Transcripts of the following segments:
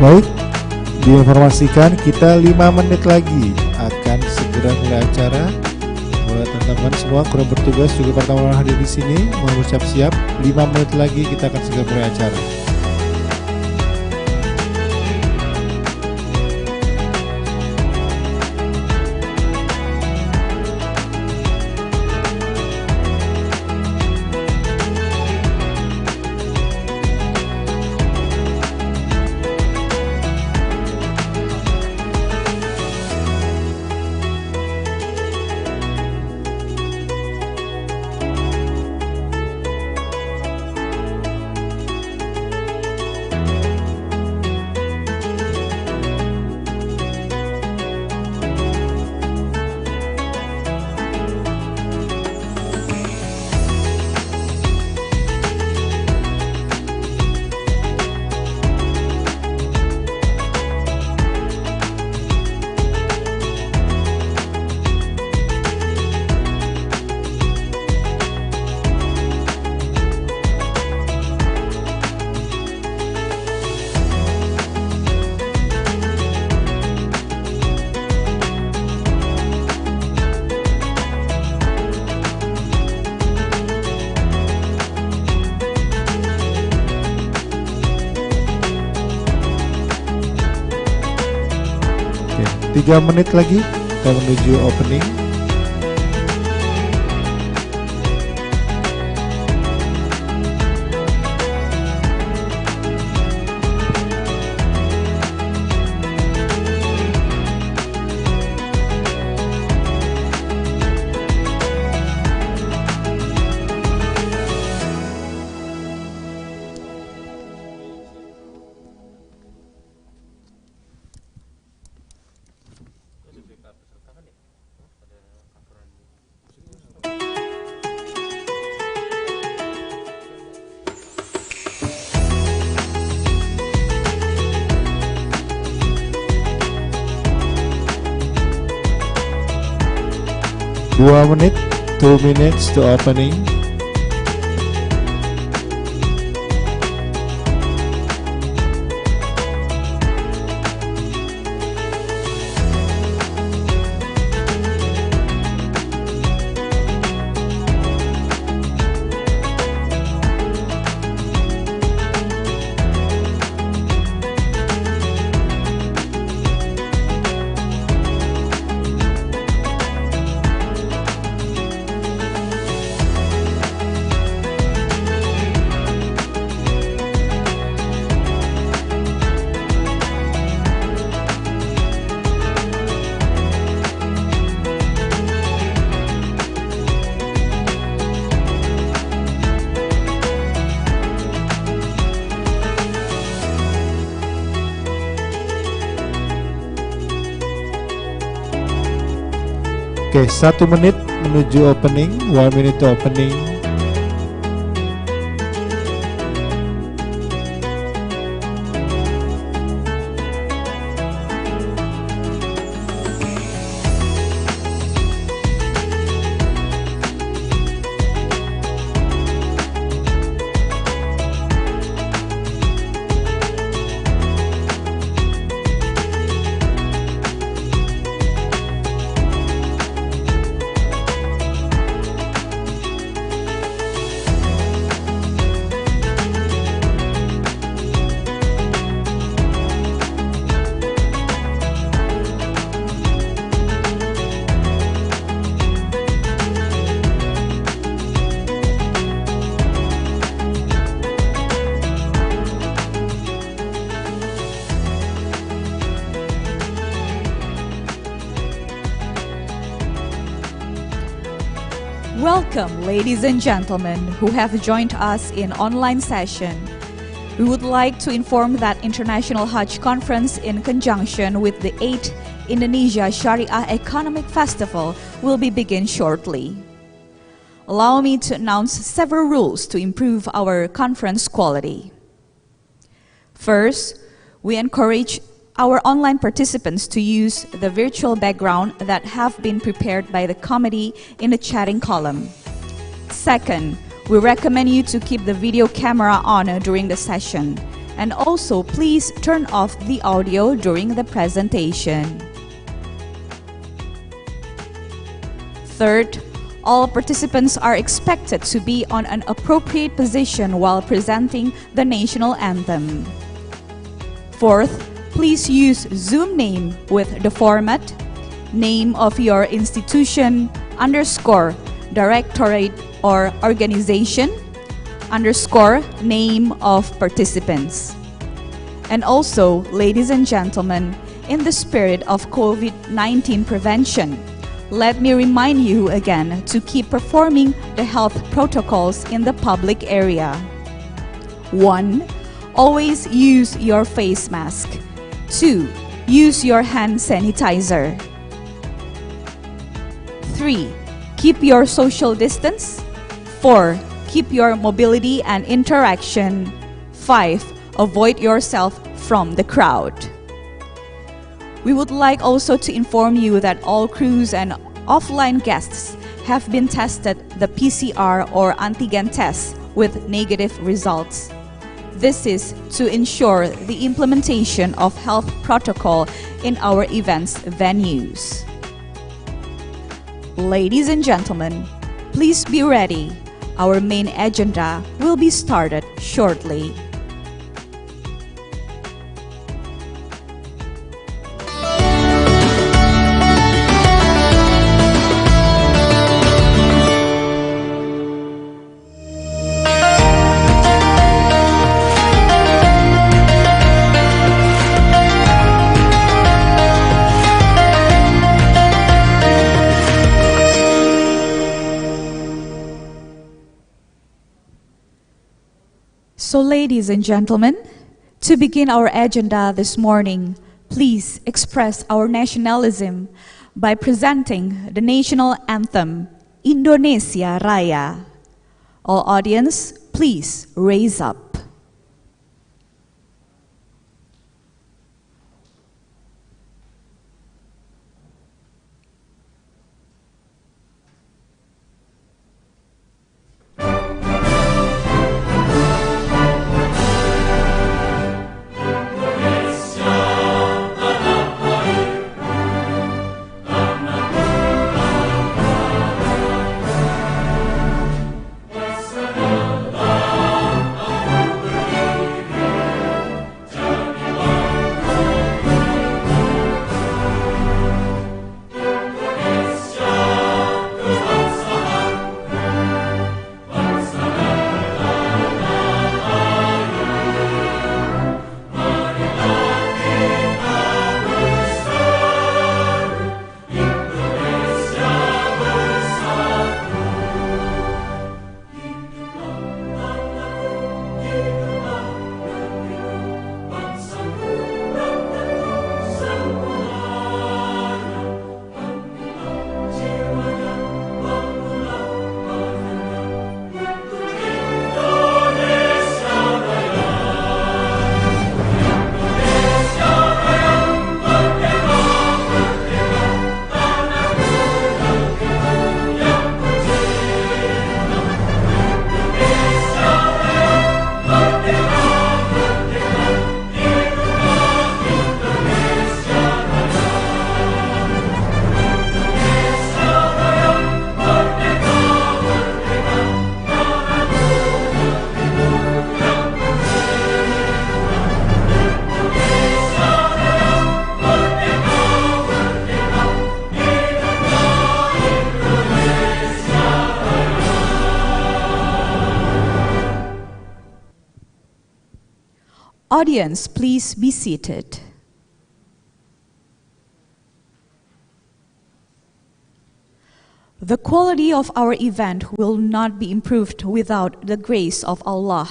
Baik, diinformasikan kita 5 menit lagi akan segera mulai acara. Buat teman-teman semua kru bertugas juga para tamu hadir di sini, mohon bersiap-siap. 5 menit lagi kita akan segera mulai acara. Oke, 3 menit lagi kita menuju opening. Dua menit, 2 minutes to opening. Oke, 1 menit menuju opening, 1 minute to opening. Welcome, ladies and gentlemen who have joined us in online session. We would like to inform that International Hajj Conference in conjunction with the 8th Indonesia Sharia Economic Festival will be begin shortly. Allow me to announce several rules to improve our conference quality. First, we encourage our online participants to use the virtual background that have been prepared by the committee in the chatting column. Second, we recommend you to keep the video camera on during the session. And also, please turn off the audio during the presentation. Third, all participants are expected to be on an appropriate position while presenting the national anthem. Fourth, please use Zoom name with the format name of your institution _ directorate or organization _ name of participants. And also, ladies and gentlemen, in the spirit of COVID-19 prevention, let me remind you again to keep performing the health protocols in the public area. 1. Always use your face mask. 2. Use your hand sanitizer. 3. Keep your social distance. 4. Keep your mobility and interaction. 5. Avoid yourself from the crowd. We would like also to inform you that all crews and offline guests have been tested the PCR or antigen test with negative results. This is to ensure the implementation of health protocol in our events venues. Ladies and gentlemen, please be ready. Our main agenda will be started shortly. So, ladies and gentlemen, to begin our agenda this morning, please express our nationalism by presenting the national anthem, Indonesia Raya. All audience, please raise up. Audience, please be seated. The quality of our event will not be improved without the grace of Allah.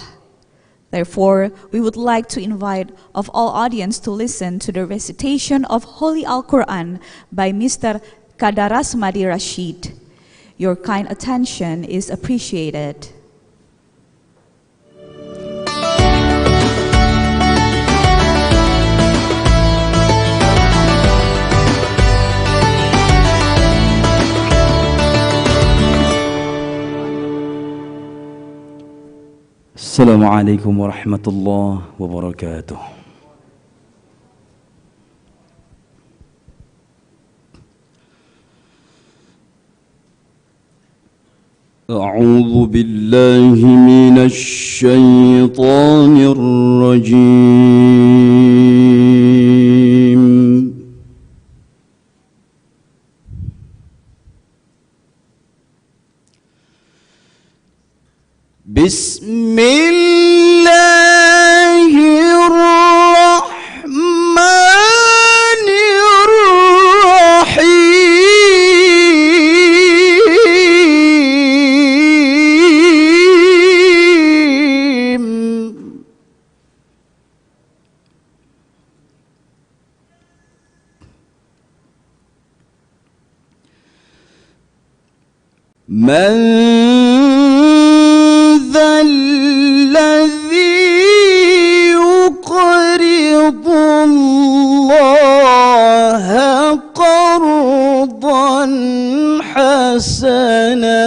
Therefore, we would like to invite of all audience to listen to the recitation of Holy Al-Quran by Mr. Kadarasmadi Rashid. Your kind attention is appreciated. Assalamualaikum warahmatullahi wabarakatuh. أعوذ بالله من الشيطان الرجيم. بسم الله الرحمن الرحيم. من الذي يقرض الله قرضا حسنا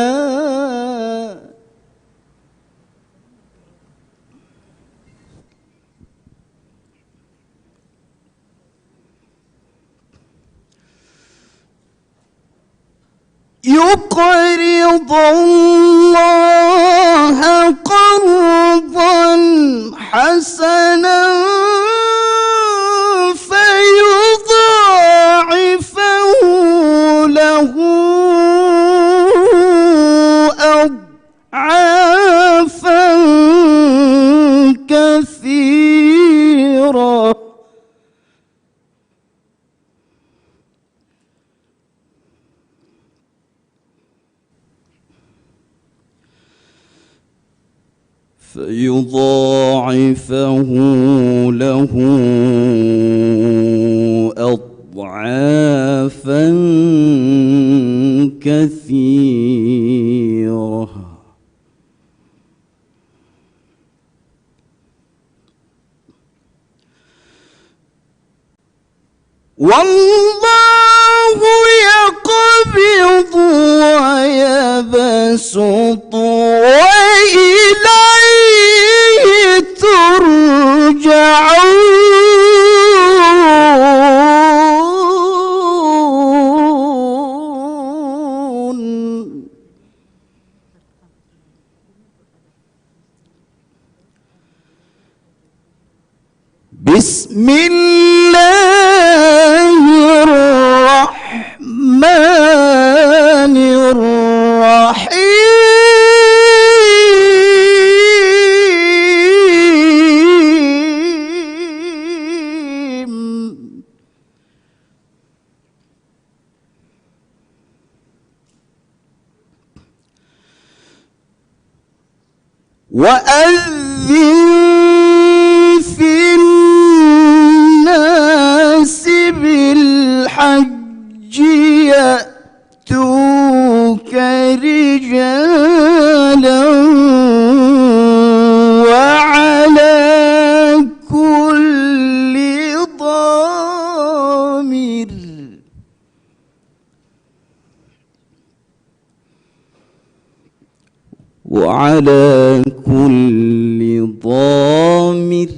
يقرض الله قرضا حسنا فيضاعفه له أضعافا كثيرة فيضاعفه له أضعافا كثيرة والله يقبض ويبسط وإليه ترجعون. بسم الله الرحمن الرحيم. وأذن في الناس بالحج يأتوك رجالا وعلى كل ضامر وعلى كل ضامر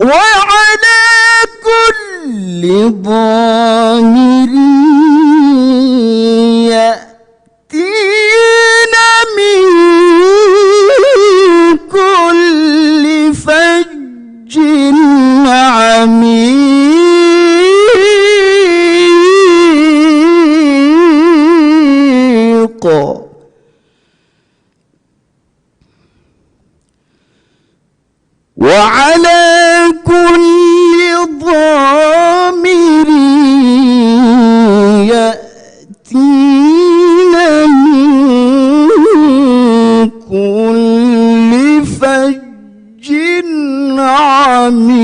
وعلى كل ضامر يأتين من كل فج عميق. وعلى كل ضامر يأتين من كل فج عميق.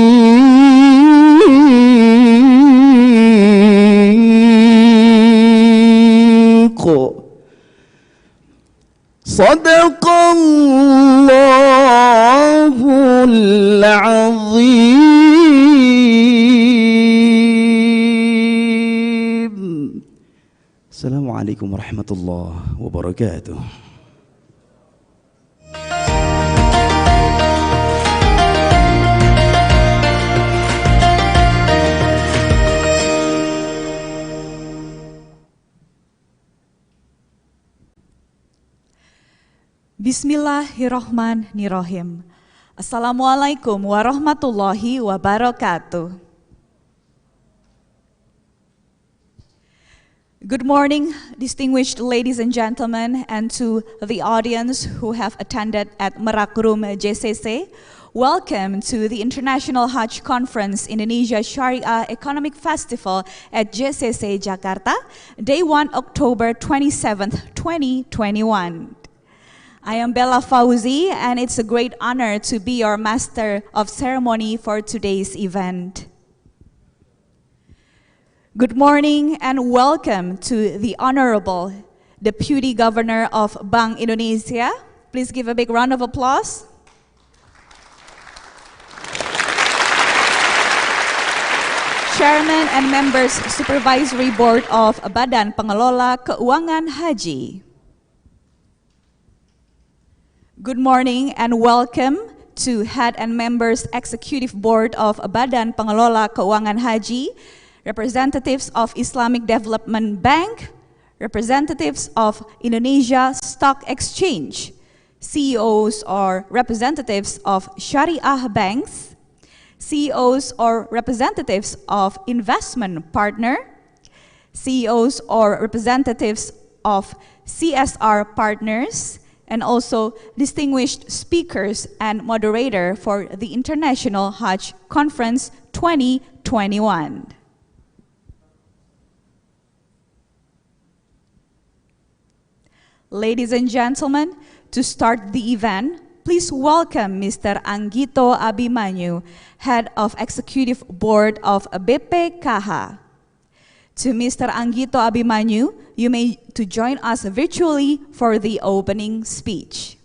صدق الله العظيم. Assalamualaikum warahmatullahi wabarakatuh. Bismillahirrahmanirrahim. Assalamualaikum warahmatullahi wabarakatuh. Good morning, distinguished ladies and gentlemen, and to the audience who have attended at Merak Room JCC. Welcome to the International Hajj Conference Indonesia Sharia Economic Festival at JCC Jakarta, Day 1 October 27th, 2021. I am Bella Fauzi, and it's a great honor to be your master of ceremony for today's event. Good morning and welcome to the Honorable Deputy Governor of Bank Indonesia. Please give a big round of applause. Chairman and members Supervisory Board of Badan Pengelola Keuangan Haji. Good morning and welcome to Head and Members Executive Board of Badan Pengelola Keuangan Haji, representatives of Islamic Development Bank, representatives of Indonesia Stock Exchange, CEOs or representatives of Shariah banks, CEOs or representatives of investment partner, CEOs or representatives of CSR partners, and also distinguished speakers and moderator for the International Hajj Conference 2021. Ladies and gentlemen, to start the event, please welcome Mr. Anggito Abimanyu, Head of Executive Board of BPKH. To Mr. Anggito Abimanyu, you may to join us virtually for the opening speech.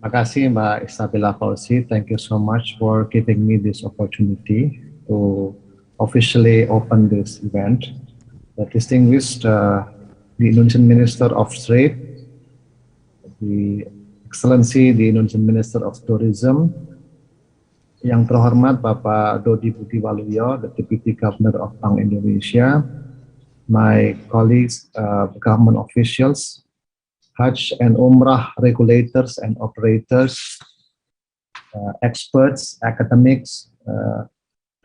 Terima kasih Mbak Isabella Fauzi. Thank you so much for giving me this opportunity to officially open this event. The distinguished the Indonesian Minister of Trade, the Excellency the Indonesian Minister of Tourism, yang terhormat Bapak Dodi Budi Waluyo, the Deputy Governor of Bank Indonesia, my colleagues, government officials, Hajj and Umrah regulators and operators, experts, academics,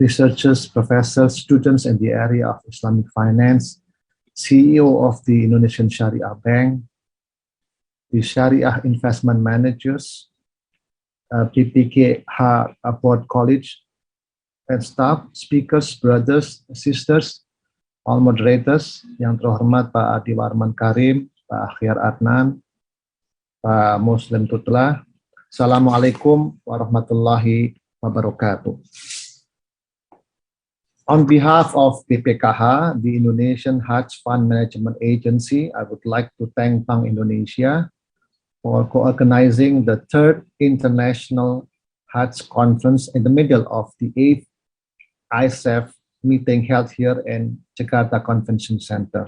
researchers, professors, students in the area of Islamic finance, CEO of the Indonesian Sharia Bank, the Sharia investment managers, BPKH Board College, and staff, speakers, brothers, sisters, all moderators, yang terhormat Pak Adi Warman Karim, Pak Akhyar Adnan, Pak Muslim Tutla. Assalamualaikum warahmatullahi wabarakatuh. On behalf of BPKH, the Indonesian Hajj Fund Management Agency, I would like to thank Bank Indonesia for co-organizing the 3rd International Hajj Conference in the middle of the 8th ISEF meeting held here in Jakarta Convention Center.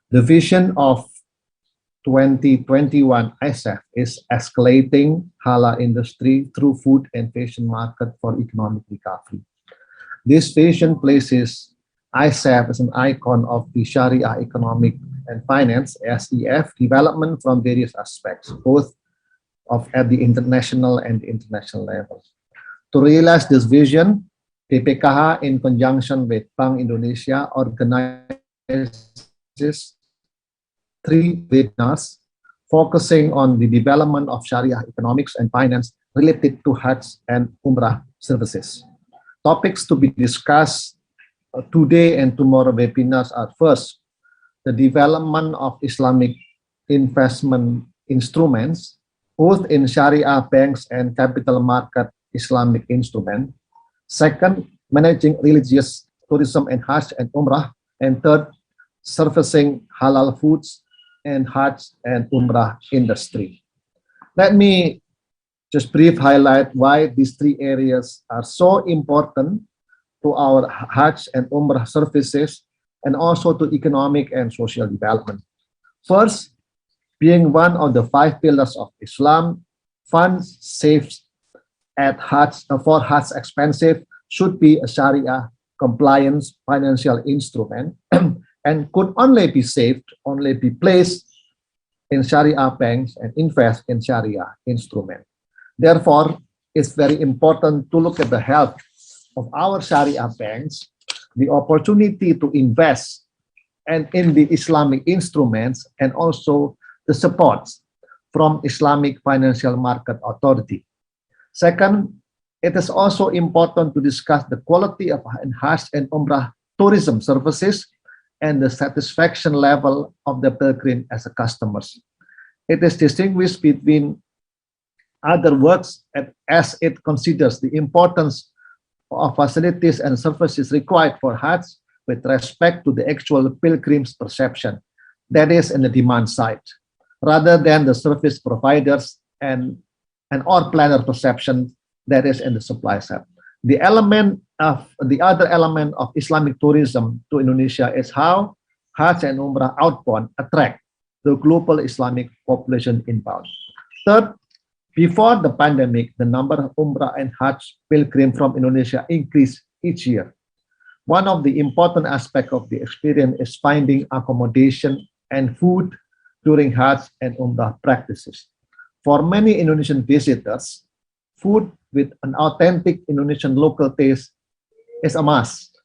The vision of 2021 ISEF is escalating halal industry through food and fashion market for economic recovery. This vision places ISEF as an icon of the Sharia economic and finance (SEF) development from various aspects, both at the international and international level. To realize this vision, BPKH, in conjunction with Bank Indonesia, organizes 3 webinars focusing on the development of Sharia economics and finance related to Hajj and Umrah services. Topics to be discussed today and tomorrow webinars are: first, the development of Islamic investment instruments, both in Sharia banks and capital market Islamic instrument. Second, managing religious tourism and Hajj and Umrah. And third, surfacing halal foods and Hajj and Umrah industry. Let me just brief highlight why these three areas are so important to our Hajj and Umrah services and also to economic and social development. First, being one of the 5 pillars of Islam, funds saved at Hajj for Hajj expensive should be a Sharia compliance financial instrument and could only be saved, only be placed in Sharia banks and invest in Sharia instrument. Therefore, it's very important to look at the health of our Sharia banks, the opportunity to invest and in the Islamic instruments and also the support from Islamic Financial Market Authority. Second, it is also important to discuss the quality of Hajj and Umrah tourism services and the satisfaction level of the pilgrim as a customers. It is distinguished between other works as it considers the importance of facilities and services required for Hajj with respect to the actual pilgrim's perception, that is in the demand side, rather than the service providers and or planner perception, that is in the supply side. The other element of Islamic tourism to Indonesia is how Hajj and Umrah outbound attract the global Islamic population inbound. Third, before the pandemic, the number of Umrah and Hajj pilgrims from Indonesia increased each year. One of the important aspects of the experience is finding accommodation and food during Hajj and Umrah practices. For many Indonesian visitors, food with an authentic Indonesian local taste is a must.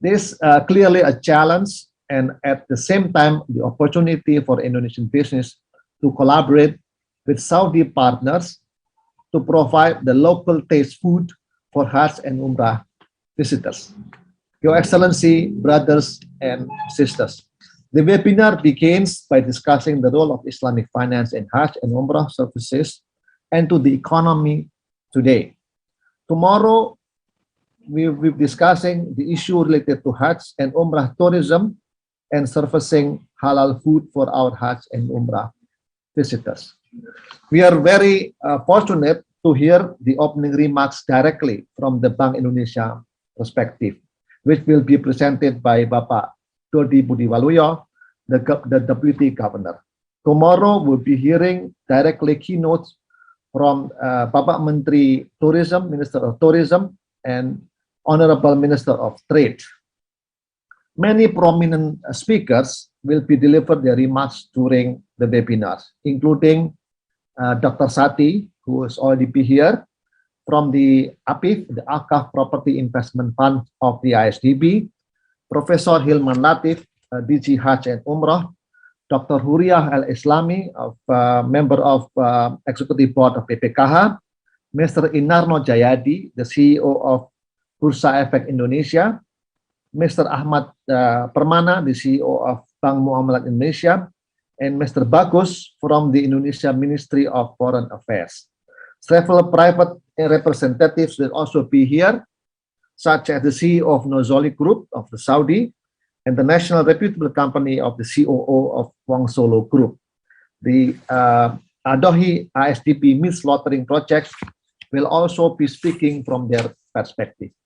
This is clearly a challenge and at the same time, the opportunity for Indonesian business to collaborate with Saudi partners to provide the local taste food for Hajj and Umrah visitors. Your Excellency, brothers and sisters, the webinar begins by discussing the role of Islamic finance in Hajj and Umrah services and to the economy today. Tomorrow, we will be discussing the issue related to Hajj and Umrah tourism and surfacing halal food for our Hajj and Umrah visitors. We are very fortunate to hear the opening remarks directly from the Bank Indonesia perspective, which will be presented by Bapak Dodi Budiwaluyo, the Deputy Governor. Tomorrow we'll be hearing directly keynotes from Bapak Menteri Tourism, Minister of Tourism, and Honorable Minister of Trade. Many prominent speakers will be delivered their remarks during the webinars, including Dr. Sati, who is already be here, from the APIF, the Akaf Property Investment Fund of the ISDB, Professor Hilman Latif, DG Hajj and Umrah, Dr. Huriah Al-Islami, member of Executive Board of BPKH, Mr. Inarno Jayadi, the CEO of Bursa Efek Indonesia, Mr. Ahmad Permana, the CEO of Bank Muamalat Indonesia, and Mr. Bagus from the Indonesia Ministry of Foreign Affairs. Several private representatives will also be here, such as the CEO of Nozoli Group of the Saudi and the national reputable company of the COO of Wang Solo Group. The Adohi ISDB meat slaughtering project will also be speaking from their perspective.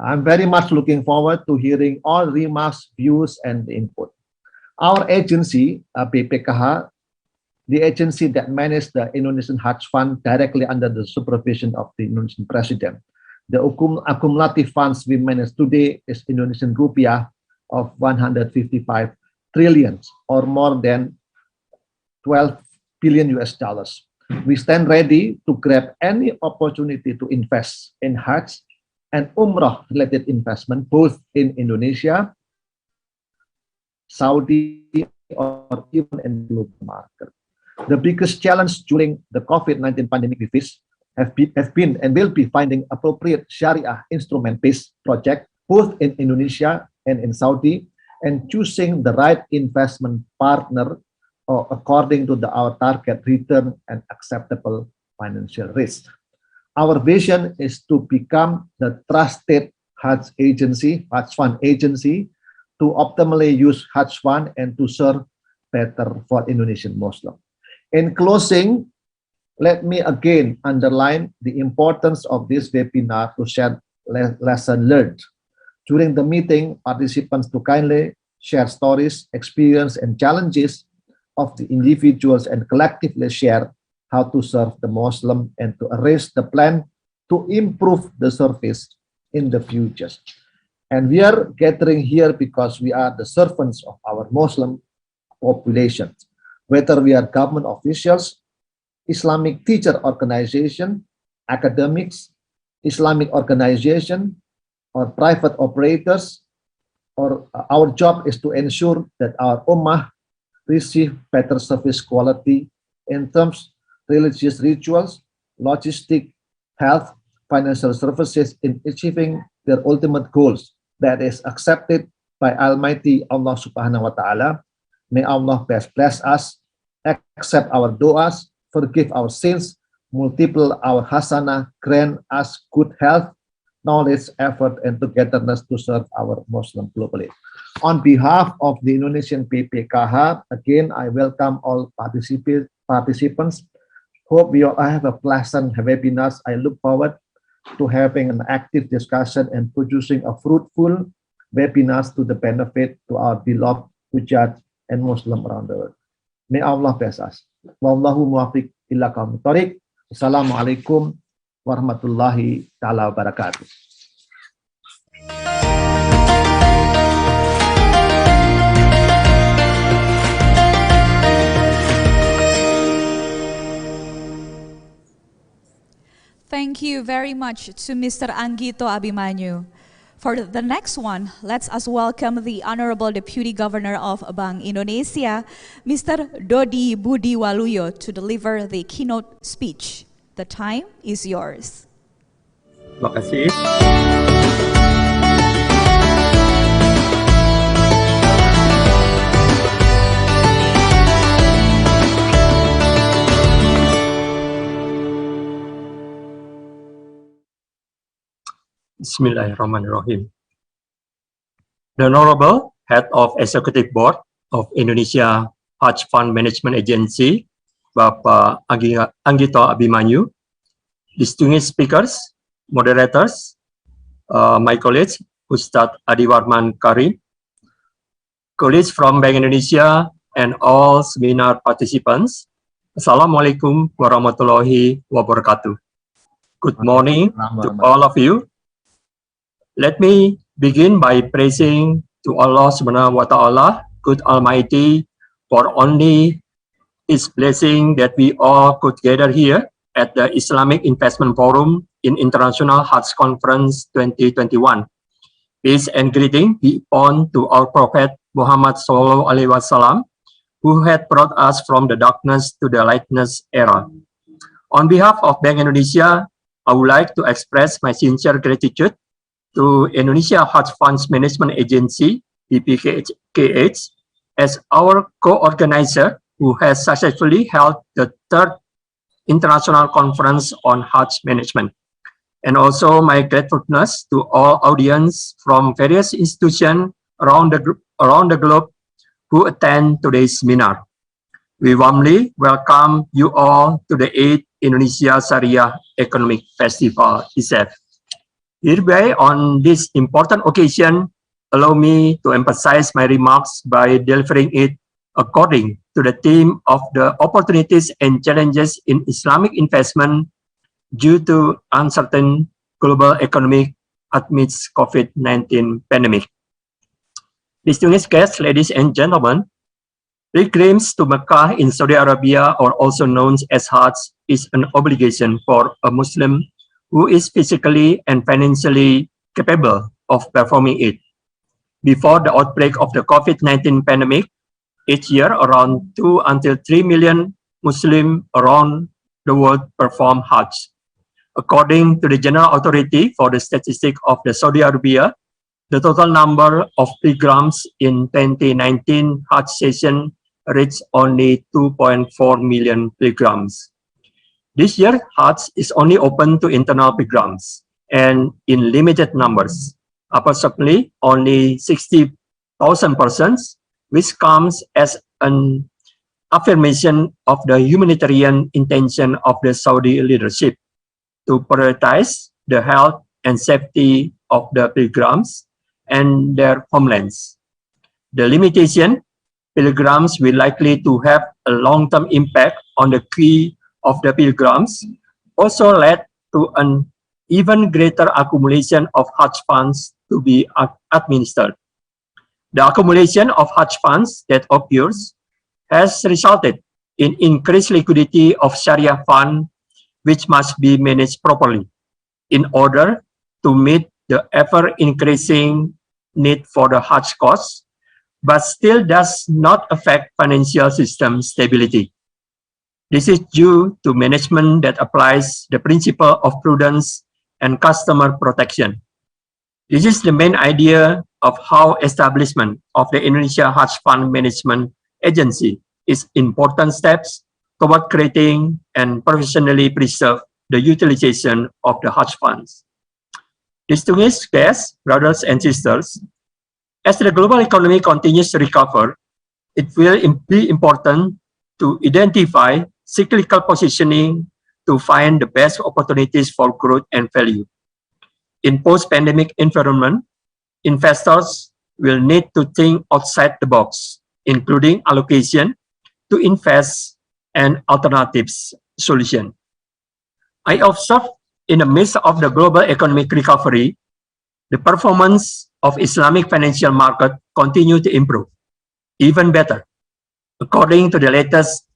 I'm very much looking forward to hearing all remarks, views, and input. Our agency, BPKH, the agency that manages the Indonesian Hajj Fund directly under the supervision of the Indonesian President. The accumulative funds we manage today is Indonesian rupiah of 155 trillion or more than 12 billion US dollars. We stand ready to grab any opportunity to invest in Hajj and Umrah related investment both in Indonesia, Saudi, or even in the global market. The biggest challenge during the COVID-19 pandemic we face have been and will be finding appropriate Sharia instrument-based project both in Indonesia and in Saudi, and choosing the right investment partner according to our target return and acceptable financial risk. Our vision is to become the trusted Hajj Fund agency to optimally use Hajj Fund and to serve better for Indonesian Muslim. In closing, let me again underline the importance of this webinar to share lesson learned. During the meeting, participants to kindly share stories, experience, and challenges of the individuals and collectively share how to serve the Muslim and to arrange the plan to improve the service in the future. And we are gathering here because we are the servants of our Muslim population, whether we are government officials, Islamic teacher organization, academics, Islamic organization, or private operators, or our job is to ensure that our ummah receive better service quality in terms religious rituals, logistic, health, financial services in achieving their ultimate goals that is accepted by Almighty Allah Subhanahu wa Ta'ala. May Allah bless us, accept our du'as, forgive our sins, multiple our hasanah, grant us good health, knowledge, effort, and togetherness to serve our Muslim globally. On behalf of the Indonesian BPKH, again, I welcome all participants. Hope we all have a pleasant webinar. I look forward to having an active discussion and producing a fruitful webinars to the benefit to our beloved Hujjat and Muslim around the world. May Allah bless us. Wallahu muwaffiq ila aqwamit thoriq. Assalamualaikum warahmatullahi ta'ala wabarakatuh. Thank you very much to Mr. Anggito Abimanyu. For the next one, let's us welcome the Honorable Deputy Governor of Bank Indonesia, Mr. Dodi Budi Waluyo, to deliver the keynote speech. The time is yours. Terima kasih. Bismillahirrahmanirrahim. The Honorable Head of Executive Board of Indonesia Hajj Fund Management Agency, Bapak Anggito Abimanyu, distinguished speakers, moderators, my colleagues, Ustadz Adiwarman Karim, colleagues from Bank Indonesia, and all seminar participants. Assalamualaikum warahmatullahi wabarakatuh. Good morning to all of you. Let me begin by praising to Allah Subhanahu wa Ta'ala, Good Almighty, for only His blessing that we all could gather here at the Islamic Investment Forum in International Hajj Conference 2021. Peace and greeting be upon to our Prophet Muhammad Sallallahu Alaihi Wasallam, who had brought us from the darkness to the lightness era. On behalf of Bank Indonesia, I would like to express my sincere gratitude to Indonesia Hajj Funds Management Agency, BPKH, as our co-organizer who has successfully held the third International Conference on Hajj Management. And also my gratefulness to all audience from various institutions around the globe who attend today's seminar. We warmly welcome you all to the 8th Indonesia Sharia Economic Festival, ISEF. Hereby, on this important occasion, allow me to emphasize my remarks by delivering it according to the theme of the opportunities and challenges in Islamic investment due to uncertain global economic amidst COVID-19 pandemic. Distinguished guests, ladies and gentlemen, pilgrims to Mecca in Saudi Arabia, or also known as Hajj, is an obligation for a Muslim who is physically and financially capable of performing it. Before the outbreak of the COVID-19 pandemic, each year around 2 until 3 million Muslims around the world perform Hajj. According to the General Authority for the Statistics of the Saudi Arabia, the total number of pilgrims in 2019 Hajj season reached only 2.4 million pilgrims. This year, Hajj is only open to internal pilgrims and in limited numbers. approximately only 60,000 persons, which comes as an affirmation of the humanitarian intention of the Saudi leadership to prioritize the health and safety of the pilgrims and their homelands. The limitation pilgrims will likely to have a long-term impact on the key of the pilgrims also led to an even greater accumulation of Hajj funds to be administered. The accumulation of Hajj funds that occurs has resulted in increased liquidity of Sharia fund, which must be managed properly in order to meet the ever-increasing need for the Hajj costs, but still does not affect financial system stability. This is due to management that applies the principle of prudence and customer protection. This is the main idea of how establishment of the Indonesia Hajj Fund Management Agency is important steps toward creating and professionally preserve the utilization of the Hajj funds. Distinguished guests, brothers and sisters, as the global economy continues to recover, it will be important to identify cyclical positioning to find the best opportunities for growth and value. In post-pandemic environment, investors will need to think outside the box, including allocation to invest and alternatives solution. I observe in the midst of the global economic recovery, the performance of Islamic financial market continue to improve, even better. According to the latest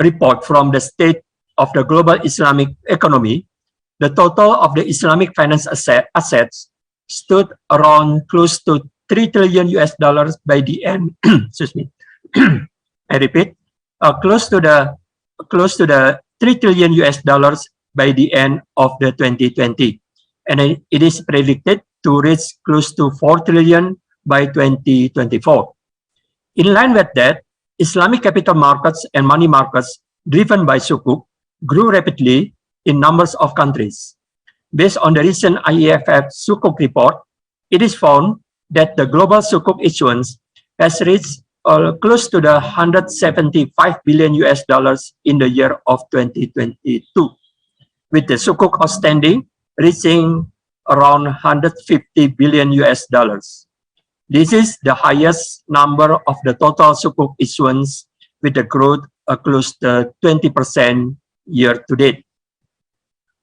report from the State of the Global Islamic Economy, the total of the Islamic finance assets stood around close to $3 trillion by the end. Excuse me. I repeat, close to the $3 trillion by the end of the 2020, and it is predicted to reach close to 4 trillion by 2024. In line with that, Islamic capital markets and money markets driven by Sukuk grew rapidly in numbers of countries. Based on the recent ISEF Sukuk report, it is found that the global Sukuk issuance has reached close to the $175 billion in the year of 2022, with the Sukuk outstanding reaching around $150 billion. This is the highest number of the total Sukuk issuance, with the growth close to 20% year to date.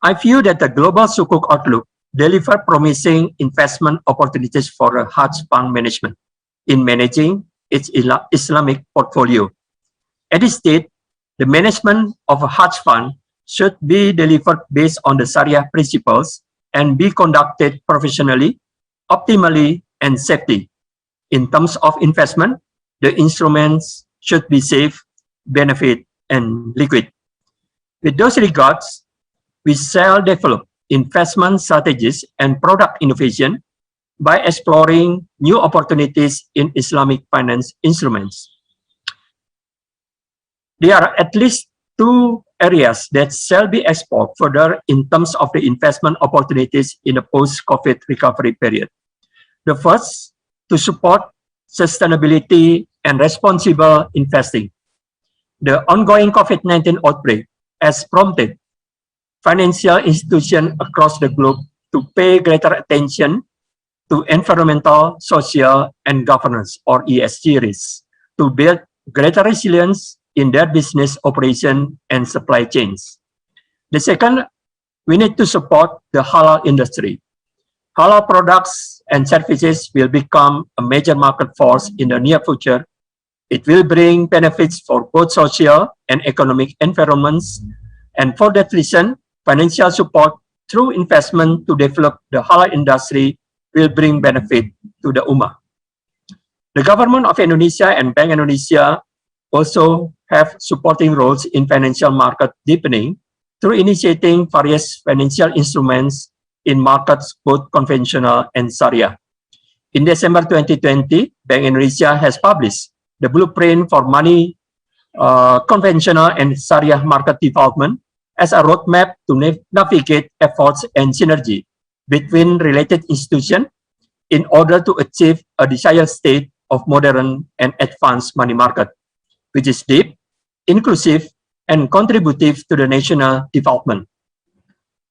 I view that the global Sukuk outlook deliver promising investment opportunities for Hajj fund management in managing its Islamic portfolio. At this stage, the management of a Hajj fund should be delivered based on the Sharia principles and be conducted professionally, optimally, and safely. In terms of investment, the instruments should be safe, benefit, and liquid. With those regards, we shall develop investment strategies and product innovation by exploring new opportunities in Islamic finance instruments. There are at least two areas that shall be explored further in terms of the investment opportunities in the post-COVID recovery period. The first, to support sustainability and responsible investing. The ongoing COVID-19 outbreak has prompted financial institutions across the globe to pay greater attention to environmental, social, and governance, or ESG risks, to build greater resilience in their business operation and supply chains. The second, we need to support the halal industry. Halal products and services will become a major market force in the near future. It will bring benefits for both social and economic environments, and for that reason, financial support through investment to develop the halal industry will bring benefit to the Ummah. The government of Indonesia and Bank Indonesia also have supporting roles in financial market deepening through initiating various financial instruments in markets both conventional and Sharia. In December 2020, Bank Indonesia has published the blueprint for money, conventional and Sharia market development as a roadmap to navigate efforts and synergy between related institutions in order to achieve a desired state of modern and advanced money market, which is deep, inclusive, and contributive to the national development.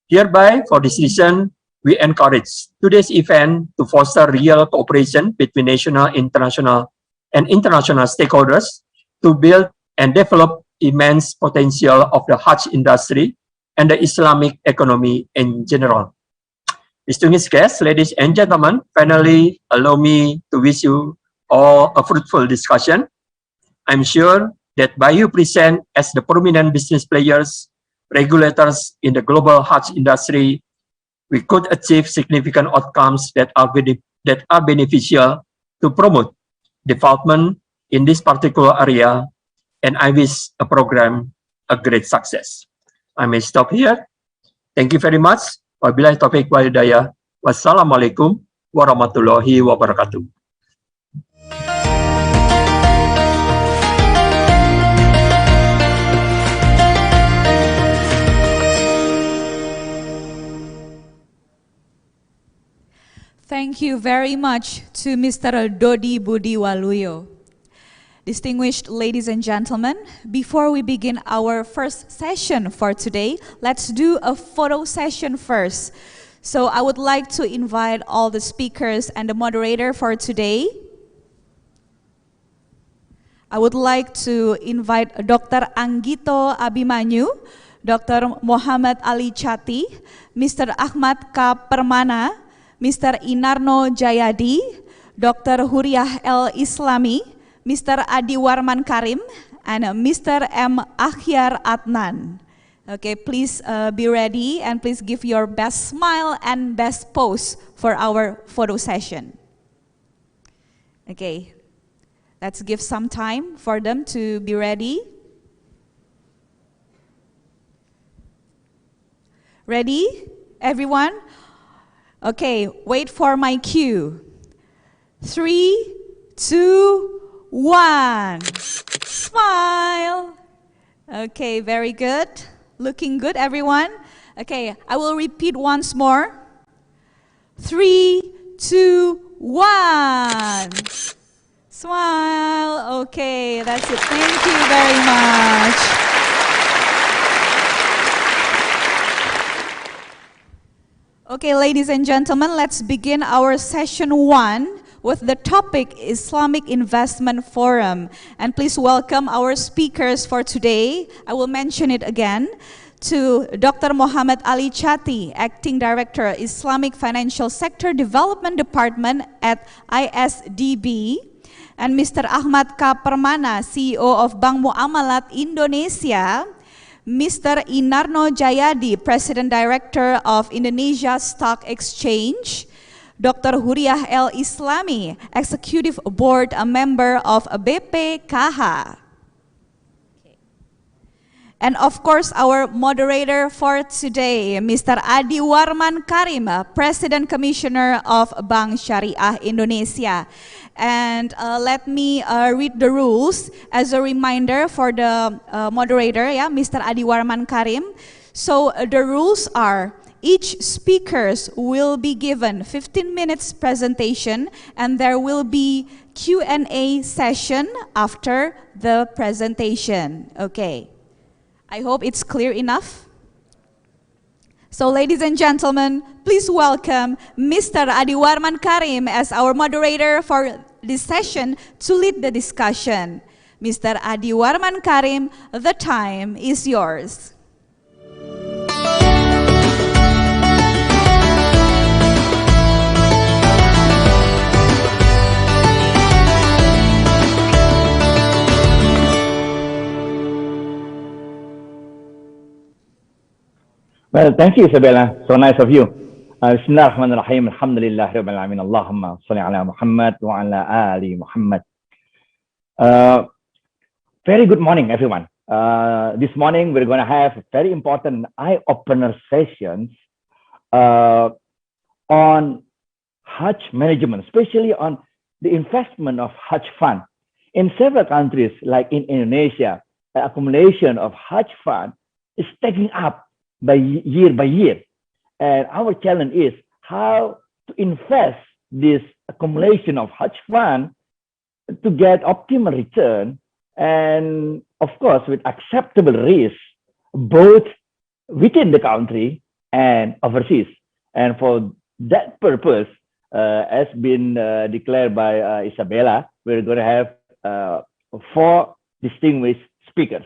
Hereby, for this reason, we encourage today's event to foster real cooperation between national, international, and international stakeholders to build and develop immense potential of the Hajj industry and the Islamic economy in general. Distinguished guests, ladies and gentlemen, finally, allow me to wish you all a fruitful discussion. I'm sure that by you present as the prominent business players, regulators in the global Hajj industry, we could achieve significant outcomes that are beneficial to promote development in this particular area, and I wish a program a great success. I may stop here. Thank you very much. Wabillahi taufiq wal hidayah. Wassalamualaikum warahmatullahi wabarakatuh. Thank you very much to Mr. Dodi Budi Waluyo. Distinguished ladies and gentlemen, before we begin our first session for today, let's do a photo session first. So I would like to invite all the speakers and the moderator for today. I would like to invite Dr. Anggito Abimanyu, Dr. Muhammad Ali Chati, Mr. Ahmad K. Permana, Mr. Inarno Jayadi, Dr. Huriah L. Islami, Mr. Adi Warman Karim, and Mr. M. Akhyar Adnan. Okay, please be ready and please give your best smile and best pose for our photo session. Okay, let's give some time for them to be ready. Ready, everyone? Okay, wait for my cue. 3, 2, 1. Smile. Okay, very good. Looking good, everyone. Okay, I will repeat once more. 3, 2, 1. Smile. Okay, that's it. Thank you very much. Okay, ladies and gentlemen, let's begin our session 1 with the topic Islamic Investment Forum. And please welcome our speakers for today. I will mention it again. To Dr. Muhammad Ali Chati, Acting Director, Islamic Financial Sector Development Department at ISDB. And Mr. Ahmad K. Permana, CEO of Bank Muamalat Indonesia. Mr. Inarno Jayadi, President Director of Indonesia Stock Exchange. Dr. Huriah L. Islami, Executive Board member of BPKH. And of course, our moderator for today, Mr. Adi Warman Karim, President Commissioner of Bank Syariah Indonesia. And let me read the rules as a reminder for the moderator, yeah, Mr. Adi Warman Karim. So the rules are, each speakers will be given 15 minutes presentation and there will be Q&A session after the presentation. Okay. I hope it's clear enough. So ladies and gentlemen, please welcome Mr. Adi Warman Karim as our moderator for this session to lead the discussion. Mr. Adi Warman Karim, the time is yours. Well, thank you, Isabella. So nice of you. Bismillahirrahmanirrahim. Alhamdulillah Rabbil Alamin. Allahumma salli ala Muhammad wa ala ali Muhammad. Very good morning, everyone. This morning, we're going to have very important eye-opener sessions on Hajj management, especially on the investment of Hajj fund. In several countries, like in Indonesia, the accumulation of Hajj fund is taking up by year. And our challenge is how to invest this accumulation of Hajj fund to get optimal return and of course with acceptable risk both within the country and overseas. And for that purpose, as been declared by Isabella, we're going to have 4 distinguished speakers.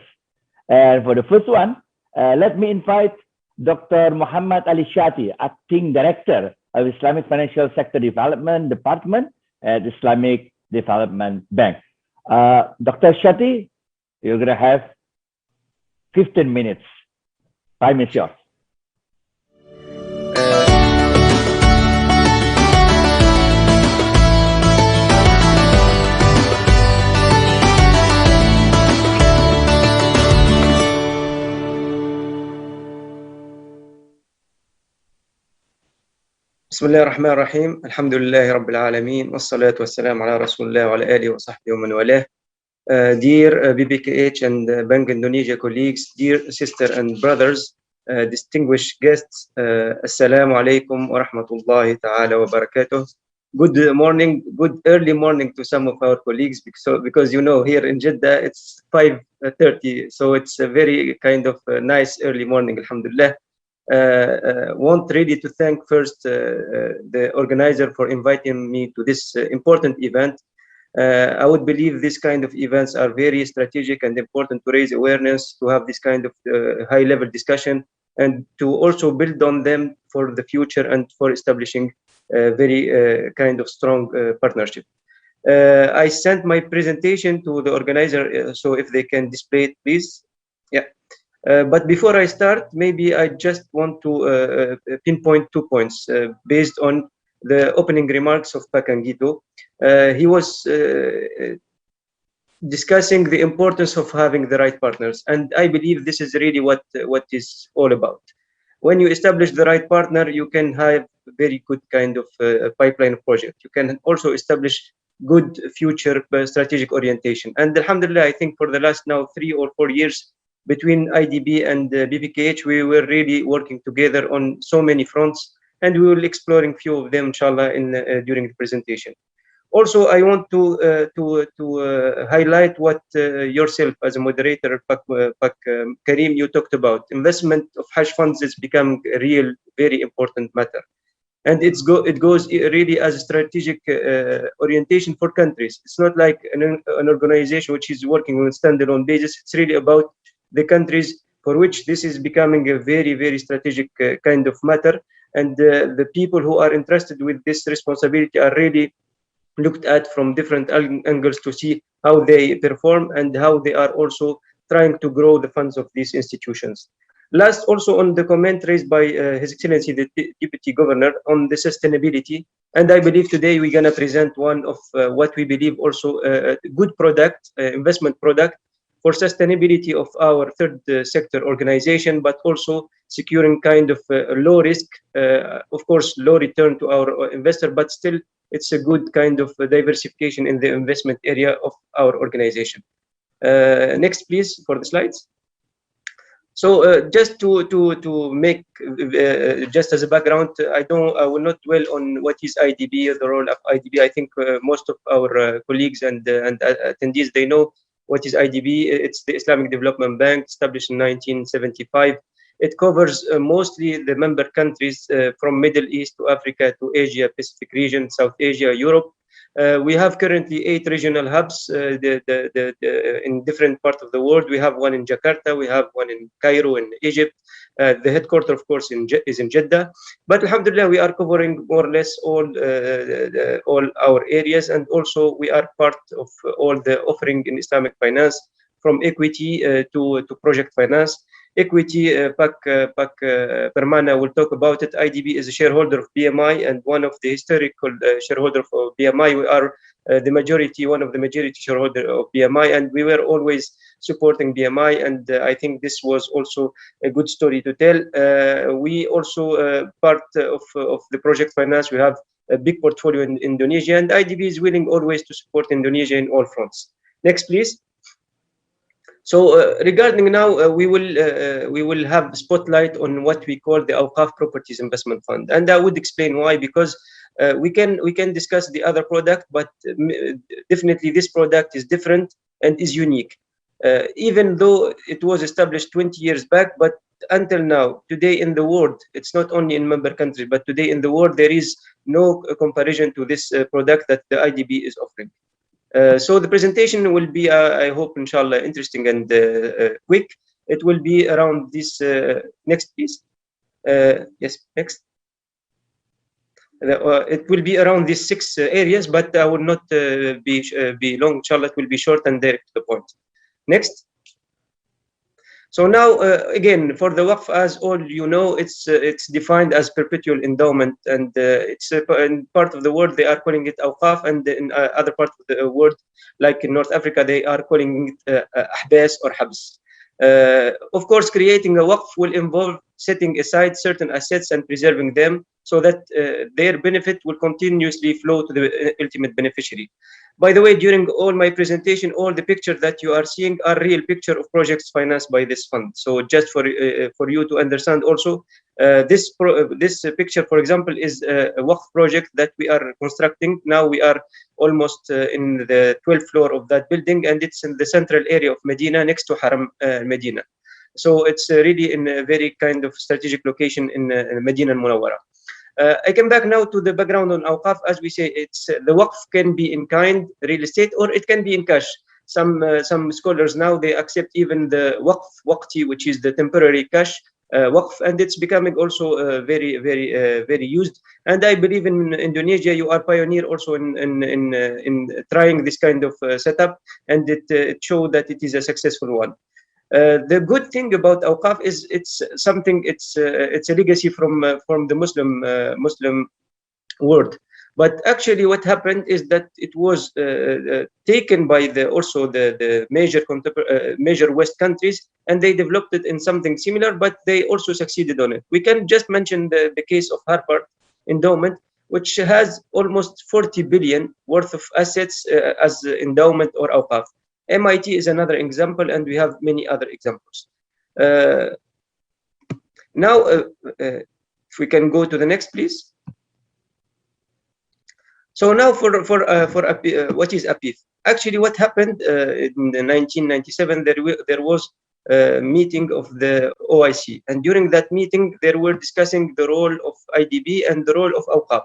And for the first one, let me invite Dr. Muhammad Ali Shati, Acting Director of Islamic Financial Sector Development Department at Islamic Development Bank. Dr. Shati, you're going to have 15 minutes. Time is yours. بسم الله الرحمن الرحيم الحمد لله رب العالمين والصلاة والسلام على رسول الله وعلى آله وصحبه ومن والاه. Dear BPKH and Bank Indonesia colleagues, dear sister and brothers, distinguished guests, Assalamu alaikum wa rahmatullahi ta'ala wa barakatuh. Good morning, good early morning to some of our colleagues because you know here in Jeddah it's 5:30, so it's a very kind of nice early morning, alhamdulillah. Want really to thank first the organizer for inviting me to this important event. I would believe this kind of events are very strategic and important to raise awareness, to have this kind of high-level discussion, and to also build on them for the future and for establishing a very kind of strong partnership. I sent my presentation to the organizer, so if they can display it, please. Yeah. But before I start, maybe I just want to pinpoint 2 points based on the opening remarks of Pak Anggito. He was discussing the importance of having the right partners, and I believe this is really what is all about. When you establish the right partner, you can have very good kind of pipeline project. You can also establish good future strategic orientation. And alhamdulillah, I think for the last now 3 or 4 years, between IDB and BPKH, we were really working together on so many fronts, and we will exploring few of them, inshallah, during the presentation. Also, I want to highlight what yourself as a moderator, Pak Karim, you talked about. Investment of Hajj funds is becoming a real, very important matter. And it goes really as a strategic orientation for countries. It's not like an organization which is working on a standalone basis. It's really about the countries for which this is becoming a very, very strategic kind of matter. And the people who are interested with this responsibility are really looked at from different angles to see how they perform and how they are also trying to grow the funds of these institutions. Last, also on the comment raised by His Excellency the Deputy Governor on the sustainability, and I believe today we're going to present one of what we believe also a good product, investment product for sustainability of our third sector organization, but also securing kind of low risk, of course, low return to our investor, but still it's a good kind of diversification in the investment area of our organization. Next, please, for the slides. So just to make, just as a background, I will not dwell on what is IDB or the role of IDB. I think most of our colleagues and attendees, they know what is IDB. It's the Islamic Development Bank, established in 1975. It covers mostly the member countries from Middle East to Africa to Asia, Pacific region, South Asia, Europe. We have currently 8 regional hubs in different parts of the world. We have one in Jakarta, we have one in Cairo in Egypt. The headquarters, of course, is in Jeddah. But alhamdulillah, we are covering more or less all our areas, and also we are part of all the offering in Islamic finance, from equity to project finance. Equity, Pak Permana will talk about it. IDB is a shareholder of BMI and one of the historical shareholders of BMI. We are one of the majority shareholder of BMI, and we were always supporting BMI. And I think this was also a good story to tell. We also part of the project finance. We have a big portfolio in Indonesia, and IDB is willing always to support Indonesia in all fronts. Next, please. So regarding now, we will have spotlight on what we call the Awqaf Properties Investment Fund, and I would explain why. Because We can discuss the other product, but definitely this product is different and is unique. Even though it was established 20 years back, but until now, today in the world, it's not only in member countries, but today in the world, there is no comparison to this product that the IDB is offering. So the presentation will be, I hope, inshallah, interesting and quick. It will be around this, next please. Yes, next. It will be around these 6 areas, but I will not be long, inshallah, it will be short and direct to the point. Next. So now, again, for the Waqf, as all you know, it's defined as perpetual endowment, and it's in part of the world they are calling it awqaf, and in other parts of the world, like in North Africa, they are calling it ahbas or habs. Of course, creating a Waqf will involve setting aside certain assets and preserving them so that their benefit will continuously flow to the ultimate beneficiary. By the way, during all my presentation, all the pictures that you are seeing are real picture of projects financed by this fund. So just for you to understand also, this picture, for example, is a Waqf project that we are constructing. Now we are almost in the 12th floor of that building, and it's in the central area of Medina next to Haram Medina. So it's really in a very kind of strategic location in Medina al-Munawwara. I come back now to the background on awqaf. As we say, it's the Waqf can be in kind, real estate, or it can be in cash. Some scholars now, they accept even the waqti, which is the temporary cash Waqf, and it's becoming also very used. And I believe in Indonesia, you are pioneer also in trying this kind of setup, and it showed that it is a successful one. The good thing about awqaf is it's a legacy from the Muslim world. But actually, what happened is that it was taken by the major West countries, and they developed it in something similar. But they also succeeded on it. We can just mention the case of Harvard Endowment, which has almost 40 billion worth of assets as endowment or awqaf. MIT is another example, and we have many other examples. Now, if we can go to the next, please. So now for what is APIF? Actually, what happened in 1997, there was a meeting of the OIC, and during that meeting, they were discussing the role of IDB and the role of awqaf.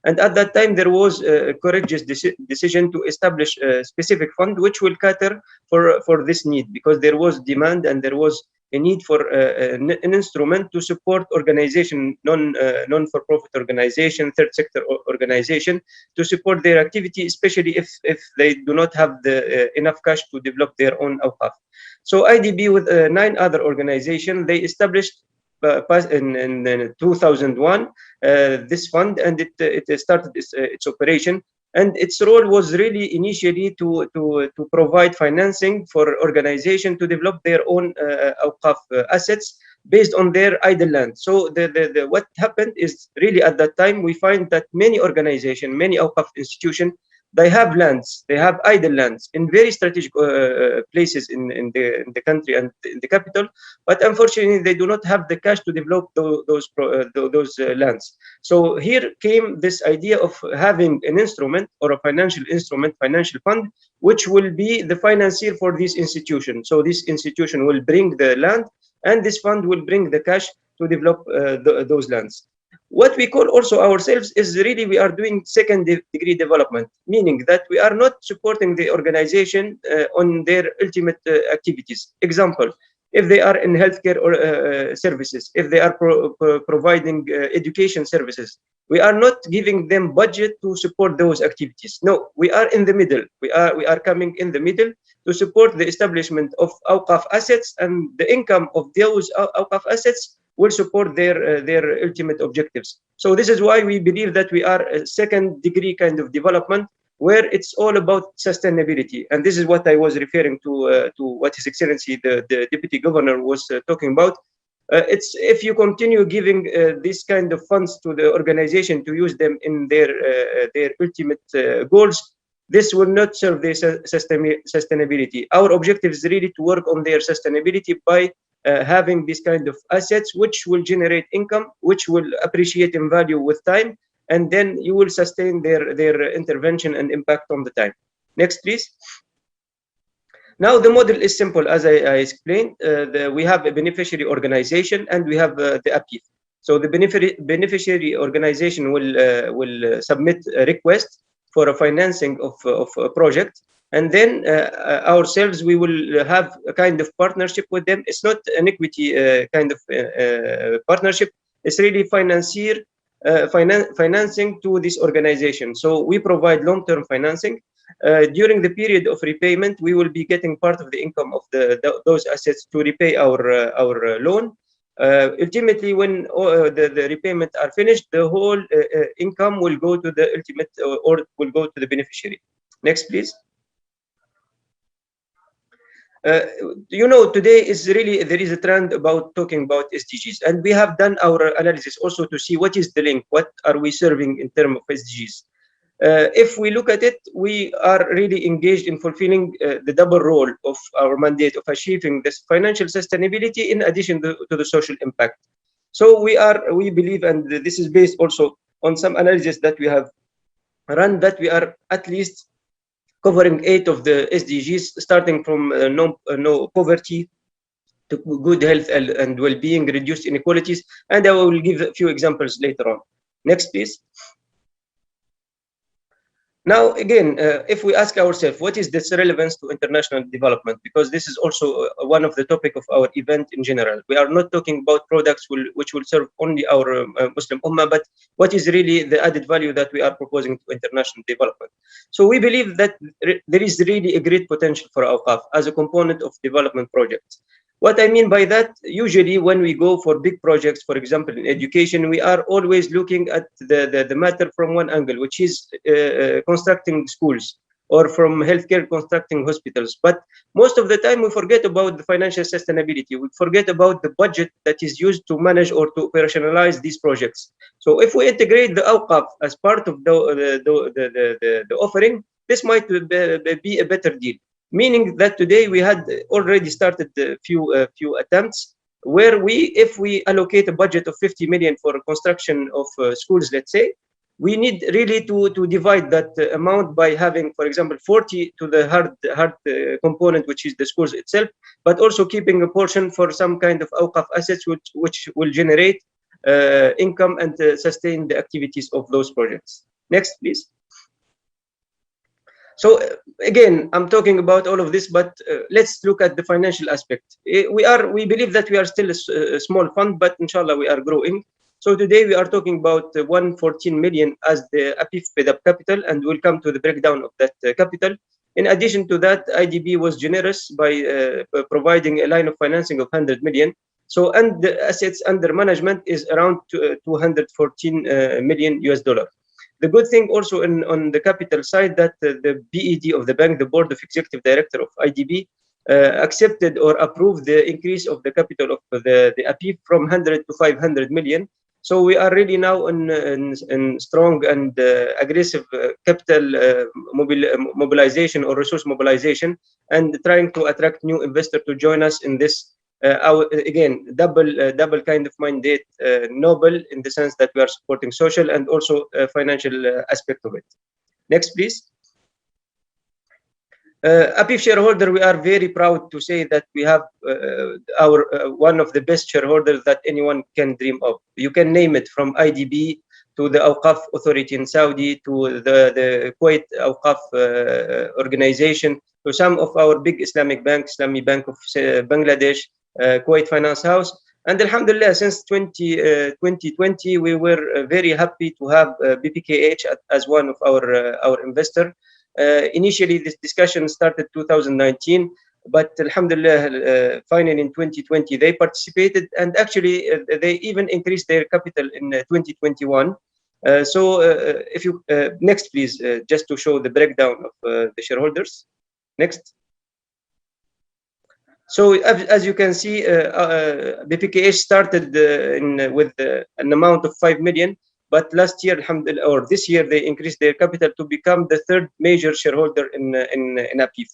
And at that time, there was a courageous decision to establish a specific fund which will cater for this need, because there was demand and there was a need for an instrument to support organization, non-for-profit organization, third sector organization, to support their activity, especially if they do not have enough cash to develop their own awqaf. So IDB with 9 other organizations, they established in 2001 this fund, and it started its operation. And its role was really initially to provide financing for organization to develop their own awqaf assets based on their idle land. So what happened is, really at that time, we find that many organizations, many awqaf institutions, they have lands, they have idle lands in very strategic places in the country and in the capital, but unfortunately they do not have the cash to develop those lands. So here came this idea of having an instrument or a financial instrument, financial fund, which will be the financier for this institution. So this institution will bring the land, and this fund will bring the cash to develop those lands. What we call also ourselves is really we are doing second degree development, meaning that we are not supporting the organization on their ultimate activities. Example, if they are in healthcare or services, if they are providing education services, we are not giving them budget to support those activities. No, we are in the middle. We are coming in the middle to support the establishment of awqaf assets, and the income of those awqaf assets will support their ultimate objectives. So this is why we believe that we are a second degree kind of development, where it's all about sustainability. And this is what I was referring to what His Excellency the Deputy Governor was talking about. It's if you continue giving this kind of funds to the organization to use them in their ultimate goals, this will not serve their sustainability. Our objective is really to work on their sustainability by having this kind of assets which will generate income, which will appreciate in value with time, and then you will sustain their intervention and impact on the time. Next, please. Now the model is simple, as I explained. We have a beneficiary organization and we have the APIF. So the beneficiary organization will submit a request for a financing of a project, and then ourselves, we will have a kind of partnership with them. It's not an equity kind of partnership. It's really financing to this organization. So we provide long-term financing. During the period of repayment, we will be getting part of the income of those assets to repay our loan. Ultimately, when the repayments are finished, the whole income will go to the ultimate or will go to the beneficiary. Next, please. Today is really, there is a trend about talking about SDGs, and we have done our analysis also to see what is the link, what are we serving in terms of SDGs. If we look at it, we are really engaged in fulfilling the double role of our mandate of achieving this financial sustainability in addition to the social impact. So we believe, and this is based also on some analysis that we have run, that we are at least covering 8 of the SDGs, starting from no poverty to good health and well-being, reduced inequalities, and I will give a few examples later on. Next, please. Now, again, if we ask ourselves, what is this relevance to international development? Because this is also one of the topic of our event in general. We are not talking about products which will serve only our Muslim Ummah, but what is really the added value that we are proposing to international development. So we believe that there is really a great potential for Awqaf as a component of development projects. What I mean by that, usually when we go for big projects, for example, in education, we are always looking at the matter from one angle, which is constructing schools, or from healthcare, constructing hospitals. But most of the time, we forget about the financial sustainability. We forget about the budget that is used to manage or to operationalize these projects. So if we integrate the Awqaf as part of the offering, this might be a better deal. Meaning that today we had already started a few attempts where if we allocate a budget of 50 million for construction of schools, let's say, we need really to divide that amount by having, for example, 40 to the hard component, which is the schools itself, but also keeping a portion for some kind of Awqaf assets which will generate income and sustain the activities of those projects. Next, please. So again, I'm talking about all of this, but let's look at the financial aspect. We believe that we are still a small fund, but inshallah we are growing. So today we are talking about 114 million as the APIF paid-up capital, and we'll come to the breakdown of that capital. In addition to that, IDB was generous by providing a line of financing of 100 million. So, and the assets under management is around 214 million US dollar. The good thing also on the capital side, that the BED of the bank, the Board of Executive Director of IDB, accepted or approved the increase of the capital of the APIF from 100 to 500 million. So we are really now in strong and aggressive capital mobilization or resource mobilization, and trying to attract new investors to join us in this. Again, double kind of mandate, noble in the sense that we are supporting social and also financial aspect of it. Next, please. APIF shareholder, we are very proud to say that we have our one of the best shareholders that anyone can dream of. You can name it, from IDB to the Awqaf Authority in Saudi, to the Kuwait Awqaf organization, to some of our big Islamic banks, Islamic Bank of Bangladesh, Kuwait Finance House. And alhamdulillah, since 2020, we were very happy to have BPKH as one of our investor. Initially, this discussion started 2019, but alhamdulillah, finally in 2020, they participated, and actually they even increased their capital in 2021. So if you, next please, just to show the breakdown of the shareholders. Next. So as you can see, BPKH started with an amount of 5 million, but last year, alhamdulillah, or this year, they increased their capital to become the third major shareholder in APIF.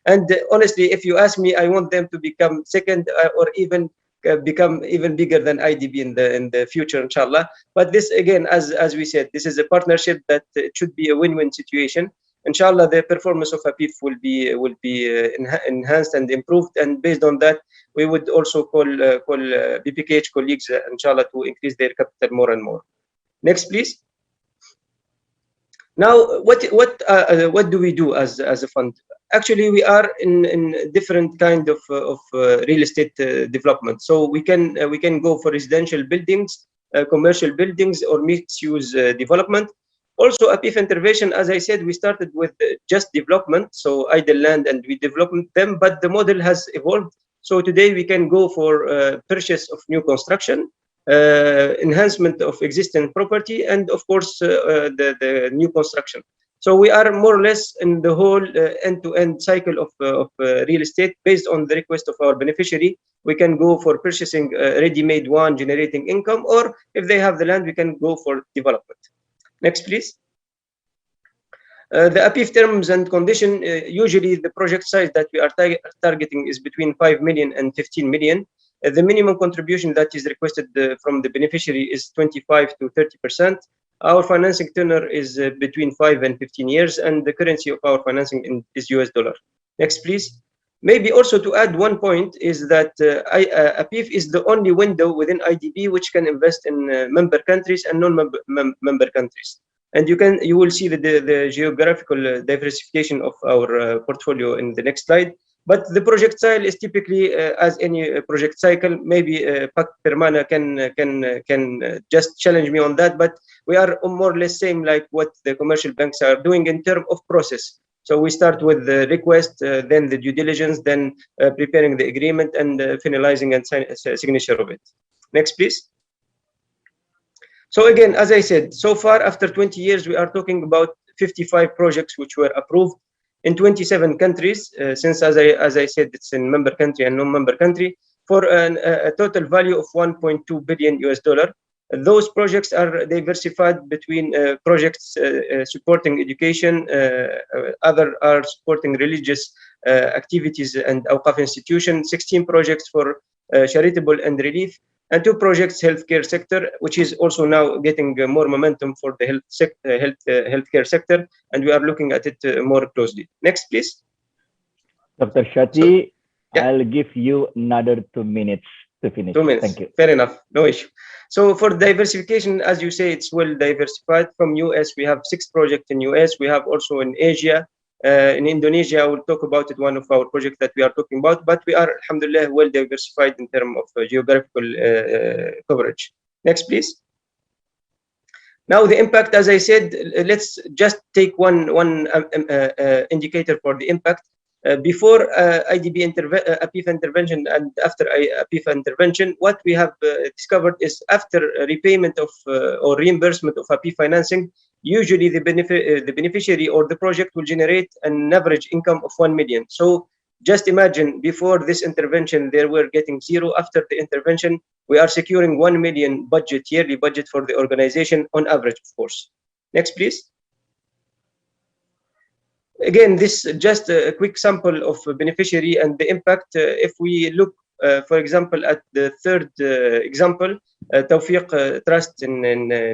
And honestly, if you ask me, I want them to become second or even become even bigger than IDB in the future, inshallah. But this again, as we said, this is a partnership that it should be a win-win situation. Inshallah, the performance of APIF will be enhanced and improved, and based on that, we would also call BPKH colleagues, inshallah, to increase their capital more and more. Next, please. Now, what do we do as a fund? Actually, we are in different kind of real estate development. So we can go for residential buildings, commercial buildings, or mixed-use development. Also, APIF intervention, as I said, we started with just development, so idle land, and we developed them, but the model has evolved. So today we can go for purchase of new construction, enhancement of existing property, and of course, the new construction. So we are more or less in the whole end-to-end cycle of real estate based on the request of our beneficiary. We can go for purchasing ready-made one, generating income, or if they have the land, we can go for development. Next, please. The APIF terms and condition, usually the project size that we are targeting is between 5 million and 15 million. The minimum contribution that is requested from the beneficiary is 25 to 30%. Our financing tenure is between 5 and 15 years, and the currency of our financing is US dollar. Next, please. Maybe also to add one point is that APIF is the only window within IDB which can invest in member countries and non-member countries. And you will see the geographical diversification of our portfolio in the next slide. But the project style is typically, as any project cycle, maybe Pak Permana can just challenge me on that, but we are more or less same like what the commercial banks are doing in terms of process. So we start with the request, then the due diligence, then preparing the agreement, and finalizing and signature of it. Next, please. So again, as I said, so far after 20 years, we are talking about 55 projects which were approved in 27 countries, since as I said, it's in member country and non-member country, for a total value of 1.2 billion US dollar. Those projects are diversified between projects supporting education, other are supporting religious activities and awqaf institution, 16 projects for charitable and relief, and 2 projects healthcare sector, which is also now getting more momentum for the healthcare sector, and we are looking at it more closely. Next, please. Dr. Shati, yeah. I'll give you another 2 minutes to finish. 2 minutes. Thank you. Fair enough. No issue. So for diversification, as you say, it's well diversified. From US, we have 6 projects in US. We have also in Asia. In Indonesia, we'll talk about it, one of our projects that we are talking about, but we are, alhamdulillah, well diversified in terms of geographical coverage. Next, please. Now the impact, as I said, let's just take one indicator for the impact. Before APIF intervention and after APIF intervention, what we have discovered is after repayment of or reimbursement of APIF financing, usually the beneficiary or the project will generate an average income of 1 million. So just imagine, before this intervention, they were getting 0. After the intervention, we are securing 1 million budget, yearly budget for the organization on average, of course. Next, please. Again, this just a quick sample of beneficiary and the impact. If we look, for example, at the third example, Tawfiq Trust in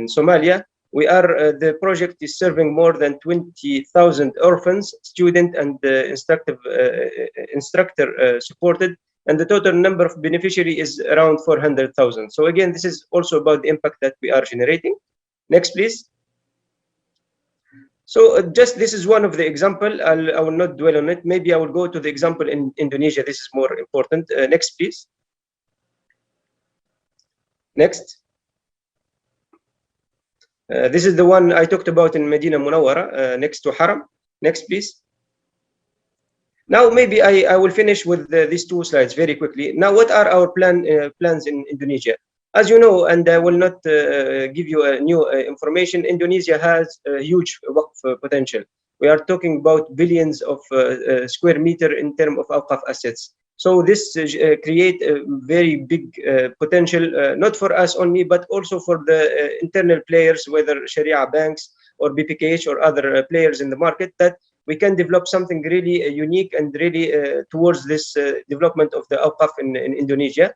Somalia, we are the project is serving more than 20,000 orphans, student and instructor supported, and the total number of beneficiary is around 400,000. So again, this is also about the impact that we are generating. Next, please. So just this is one of the example. I will not dwell on it. Maybe I will go to the example in Indonesia. This is more important. Next, please. Next. This is the one I talked about in Medina Munawwara, next to Haram. Next, please. Now, maybe I will finish with these 2 slides very quickly. Now, what are our plans in Indonesia? As you know, and I will not give you a new information, Indonesia has a huge waqf potential. We are talking about billions of square meter in terms of awqaf assets. So this create a very big potential, not for us only, but also for the internal players, whether Sharia banks or BPKH or other players in the market, that we can develop something really unique and really towards this development of the awqaf in Indonesia.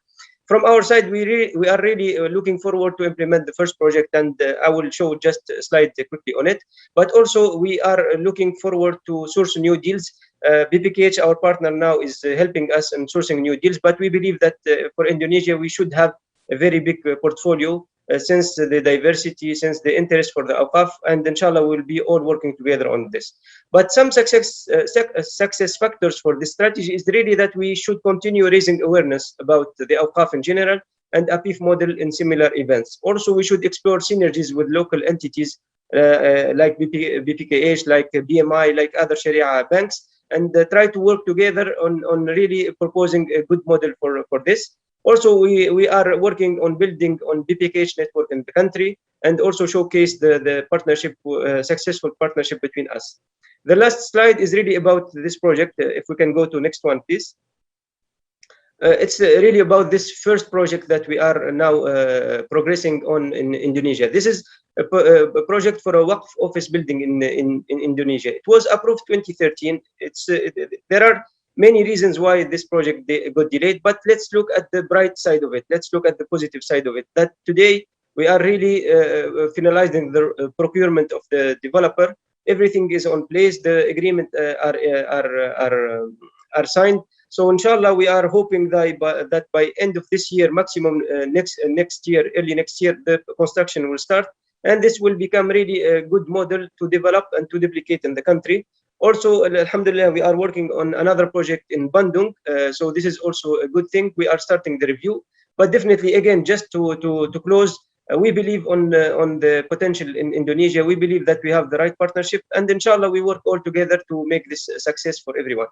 from our side, we are really looking forward to implement the first project, and I will show just a slide quickly on it. But also, we are looking forward to source new deals. BPKH, our partner now, is helping us in sourcing new deals. But we believe that for Indonesia, we should have a very big portfolio since the diversity, since the interest for the Awqaf, and inshallah, we'll be all working together on this. But some success factors for this strategy is really that we should continue raising awareness about the Awqaf in general and APIF model in similar events. Also, we should explore synergies with local entities like BPKH, like BMI, like other Sharia banks, and try to work together on really proposing a good model for this. Also, we are working on building on BPKH network in the country, and also showcase the partnership, successful partnership between us. The last slide is really about this project. If we can go to next one, please. It's really about this first project that we are now progressing on in Indonesia. This is a project for a Waqf office building in Indonesia. It was approved 2013. There are many reasons why this project got delayed, but let's look at the bright side of it. Let's look at the positive side of it. That today we are really finalizing the procurement of the developer. Everything is on place. The agreement are signed. So inshallah, we are hoping that by end of this year, maximum next year, early next year, the construction will start, and this will become really a good model to develop and to duplicate in the country. Also, alhamdulillah, we are working on another project in Bandung. So this is also a good thing. We are starting the review, but definitely, again, just to close, we believe on the potential in Indonesia. We believe that we have the right partnership, and inshallah, we work all together to make this a success for everyone.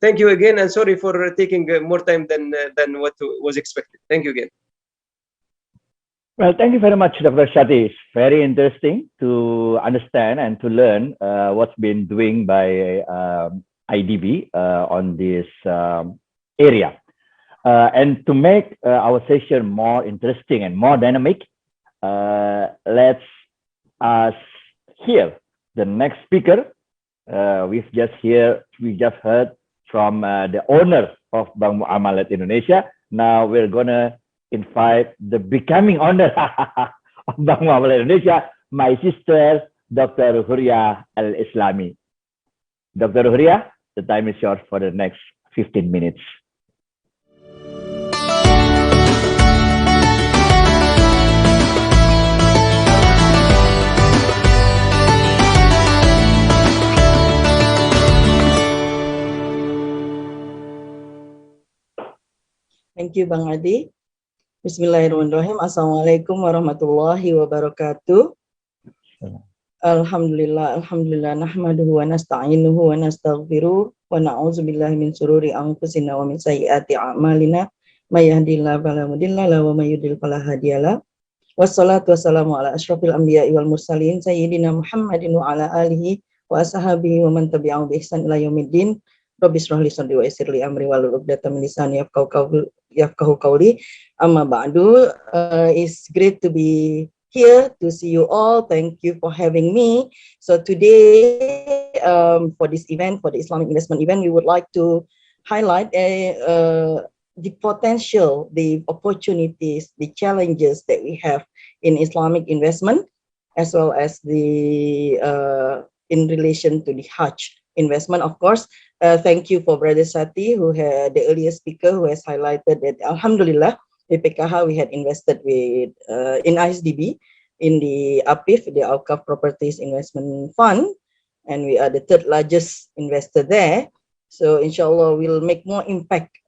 Thank you again, and sorry for taking more time than what was expected. Thank you again. Well, thank you very much, Dr. Shati. It's very interesting to understand and to learn what's been doing by IDB on this area. And to make our session more interesting and more dynamic, let's hear the next speaker. We just heard from the owner of Bank Muamalat Indonesia. Now we're gonna invite the becoming owner of Bank Muamalat Indonesia, my sister, Dr. Huria Al-Islami. Dr. Huria, the time is yours for the next 15 minutes. Thank you, Bang Adi. Bismillahirrahmanirrahim. Assalamualaikum warahmatullahi wabarakatuh. Alhamdulillah, nahmaduhu wa nasta'inuhu wa nastaghfiruh wa na'udzu billahi min shururi anfusina wa min sayyiati a'malina may yahdihillahu fala mudilla lahu wa may yudlil fala hadiyalah. Wassalatu wassalamu ala asyrafil anbiya'i wal mursalin sayyidina Muhammadin wa ala alihi wa ashabihi wa man tabi'ahum bi ihsan ila yaumiddin. Rabbi shrah li sadri wa yassir li amri wahlul 'uqdatam min lisani yafqahu qawli. Amma ba'du. It's great to be here to see you all. Thank you for having me. So today, for this event, for the Islamic investment event, we would like to highlight the potential, the opportunities, the challenges that we have in Islamic investment, as well as the in relation to the Hajj investment, of course. Thank you for Brother Sati, who had the earlier speaker, who has highlighted that Alhamdulillah, BPKH, we had invested with in ISDB in the APIF, the Awqaf Properties Investment Fund, and we are the third largest investor there. So inshallah, we'll make more impact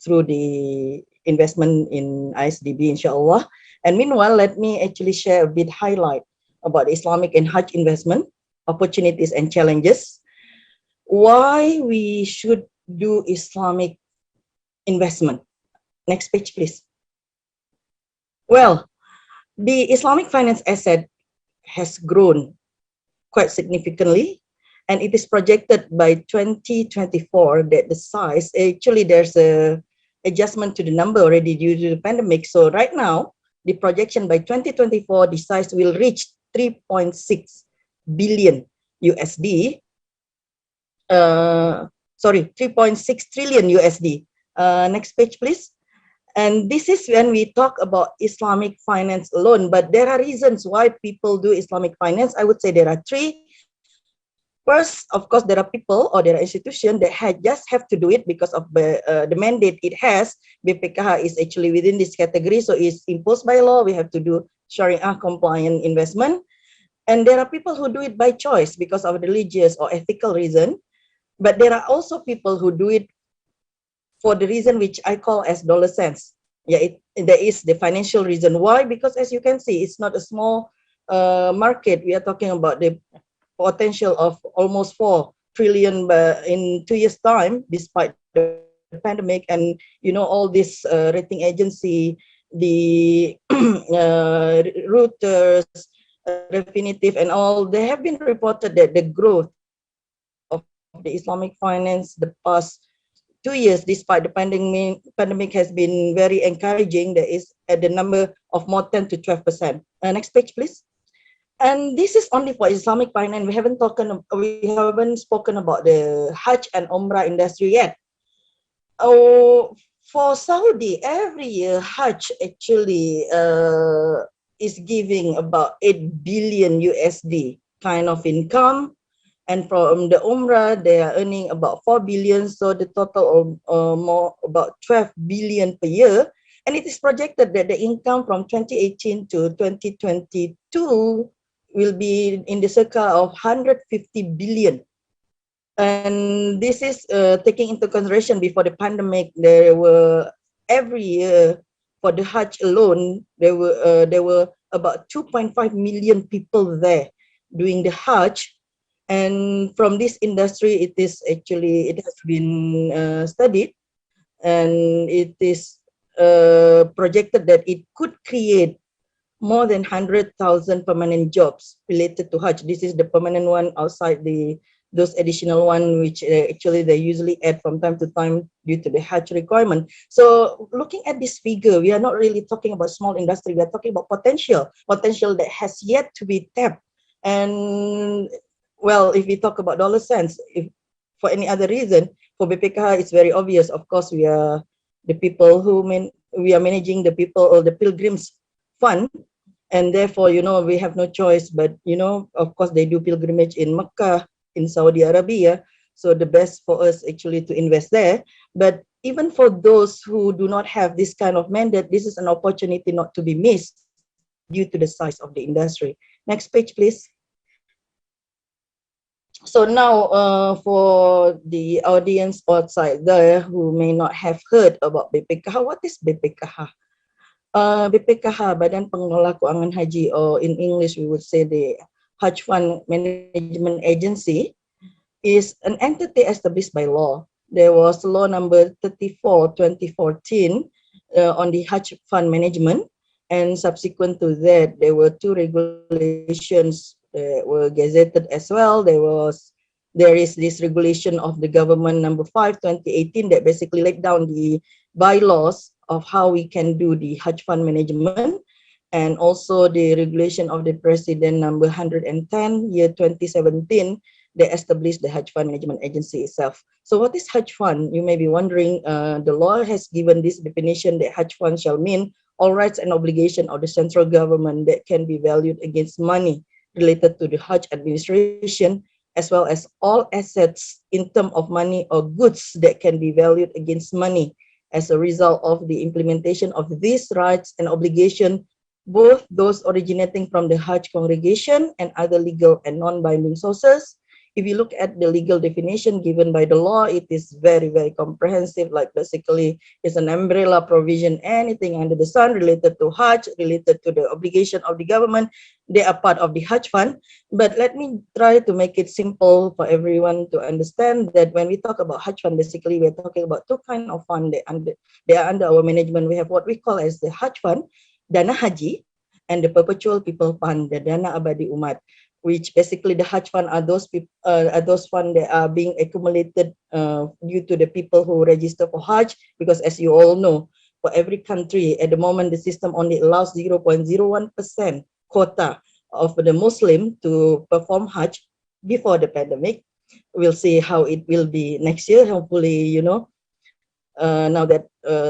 through the investment in ISDB, inshallah. And meanwhile, let me actually share a bit highlight about Islamic and Hajj investment opportunities and challenges. Why we should do Islamic investment. Next page, please. Well, the Islamic finance asset has grown quite significantly, and it is projected by 2024 that the size, actually there's a adjustment to the number already due to the pandemic. So right now, the projection by 2024, the size will reach 3.6 billion USD. 3.6 trillion USD. Next page, please. And this is when we talk about Islamic finance alone. But there are reasons why people do Islamic finance. I would say there are three. First, of course, there are people or there are institutions that just have to do it because of the mandate it has. BPKH is actually within this category, so it's imposed by law. We have to do Sharia compliant investment. And there are people who do it by choice because of religious or ethical reason. But there are also people who do it for the reason which I call as dollar sense. Yeah, there is the financial reason. Why? Because as you can see, it's not a small market. We are talking about the potential of almost 4 trillion in 2 years' time, despite the pandemic and all this rating agency, the Reuters, Refinitiv, and all. They have been reported that the growth of the Islamic finance the past 2 years, despite the pandemic has been very encouraging. There is at the number of more 10 to 12%. Next page, please. And this is only for Islamic finance. We haven't spoken about the Hajj and Umrah industry yet. Oh, for Saudi, every year Hajj actually is giving about 8 billion USD kind of income. And from the Umrah, they are earning about 4 billion. So the total of more about 12 billion per year. And it is projected that the income from 2018 to 2022 will be in the circle of 150 billion. And this is taking into consideration before the pandemic, there were every year for the Hajj alone, there were about 2.5 million people there doing the Hajj. And from this industry, it has been studied, and it is projected that it could create more than 100,000 permanent jobs related to Hajj. This is the permanent one outside those additional one which actually they usually add from time to time due to the Hajj requirement. So looking at this figure, we are not really talking about small industry. We are talking about potential that has yet to be tapped. And well, if we talk about dollar cents, if for any other reason, for BPKH, it's very obvious. Of course, we are the people we are managing the people or the pilgrims fund. And therefore, we have no choice. But, of course, they do pilgrimage in Mecca, in Saudi Arabia. So the best for us actually to invest there. But even for those who do not have this kind of mandate, this is an opportunity not to be missed due to the size of the industry. Next page, please. So now for the audience outside there who may not have heard about BPKH, what is BPKH? BPKH, Badan Pengelola Keuangan Haji, or in English we would say the Hajj Fund Management Agency, is an entity established by law. There was law number 34/2014 on the Hajj Fund Management, and subsequent to that, there were 2 regulations that were gazetted as well. There is this regulation of the government number 5/2018 that basically laid down the bylaws of how we can do the Hajj Fund management, and also the regulation of the President number 110 year 2017 that established the Hajj Fund Management Agency itself. So what is Hajj Fund? You may be wondering. The law has given this definition that Hajj Fund shall mean all rights and obligations of the central government that can be valued against money related to the Hajj administration, as well as all assets in terms of money or goods that can be valued against money as a result of the implementation of these rights and obligations, both those originating from the Hajj congregation and other legal and non-binding sources. If you look at the legal definition given by the law, it is very, very comprehensive. Like basically, it's an umbrella provision. Anything under the sun related to Hajj, related to the obligation of the government, they are part of the Hajj Fund. But let me try to make it simple for everyone to understand that when we talk about Hajj Fund, basically we're talking about 2 kinds of fund they are under our management. We have what we call as the Hajj Fund, Dana Haji, and the Perpetual People Fund, the Dana Abadi Umat, which basically the Hajj Fund are those funds that are being accumulated due to the people who register for Hajj. Because as you all know, for every country at the moment, the system only allows 0.01% quota of the Muslim to perform Hajj before the pandemic. We'll see how it will be next year. Hopefully, Now that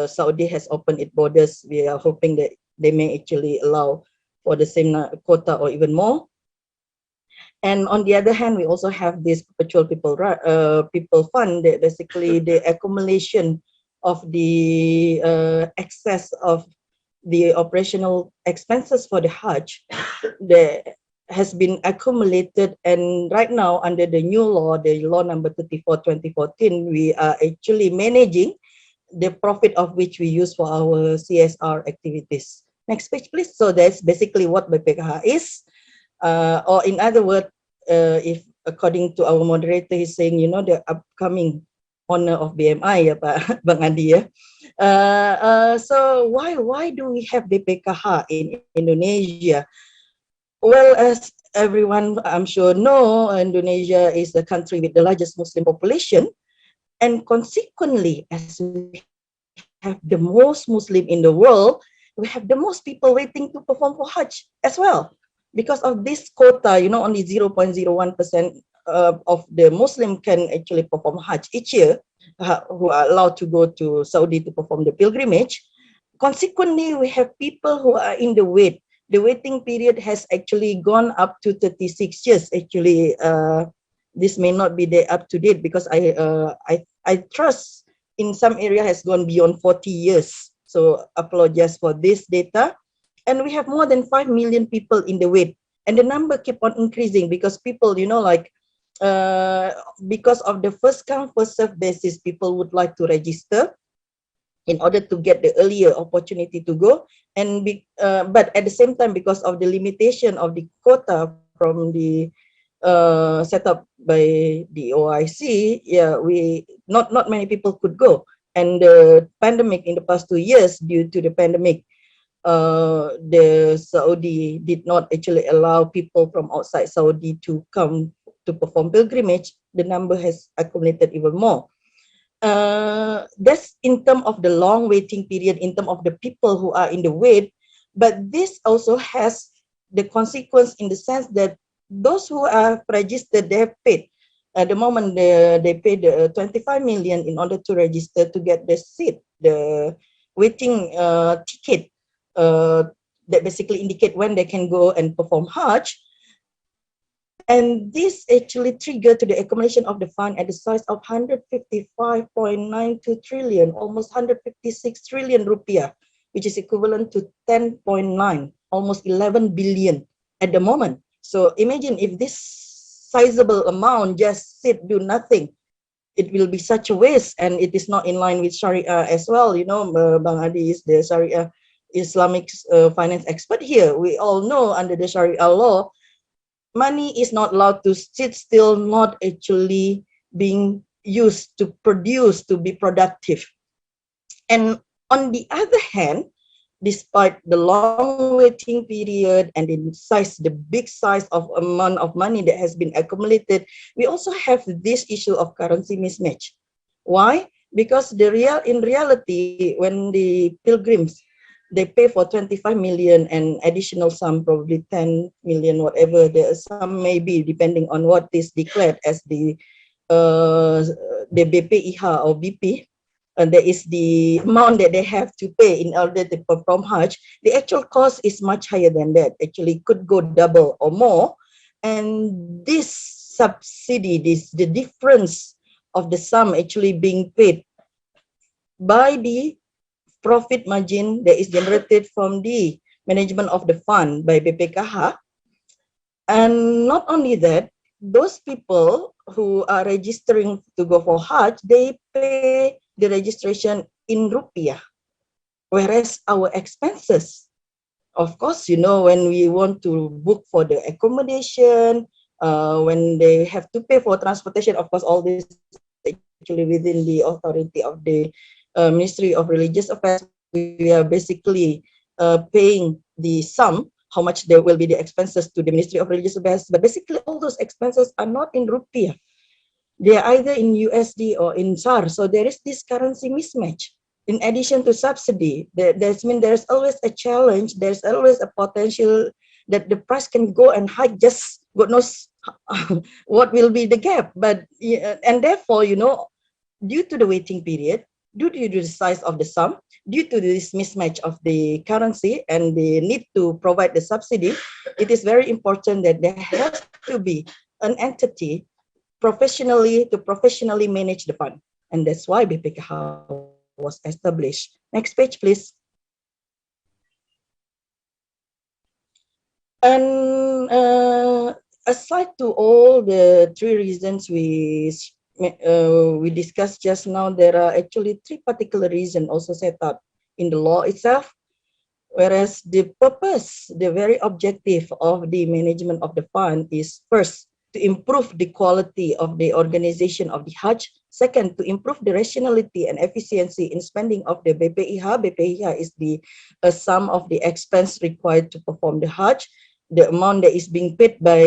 Saudi has opened its borders, we are hoping that they may actually allow for the same quota or even more. And on the other hand, we also have this perpetual people fund, that basically the accumulation of the excess of the operational expenses for the Hajj that has been accumulated, and right now under the new law, the law number 34/2014, we are actually managing the profit of which we use for our CSR activities. Next page, please. So that's basically what BPKH is, or in other words, if according to our moderator, he's saying, you know, the upcoming honor of BMI, ya Pak Bang Adi ya. So why do we have BPKH in Indonesia? Well, as everyone I'm sure know, Indonesia is the country with the largest Muslim population, and consequently, as we have the most Muslim in the world, we have the most people waiting to perform for Hajj as well. Because of this quota, you know, only 0.01% of the Muslim can actually perform Hajj each year, who are allowed to go to Saudi to perform the pilgrimage. Consequently, we have people who are in the wait. The waiting period has actually gone up to 36 years. Actually, this may not be there up to date, because I trust in some area has gone beyond 40 years. So apologize for this data. And we have more than 5 million people in the wait. And the number keep on increasing because people, you know, like, because of the first come, first serve basis, people would like to register in order to get the earlier opportunity to go. And but at the same time, because of the limitation of the quota from the set up by the OIC, yeah, not many people could go. And the pandemic in the past 2 years, due to the pandemic, the Saudi did not actually allow people from outside Saudi to come to perform pilgrimage. The number has accumulated even more. That's in terms of the long waiting period, in terms of the people who are in the wait. But this also has the consequence in the sense that those who are registered, they have paid. At the moment, they paid 25 million in order to register to get the seat, the waiting ticket, that basically indicate when they can go and perform Hajj. And this actually triggered to the accumulation of the fund at the size of 155.92 trillion, almost 156 trillion rupiah, which is equivalent to 10.9, almost 11 billion at the moment. So imagine if this sizable amount just sit, do nothing, it will be such a waste, and it is not in line with Sharia as well. You know, Bang Adi is the Sharia Islamic finance expert here. We all know under the Sharia law, money is not allowed to sit still, not actually being used to produce, to be productive. And on the other hand, despite the long waiting period and the big size of amount of money that has been accumulated, we also have this issue of currency mismatch. Why? Because in reality, when the pilgrims, they pay for 25 million and additional sum, probably 10 million, whatever. There are some maybe depending on what is declared as the BPKH or BP. And there is the amount that they have to pay in order to perform Hajj. The actual cost is much higher than that. Actually, could go double or more. And this subsidy, the difference of the sum actually being paid by the profit margin that is generated from the management of the fund by BPKH. And not only that, those people who are registering to go for Hajj, they pay the registration in rupiah, whereas our expenses, of course, you know, when we want to book for the accommodation, when they have to pay for transportation, of course, all this actually within the authority of the Ministry of Religious Affairs. We are basically paying the sum, how much there will be the expenses to the Ministry of Religious Affairs, but basically all those expenses are not in rupiah. They are either in USD or in SAR. So there is this currency mismatch. In addition to subsidy, there's always a challenge. There's always a potential that the price can go and hike. Just God knows what will be the gap. But and therefore, you know, due to the waiting period, due to the size of the sum, due to this mismatch of the currency and the need to provide the subsidy, it is very important that there has to be an entity professionally manage the fund. And that's why BPKH was established. Next page, please. And aside to all the three reasons we discussed just now, there are actually three particular reasons also set out in the law itself. Whereas the purpose, the very objective of the management of the fund is first, to improve the quality of the organization of the Hajj. Second, to improve the rationality and efficiency in spending of the BPIH. BPIH is the sum of the expense required to perform the Hajj, the amount that is being paid by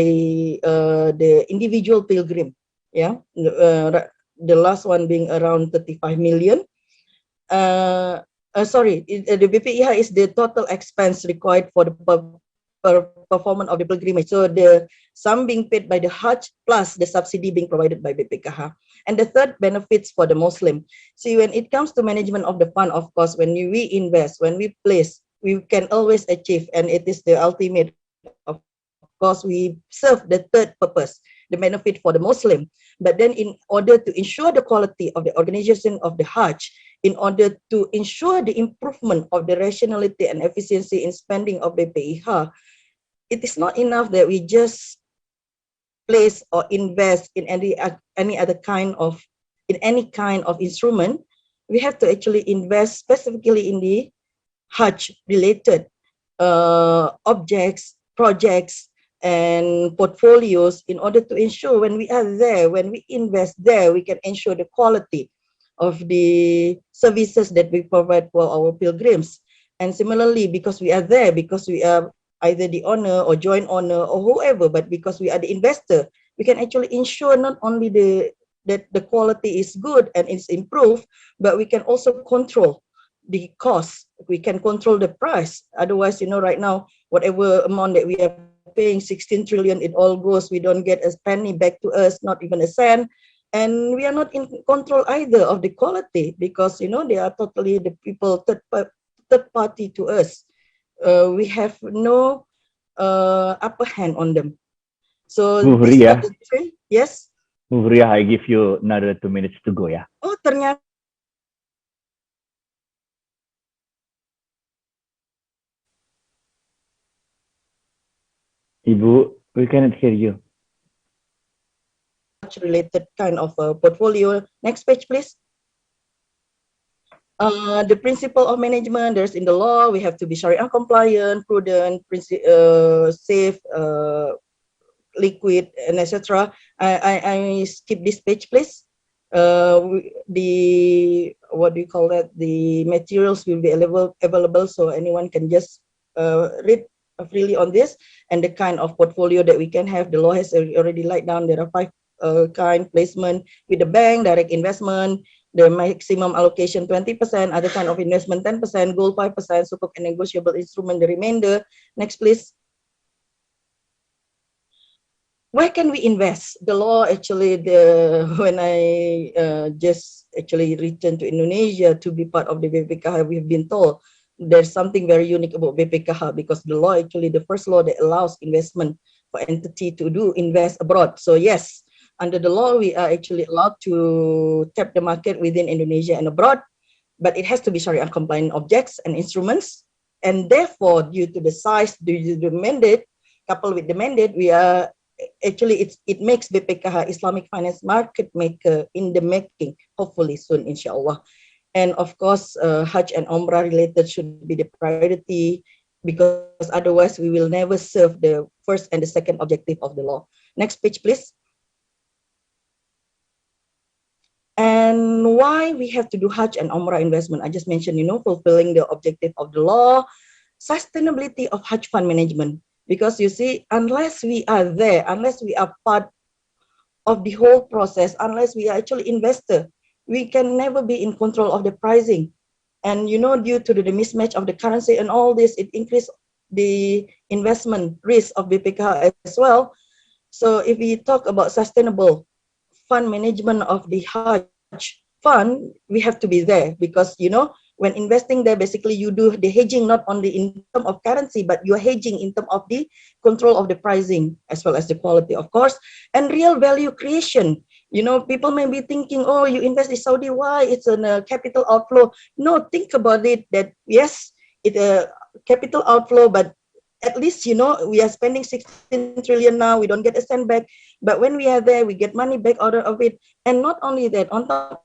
the individual pilgrim. Yeah, the last one being around 35 million. The BPIH is the total expense required for the performance of the pilgrimage. So the sum being paid by the Hajj plus the subsidy being provided by BPKH. And the third, benefits for the Muslim. See, when it comes to management of the fund, of course, when we invest, when we place, we can always achieve, and it is the ultimate, of course, we serve the third purpose, the benefit for the Muslim. But then in order to ensure the quality of the organization of the Hajj, in order to ensure the improvement of the rationality and efficiency in spending of BPIH, it is not enough that we just place or invest in any other kind of instrument. We have to actually invest specifically in the Hajj related objects, projects, and portfolios in order to ensure when we are there, when we invest there, we can ensure the quality of the services that we provide for our pilgrims. And similarly, because we are there, because we are either the owner or joint owner or whoever, but because we are the investor, we can actually ensure not only that the quality is good and it's improved, but we can also control the cost. We can control the price. Otherwise, right now, whatever amount that we are paying, 16 trillion, it all goes. We don't get a penny back to us, not even a cent. And we are not in control either of the quality because, they are totally the people, third party to us. We have no upper hand on them. So these are the three. Yes? Ria, I give you another 2 minutes to go, ya. Oh, ternyata. Ibu, we cannot hear you. Related kind of portfolio. Next page, please. The principle of management, there's in the law, we have to be Sharia compliant, prudent, safe, liquid, and etc. I skip this page, please. The materials will be available, so anyone can just read freely on this. And the kind of portfolio that we can have, the law has already laid down. There are 5 kind: placement with the bank, direct investment, the maximum allocation 20%, other kind of investment 10%, gold 5%, sukuk and negotiable instrument the remainder. Next, please. Where can we invest? The law actually, when I just actually returned to Indonesia to be part of the BPKH, we've been told there's something very unique about BPKH because the law actually the first law that allows investment for entity to invest abroad. So yes, under the law, we are actually allowed to tap the market within Indonesia and abroad, but it has to be Sharia compliant objects and instruments. And therefore, due to the size, due to the mandate, coupled with the mandate, we are actually, it makes BPKH Islamic finance market maker in the making, hopefully soon, inshallah. And of course, Hajj and Umrah related should be the priority because otherwise we will never serve the first and the second objective of the law. Next page, please. And why we have to do Hajj and Umrah investment? I just mentioned, fulfilling the objective of the law, sustainability of Hajj fund management. Because you see, unless we are there, unless we are part of the whole process, unless we are actually investor, we can never be in control of the pricing. And due to the mismatch of the currency and all this, it increased the investment risk of BPKH as well. So if we talk about sustainable fund management of the Hajj, fund, we have to be there, because when investing there, basically you do the hedging not only in terms of currency, but you're hedging in terms of the control of the pricing as well as the quality, of course, and real value creation. People may be thinking, oh, you invest in Saudi, why? It's a capital outflow. No, think about it, that yes, it's a capital outflow, but at least, we are spending 16 trillion now, we don't get a cent back. But when we are there, we get money back out of it. And not only that, on top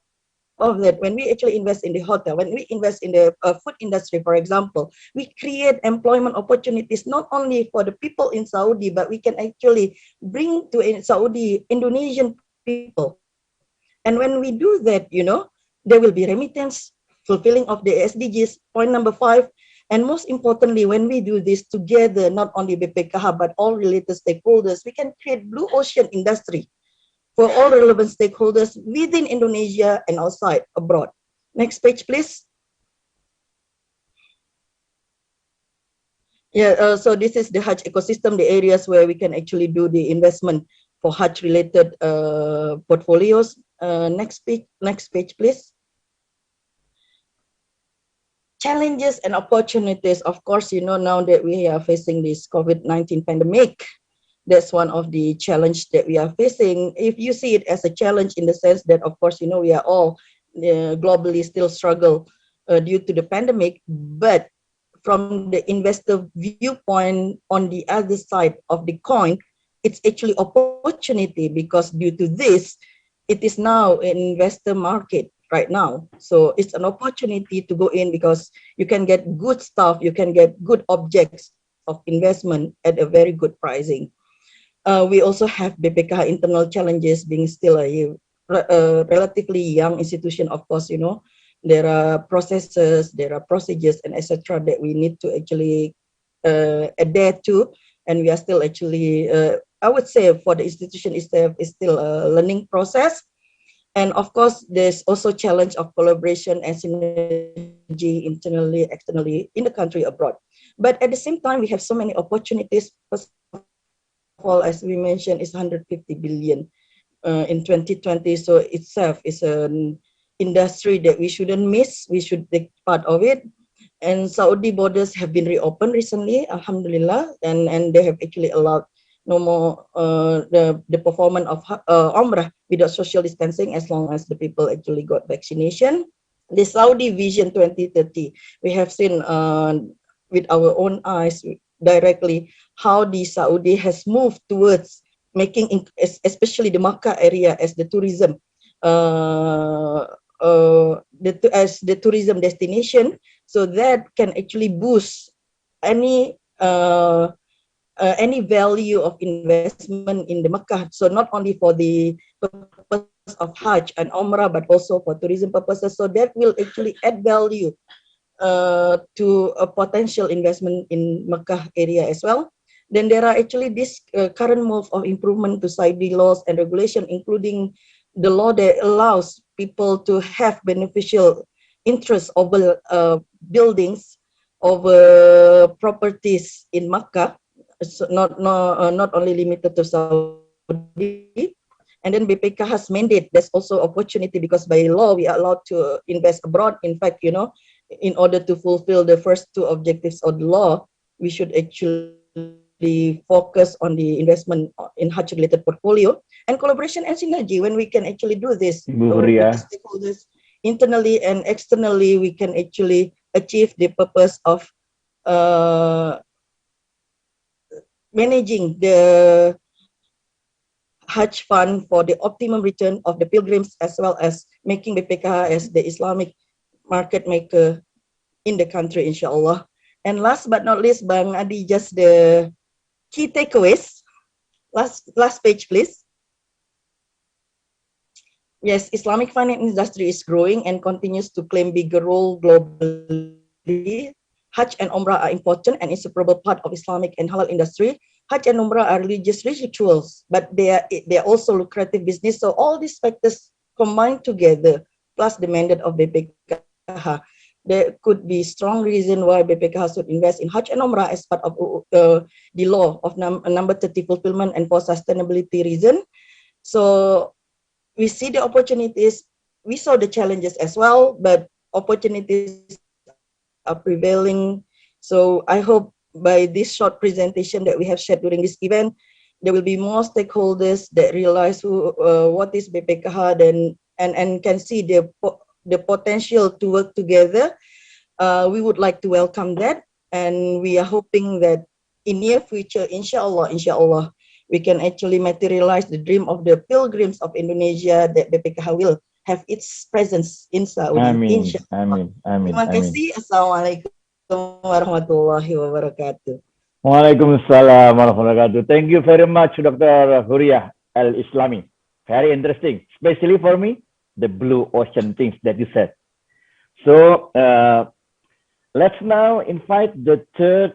of that, when we actually invest in the hotel, when we invest in the food industry, for example, we create employment opportunities not only for the people in Saudi, but we can actually bring to Saudi Indonesian people. And when we do that, there will be remittance, fulfilling of the SDGs, point number 5. And most importantly, when we do this together, not only BPKH, but all related stakeholders, we can create blue ocean industry for all relevant stakeholders within Indonesia and outside, abroad. Next page, please. Yeah, so this is the Hajj ecosystem, the areas where we can actually do the investment for Hajj-related portfolios. Next page, please. Challenges and opportunities. Of course, now that we are facing this COVID-19 pandemic, that's one of the challenge that we are facing. If you see it as a challenge in the sense that, of course, we are all globally still struggle due to the pandemic, but from the investor viewpoint, on the other side of the coin, it's actually opportunity, because due to this, it is now an investor market right now. So it's an opportunity to go in, because you can get good stuff, you can get good objects of investment at a very good pricing. We also have BPKH internal challenges, being still a relatively young institution. Of course, there are processes, there are procedures, and etc. that we need to actually adhere to, and we are still actually, I would say, for the institution itself, is still a learning process. And of course, there's also challenge of collaboration and synergy internally, externally, in the country, abroad. But at the same time, we have so many opportunities. First of all, as we mentioned, is 150 billion in 2020. So itself is an industry that we shouldn't miss. We should take part of it. And Saudi borders have been reopened recently, alhamdulillah, and they have actually allowed no more the performance of Umrah without social distancing, as long as the people actually got vaccination. The Saudi Vision 2030, we have seen with our own eyes directly how the Saudi has moved towards making, especially the Makkah area, as the tourism as the tourism destination, so that can actually boost any value of investment in the Makkah. So not only for the purpose of Hajj and Umrah, but also for tourism purposes. So that will actually add value to a potential investment in Makkah area as well. Then there are actually this current move of improvement to Saudi laws and regulation, including the law that allows people to have beneficial interest over buildings, over properties in Makkah. So not only limited to Saudi. And then BPKH's mandate, there's also opportunity, because by law we are allowed to invest abroad. In fact, in order to fulfill the first two objectives of the law, we should actually focus on the investment in Hajj-related portfolio and collaboration and synergy. When we can actually do this with the stakeholders internally and externally, we can actually achieve the purpose of managing the Hajj fund for the optimum return of the pilgrims, as well as making BPKH as the Islamic market maker in the country, inshallah. And last but not least, Bang Adi, just the key takeaways. Last page, please. Yes, Islamic finance industry is growing and continues to claim bigger role globally. Hajj and Umrah are important and inseparable part of Islamic and halal industry. Hajj and Umrah are religious rituals, but they are also lucrative business. So all these factors combined together, plus the mandate of BPKH, there could be strong reason why BPKH should invest in Hajj and Umrah as part of the law of number 30 fulfillment and for sustainability reason. So we see the opportunities we saw the challenges as well, but opportunities are prevailing. So I hope by this short presentation that we have shared during this event, there will be more stakeholders that realize what is BPKH and can see the potential to work together. We would like to welcome that, and we are hoping that in near future, inshallah, we can actually materialize the dream of the pilgrims of Indonesia that BPKH will have its presence in Saudi. Amin, Inshallah. amin, amin, Terima amin. kasih. Assalamualaikum warahmatullahi wabarakatuh. Waalaikumsalam warahmatullahi wabarakatuh. Thank you very much, Dr. Huriah Al-Islami. Very interesting, especially for me, the blue ocean things that you said. So let's now invite the third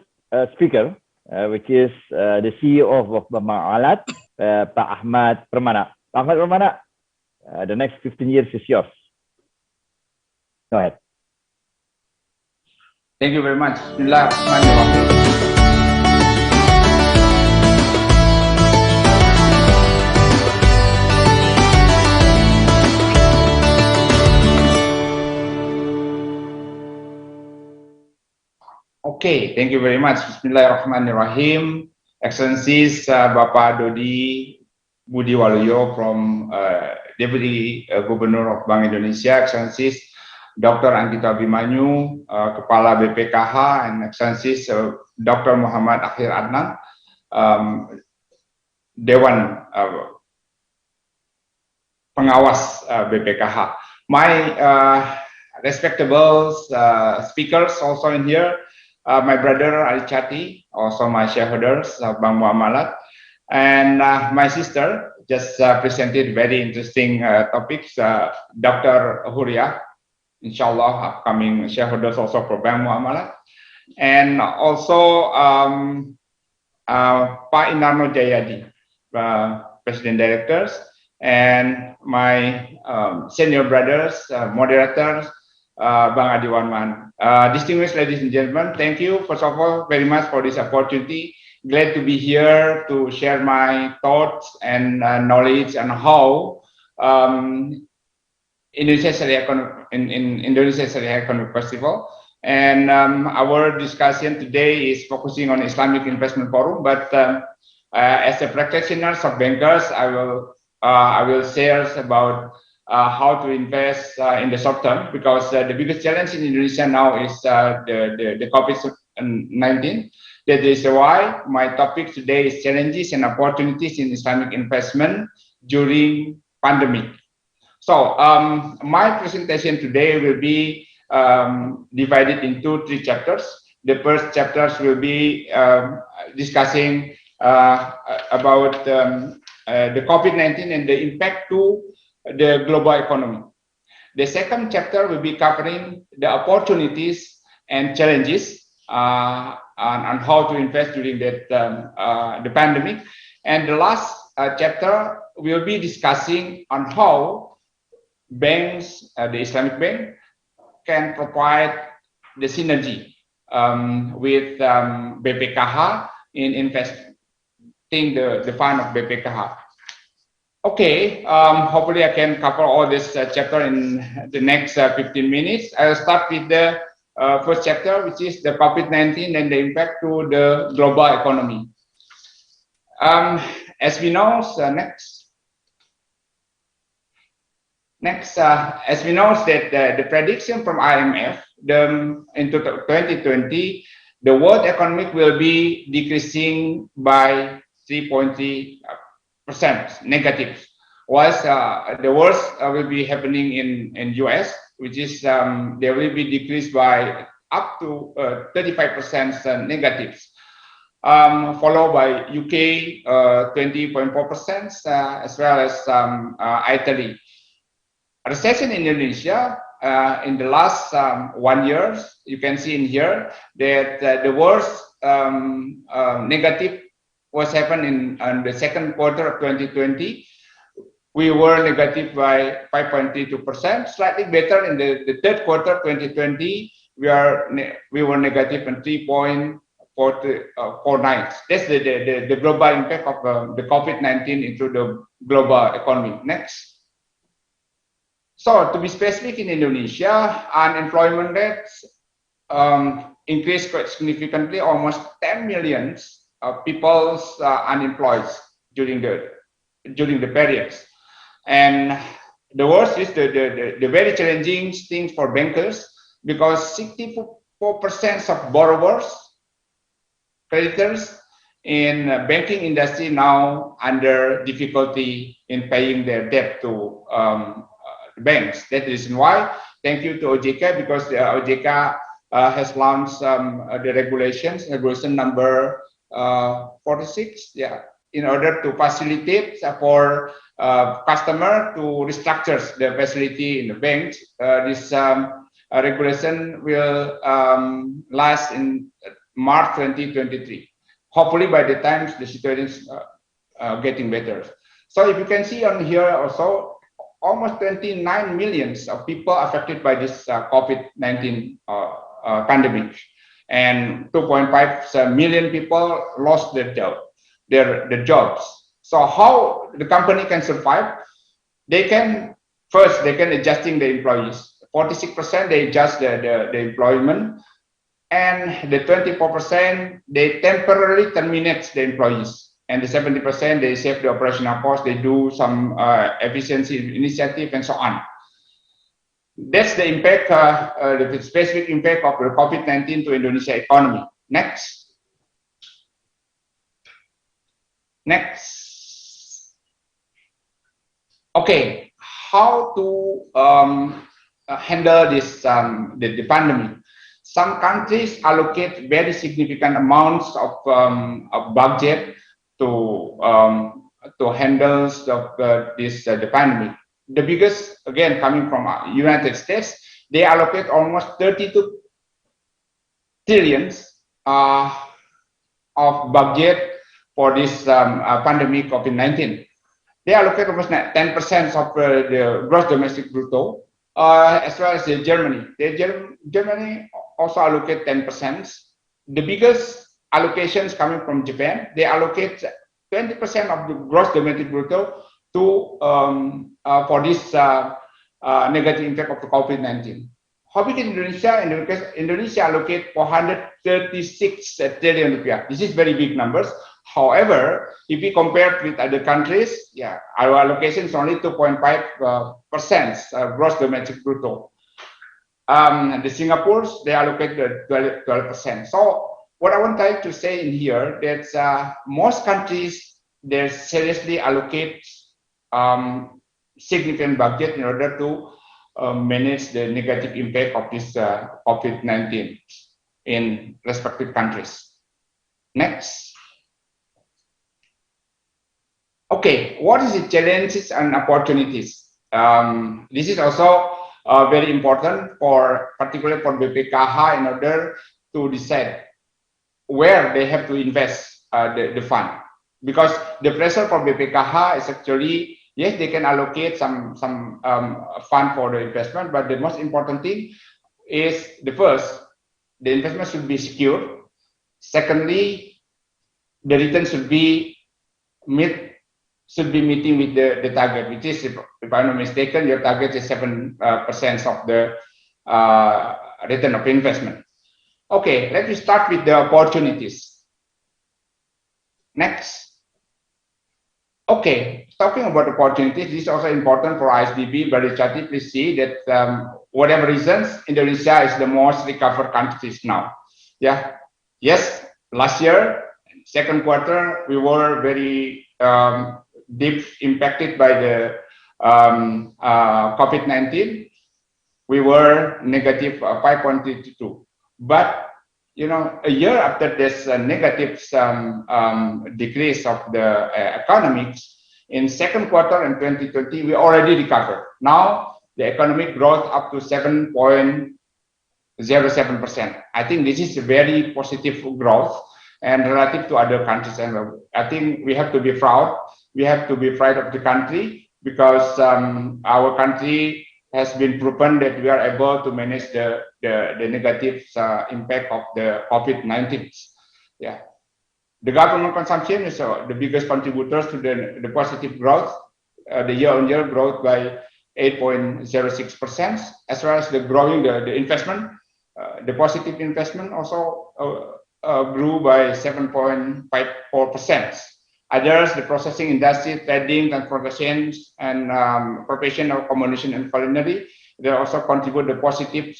speaker, which is the CEO of Ma'alat, Pak Ahmad Permana. Pak Ahmad Permana, the next 15 years is yours. Go ahead. Thank you very much. Bismillahirrahmanirrahim. Okay, thank you very much. Bismillahirrahmanirrahim. Excellencies, Bapak Dodi Budi Waluyo from Deputy Governor of Bank Indonesia, Excellencies, Dr. Anggito Abimanyu, Kepala BPKH, and Excellencies, Dr. Muhammad Akhir Adnan, Dewan Pengawas BPKH. My respectable speakers also in here, my brother Ali Chati, also my shareholders, Bank Muamalat, and my sister just presented very interesting topics, Dr. Huriah, inshallah, upcoming shareholders also for Bank Muamalat, and also Pak Inarno Jayadi, President Directors, and my senior brothers, moderators, Bang Adi Warman. Distinguished ladies and gentlemen, thank you first of all very much for this opportunity. Glad to be here to share my thoughts and knowledge on how Indonesia Syariah Economic Festival. And our discussion today is focusing on Islamic Investment Forum, but as a practitioner of bankers, I will share about how to invest in the short term, because the biggest challenge in Indonesia now is the COVID-19. That is why my topic today is challenges and opportunities in Islamic investment during pandemic. So my presentation today will be divided into 3 chapters. The first chapters will be discussing about the COVID-19 and the impact to the global economy. The second chapter will be covering the opportunities and challenges on how to invest during that the pandemic. And the last chapter will be discussing on how banks, the Islamic Bank, can provide the synergy with BPKH in investing the fund of BPKH. Okay, hopefully I can cover all this chapter in the next 15 minutes. I'll start with the first chapter, which is the COVID-19 and the impact to the global economy. As we know, as we know that the prediction from IMF, into 2020, the world economic will be decreasing by 3.3% negative, whilst the worst will be happening in US, which is there will be decreased by up to 35% negatives, followed by UK 20.4%, as well as Italy. Recession in Indonesia in the last 1 year, you can see in here that the worst negative was happened in the second quarter of 2020. We were negative by 5.32%, slightly better in the third quarter 2020. We were negative in 3.49. That's the global impact of the COVID-19 into the global economy. Next. So to be specific, in Indonesia, unemployment rates increased quite significantly, almost 10 million people unemployed during the periods. And the worst is the very challenging thing for bankers, because 64% of borrowers, creditors in banking industry now under difficulty in paying their debt to banks. That is the reason why, thank you to OJK, because the OJK has launched the regulation number 46, yeah, in order to facilitate for customer to restructure the facility in the bank. This regulation will last in March 2023. Hopefully by the time the situation is getting better. So if you can see on here also, almost 29 millions of people affected by this COVID-19 pandemic, and 2.5 million people lost their jobs. So how the company can survive? They can adjusting the employees. 46% they adjust the employment, and the 24% they temporarily terminate the employees. And the 70% they save the operational cost, they do some efficiency initiative and so on. That's the impact, the specific impact of the COVID-19 to Indonesia economy. Next. Okay, how to handle this the pandemic? Some countries allocate very significant amounts of budget to handle the pandemic. The biggest, again, coming from United States, they allocate almost 32 trillions of budget for this pandemic COVID-19. They allocate almost 10% of the gross domestic product, as well as Germany. Germany also allocate 10%. The biggest allocations coming from Japan. They allocate 20% of the gross domestic product to for this negative impact of the COVID-19. How big in Indonesia? Indonesia allocate 436 trillion rupiah. This is very big numbers. However, if we compare with other countries, yeah, our allocation is only 2.5% gross domestic product. The Singapore's, they allocate 12%. So what I want to say in here that most countries, they seriously allocate significant budget in order to manage the negative impact of this COVID-19 in respective countries. Next. Okay, what is the challenges and opportunities? This is also very important for, particularly for BPKH, in order to decide where they have to invest the fund. Because the pressure for BPKH is actually, yes, they can allocate some fund for the investment, but the most important thing is the investment should be secure. Secondly, the return should be meeting with the target, which is, if I'm not mistaken, your target is 7% of the return of investment. Okay, let me start with the opportunities. Next. Okay, talking about opportunities, this is also important for ISDB, but Chati, please see that whatever reasons, Indonesia is the most recovered countries now. Yeah, yes, last year, second quarter, we were very deep impacted by the COVID-19. We were negative 5.32. But you know, a year after this negative decrease of the economics, in second quarter in 2020, we already recovered. Now the economic growth up to 7.07%. I think this is a very positive growth and relative to other countries. And I think we have to be proud. We have to be proud of the country, because our country has been proven that we are able to manage the negative impact of the COVID-19. Yeah, the government consumption is the biggest contributors to the positive growth, the year-on-year growth by 8.06%, as well as the growing the investment, the positive investment also grew by 7.54%. Others, the processing industry, trading, transportation, and professional accommodation and culinary, they also contribute the positive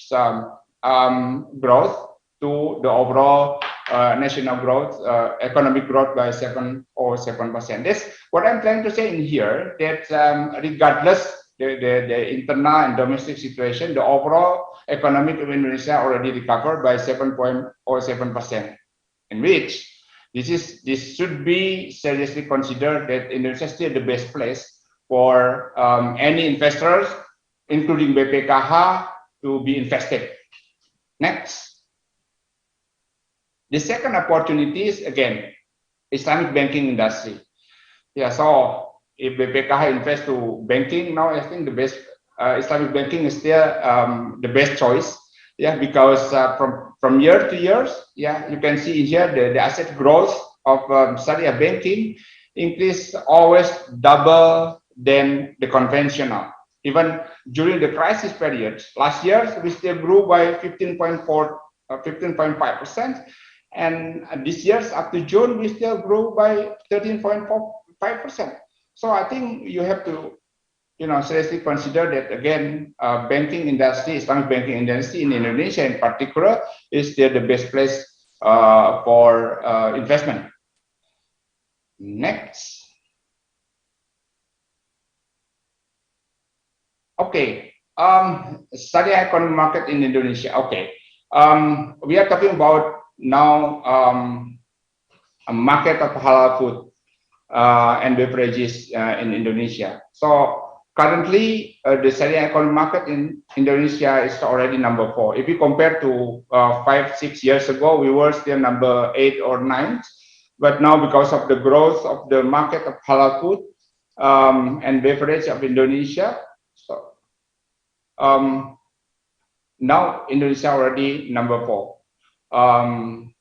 growth to the overall national growth, economic growth by 7.07%. That's what I'm trying to say in here, that regardless the internal and domestic situation, the overall economic of Indonesia already recovered by 7.07%, in which this should be seriously considered that Indonesia is still the best place for any investors, including BPKH, to be invested. Next. The second opportunity is, again, Islamic banking industry. Yeah, so if BPKH invests to banking, now I think the best Islamic banking is still the best choice. Yeah, because from year to years, yeah, you can see here the asset growth of Sharia banking increase always double than the conventional. Even during the crisis period, last year we still grew by 15.5%, and this year up to June we still grew by 13.5%. So I think you have to, seriously consider that again, banking industry, Islamic banking industry in Indonesia in particular, is still the best place for investment. Next. Okay, Sharia economic market in Indonesia. Okay, we are talking about now a market of halal food and beverages in Indonesia. So currently, the Sharia economic market in Indonesia is already number 4. If you compare to 5-6 years ago, we were still number 8 or 9. But now, because of the growth of the market of halal food and beverage of Indonesia, so now Indonesia already number 4.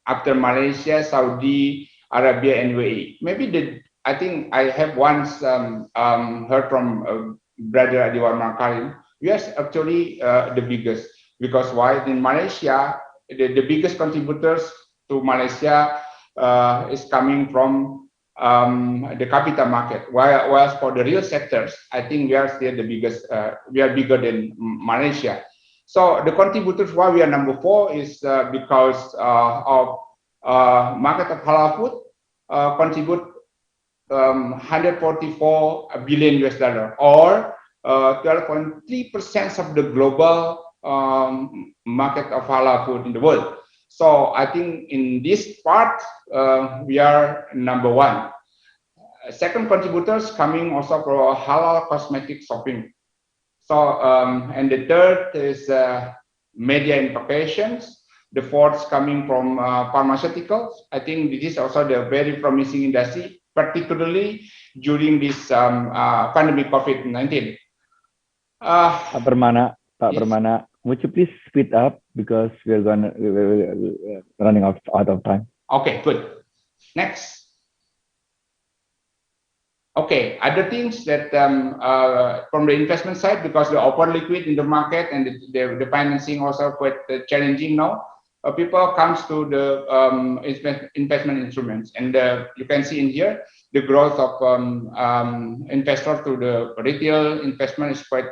After Malaysia, Saudi Arabia, and UAE. Maybe I think I have once heard from Brother Adiwar Karim. We are actually the biggest, because why? In Malaysia, the biggest contributors to Malaysia is coming from the capital market. Whilst for the real sectors, I think we are still the biggest. We are bigger than Malaysia. So the contributors why we are number 4 is because of market of halal food contribute 144 billion US dollar, or 12.3% of the global market of halal food in the world. So I think in this part we are number 1. Second contributors coming also for halal cosmetic shopping. So and the third is media and publications. The fourth coming from pharmaceuticals. I think this is also the very promising industry, particularly during this pandemic COVID-19. Pak Permana, Yes. would you please speed up because we're running out of time. Okay, good. Next. Okay, other things that from the investment side, because the open liquid in the market and the financing also quite challenging now. People comes to the investment instruments, and you can see in here the growth of investors to the retail investment is quite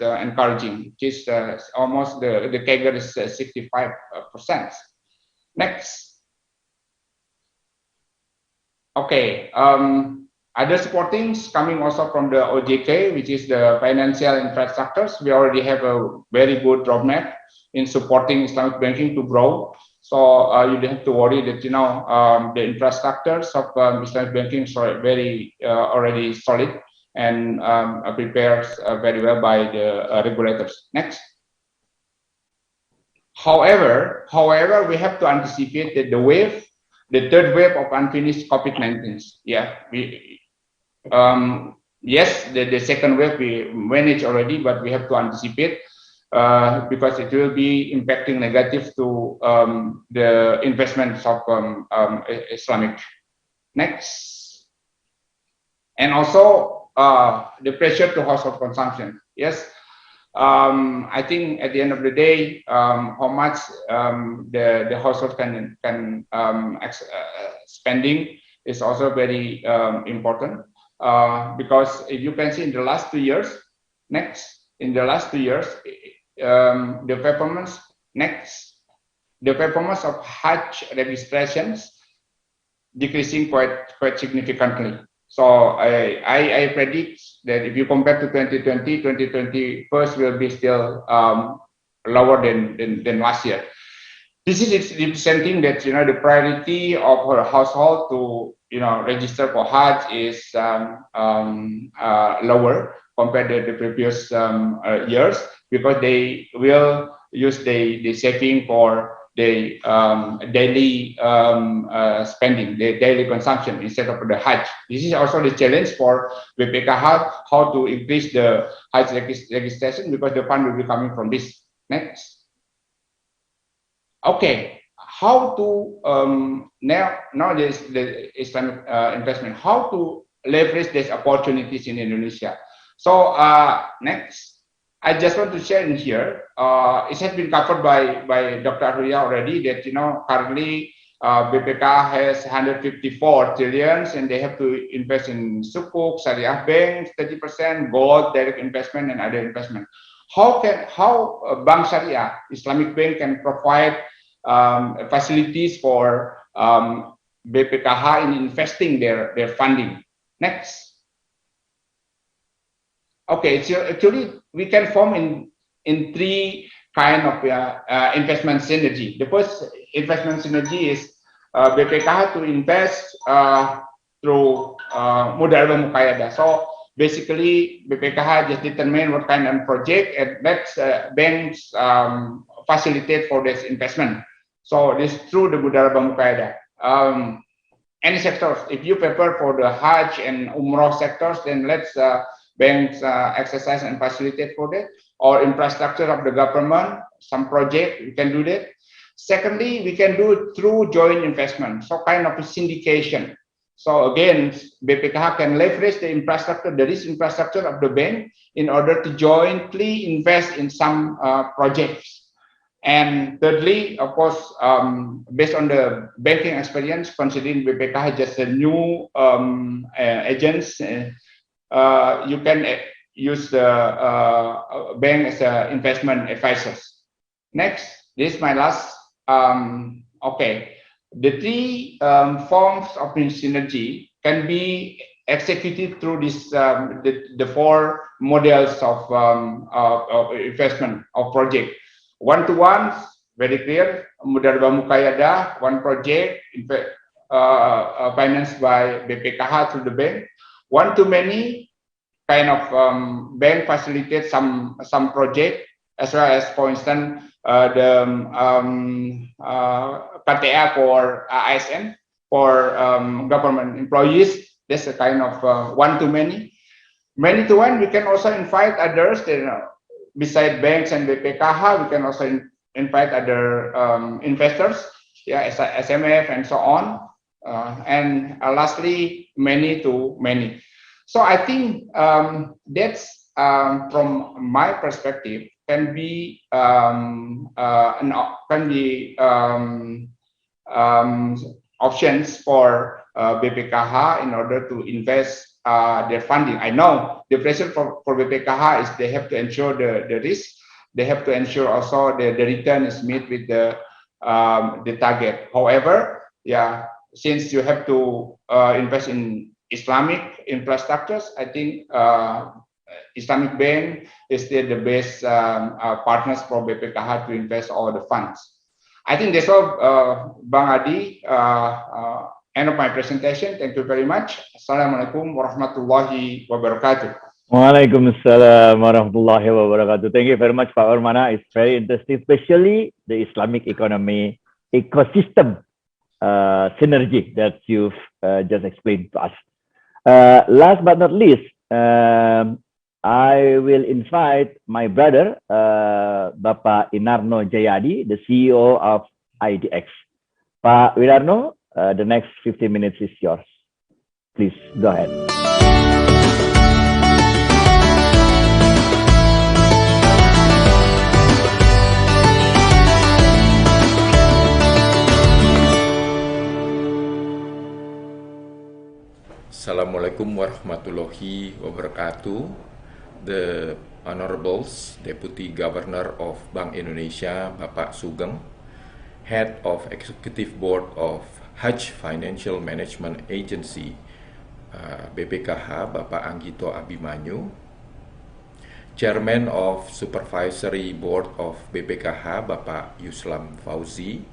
encouraging. Which is almost the CAGR is 65%. Next. Okay. Other supportings coming also from the OJK, which is the financial infrastructures. We already have a very good roadmap in supporting Islamic banking to grow. So you don't have to worry that the infrastructures of Islamic banking are very already solid and prepared very well by the regulators. Next. However, we have to anticipate that the third wave of unfinished COVID-19. Yeah, yes, the second wave we managed already, but we have to anticipate because it will be impacting negative to the investments of Islamic. Next. And also the pressure to household consumption. Yes, I think at the end of the day, how much the household can spending is also very important, because if you can see in the last 2 years, the performance of Hajj registrations decreasing quite significantly. So I predict that if you compare to 2020, 2021 will be still lower than last year. This is representing that the priority of our household to register for Hajj is lower compared to the previous years, because they will use the saving for the daily spending, the daily consumption instead of the Hajj. This is also the challenge for BPKH, how to increase the Hajj registration, because the fund will be coming from this. Next. Okay, how to nowadays the Islamic investment, how to leverage these opportunities in Indonesia. So next. I just want to share in here, it has been covered by Dr. Arya already, that currently BPK has 154 trillions and they have to invest in sukuk, syariah banks, 30%, gold, direct investment, and other investment. How Bank Syariah, Islamic Bank, can provide facilities for BPKH in investing their funding? Next. Okay, so actually we can form in three kind of investment synergy. The first investment synergy is BPKH to invest through Mudarabah Muqayyadah. So basically BPKH just determine what kind of project and let banks facilitate for this investment. So this through the Mudarabah Muqayyadah. Any sectors, if you prepare for the Hajj and Umrah sectors, then let's banks exercise and facilitate for that, or infrastructure of the government, some project, we can do that. Secondly, we can do it through joint investment, so kind of a syndication. So again, BPKH can leverage the infrastructure, the risk infrastructure of the bank in order to jointly invest in some projects. And thirdly, of course, based on the banking experience, considering BPKH just a new agents, you can use the bank as investment advisors. Next, this is my last. Okay, the three forms of synergy can be executed through this the four models of investment of project. One-to-one, very clear. Mudarabah Muqayyadah, one project financed by BPKH through the bank. One-to-many, kind of bank facilitate some project, as well as, for instance, the KTA for ISN for government employees. That's a kind of one-to-many. Many-to-one, we can also invite others. Beside banks and BPKH, we can also invite other investors, SMF and so on. And lastly, many-to-many. So I think that's from my perspective can be options for BPKH in order to invest their funding. I know the pressure for BPKH is they have to ensure the risk. They have to ensure also the return is met with the target. However, since you have to invest in Islamic infrastructures, I think Islamic Bank is still the best partners for BPKH to invest all the funds. I think that's all, Bang Adi. End of my presentation. Thank you very much. Assalamualaikum warahmatullahi wabarakatuh. Waalaikumsalam warahmatullahi wabarakatuh. Thank you very much, Pak Ormana. It's very interesting, especially the Islamic economy ecosystem synergy that you've just explained to us. Last but not least, I will invite my brother, Bapak Inarno Jayadi, the CEO of IDX. Pak Winarno, the next 15 minutes is yours. Please go ahead. Assalamualaikum warahmatullahi wabarakatuh. The Honorables Deputy Governor of Bank Indonesia, Bapak Sugeng, Head of Executive Board of Hajj Financial Management Agency, BPKH, Bapak Anggito Abimanyu, Chairman of Supervisory Board of BPKH, Bapak Yuslam Fauzi,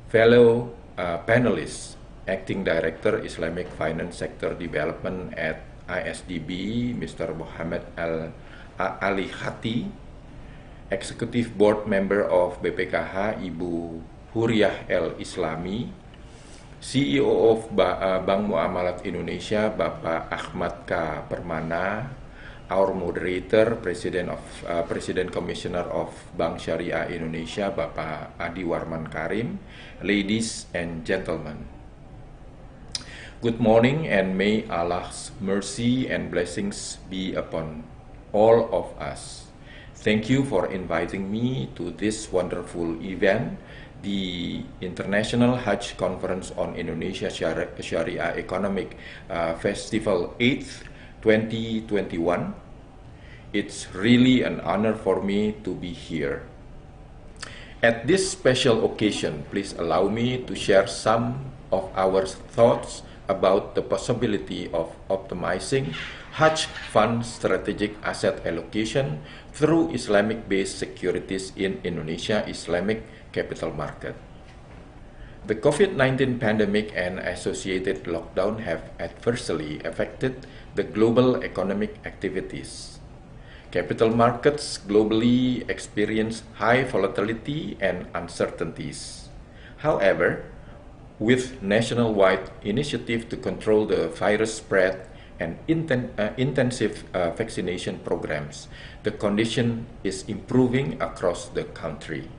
fellow panelists, Acting Director Islamic Finance Sector Development at ISDB, Mr. Muhammad Ali Khati, Executive Board Member of BPKH, Ibu Huriah El Islami, CEO of Bank Muamalat Indonesia, Bapak Ahmad K. Permana, our moderator, President Commissioner of Bank Syariah Indonesia, Bapak Adi Warman Karim, ladies and gentlemen. Good morning, and may Allah's mercy and blessings be upon all of us. Thank you for inviting me to this wonderful event, the International Hajj Conference on Indonesia Sharia Economic Festival 8th 2021. It's really an honor for me to be here. At this special occasion, please allow me to share some of our thoughts about the possibility of optimizing Hajj fund strategic asset allocation through Islamic-based securities in Indonesia Islamic capital market. The COVID-19 pandemic and associated lockdown have adversely affected the global economic activities. Capital markets globally experience high volatility and uncertainties. However, with nationwide initiative to control the virus spread and intensive vaccination programs, the condition is improving across the country.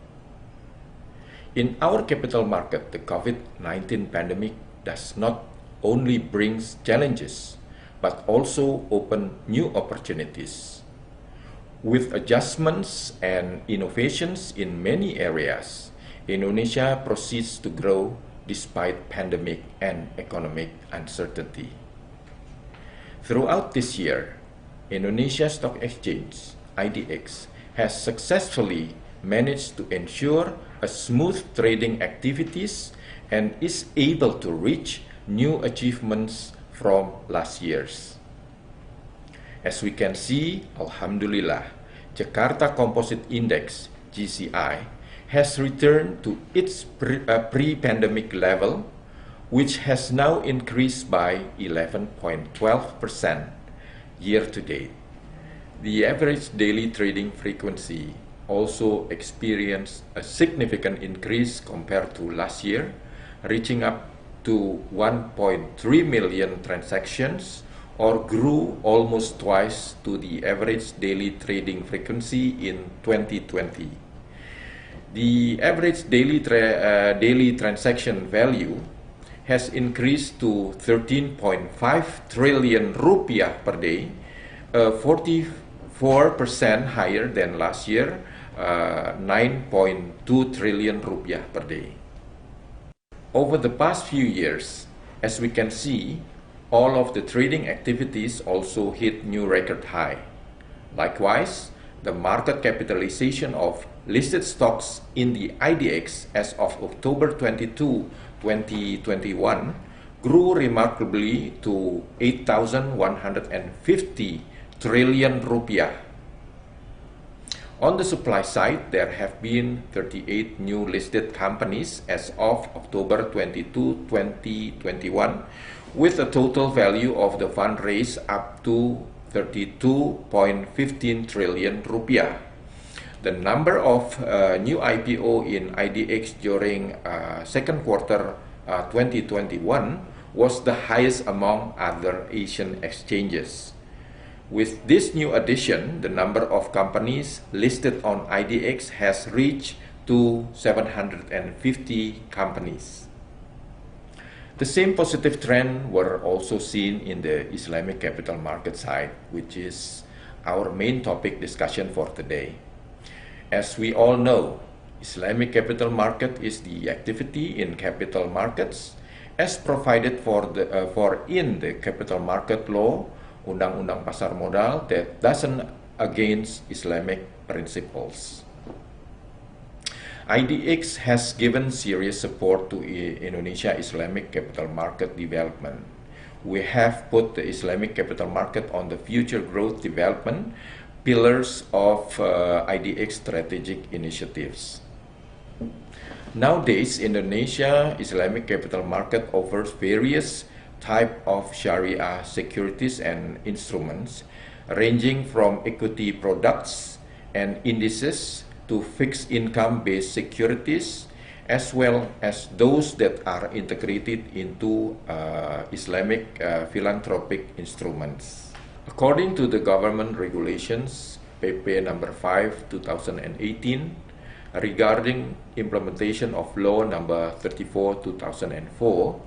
In our capital market, the COVID-19 pandemic does not only bring challenges, but also open new opportunities. With adjustments and innovations in many areas, Indonesia proceeds to grow despite pandemic and economic uncertainty. Throughout this year, Indonesia Stock Exchange, IDX, has successfully managed to ensure a smooth trading activities and is able to reach new achievements from last year's. As we can see, Alhamdulillah, Jakarta Composite Index, GCI, has returned to its pre-pandemic level, which has now increased by 11.12% year to date. The average daily trading frequency also experienced a significant increase compared to last year, reaching up to 1.3 million transactions, or grew almost twice to the average daily trading frequency in 2020. The average daily transaction value has increased to 13.5 trillion rupiah per day, 44% higher than last year, 9.2 trillion rupiah per day. Over the past few years, as we can see, all of the trading activities also hit new record high. Likewise, the market capitalization of listed stocks in the IDX as of October 22, 2021 grew remarkably to 8,150 trillion rupiah. On the supply side, there have been 38 new listed companies as of October 22, 2021, with a total value of the fundraise up to 32.15 trillion rupiah. The number of new IPO in IDX during second quarter 2021 was the highest among other Asian exchanges. With this new addition, the number of companies listed on IDX has reached to 750 companies. The same positive trend were also seen in the Islamic capital market side, which is our main topic discussion for today. As we all know, Islamic capital market is the activity in capital markets as provided for in the capital market law, Undang-Undang Pasar Modal, that doesn't against Islamic principles. IDX has given serious support to Indonesia Islamic capital market development. We have put the Islamic capital market on the future growth development pillars of IDX strategic initiatives. Nowadays, Indonesia Islamic capital market offers various types of Sharia securities and instruments, ranging from equity products and indices to fixed income-based securities, as well as those that are integrated into Islamic philanthropic instruments. According to the government regulations, PP number 5, 2018, regarding implementation of law number 34, 2004,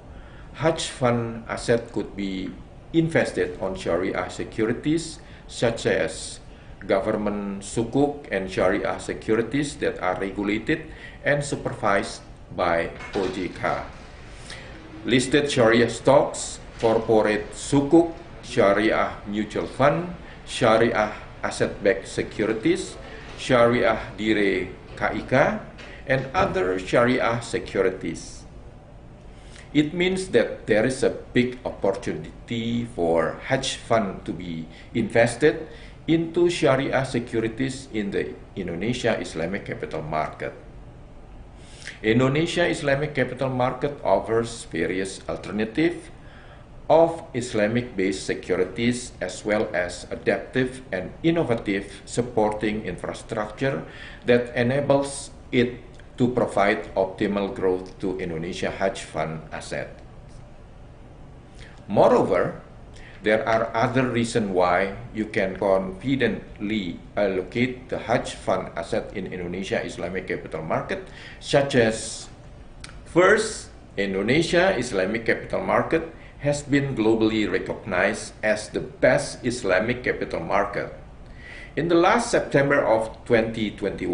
Hajj fund asset could be invested on Sharia securities such as government sukuk and Sharia securities that are regulated and supervised by OJK. Listed Sharia stocks, corporate sukuk, Sharia mutual fund, Sharia asset-backed securities, Sharia dire KIK, and other Sharia securities. It means that there is a big opportunity for Hajj fund to be invested into Sharia securities in the Indonesia Islamic capital market. Indonesia Islamic capital market offers various alternatives of Islamic-based securities as well as adaptive and innovative supporting infrastructure that enables it to provide optimal growth to Indonesia Hajj fund asset. Moreover, there are other reasons why you can confidently allocate the Hajj fund asset in Indonesia Islamic capital market, such as: first, Indonesia Islamic capital market has been globally recognized as the best Islamic capital market. In the last September of 2021,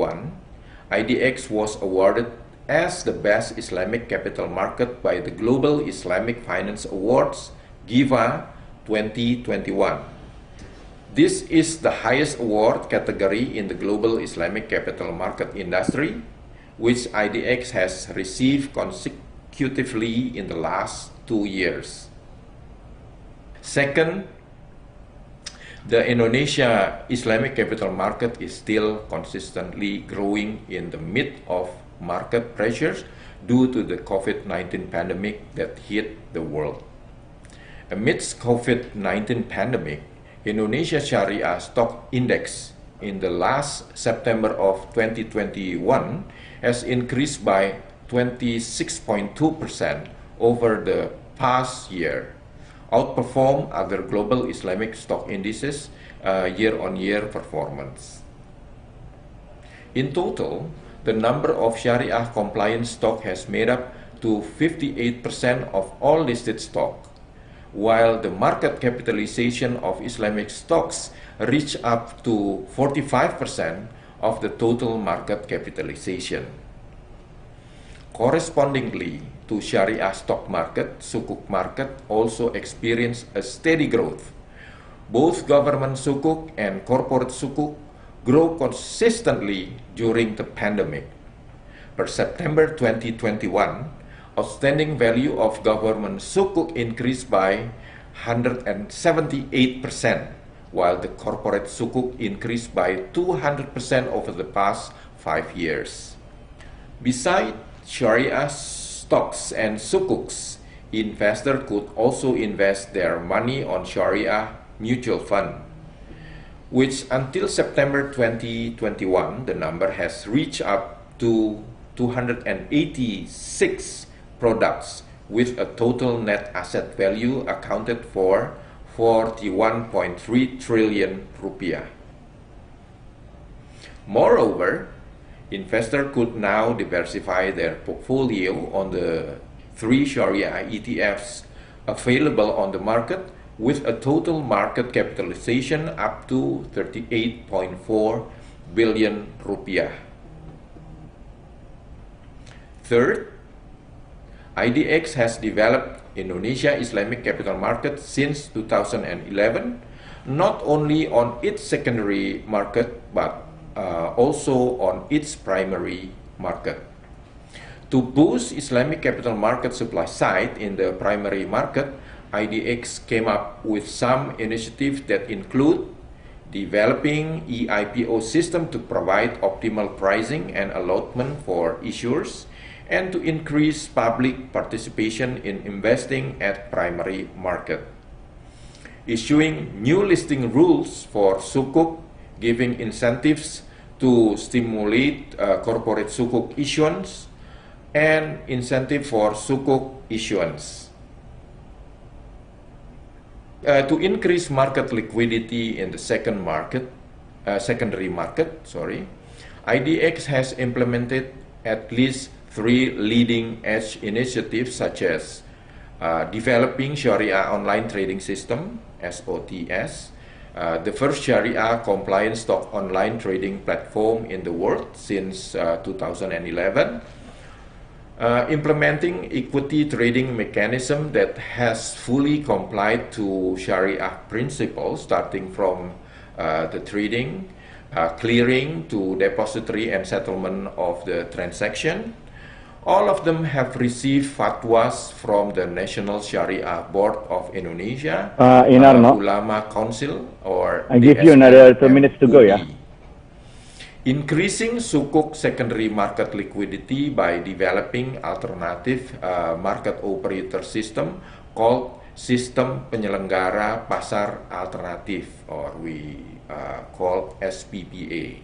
IDX was awarded as the best Islamic capital market by the Global Islamic Finance Awards, GIVA 2021. This is the highest award category in the global Islamic capital market industry, which IDX has received consecutively in the last 2 years. Second, the Indonesia Islamic capital market is still consistently growing in the midst of market pressures due to the COVID-19 pandemic that hit the world. Amidst COVID-19 pandemic, Indonesia Sharia Stock Index in the last September of 2021 has increased by 26.2% over the past year, outperform other global Islamic stock indices year-on-year performance. In total, the number of Sharia compliant stock has made up to 58% of all listed stock, while the market capitalization of Islamic stocks reached up to 45% of the total market capitalization. Correspondingly to Sharia stock market, Sukuk market also experienced a steady growth. Both government Sukuk and corporate Sukuk grow consistently during the pandemic. Per September 2021, outstanding value of government Sukuk increased by 178%, while the corporate Sukuk increased by 200% over the past 5 years. Besides Sharia stocks and Sukuks, investors could also invest their money on Sharia mutual fund, which until September 2021, the number has reached up to 286 products with a total net asset value accounted for 41.3 trillion rupiah. Moreover, investors could now diversify their portfolio on the 3 Sharia ETFs available on the market with a total market capitalization up to 38.4 billion rupiah. Third, IDX has developed Indonesia Islamic capital market since 2011, not only on its secondary market but also on its primary market. To boost Islamic capital market supply side in the primary market, IDX came up with some initiatives that include developing eIPO system to provide optimal pricing and allotment for issuers, and to increase public participation in investing at primary market. Issuing new listing rules for sukuk, giving incentives to stimulate corporate sukuk issuance, and incentive for sukuk issuance. To increase market liquidity in the secondary market, IDX has implemented at least 3 leading-edge initiatives, such as developing Sharia online trading system (SOTS), the first Sharia compliant stock online trading platform in the world since 2011. Implementing equity trading mechanism that has fully complied to Sharia principles, starting from the trading, clearing to depository and settlement of the transaction. All of them have received fatwas from the National Sharia Board of Indonesia, Ulama Council, or I give you another 2 minutes to go, yeah. Increasing sukuk secondary market liquidity by developing alternative market operator system called Sistem Penyelenggara Pasar Alternatif, or we call SPPA.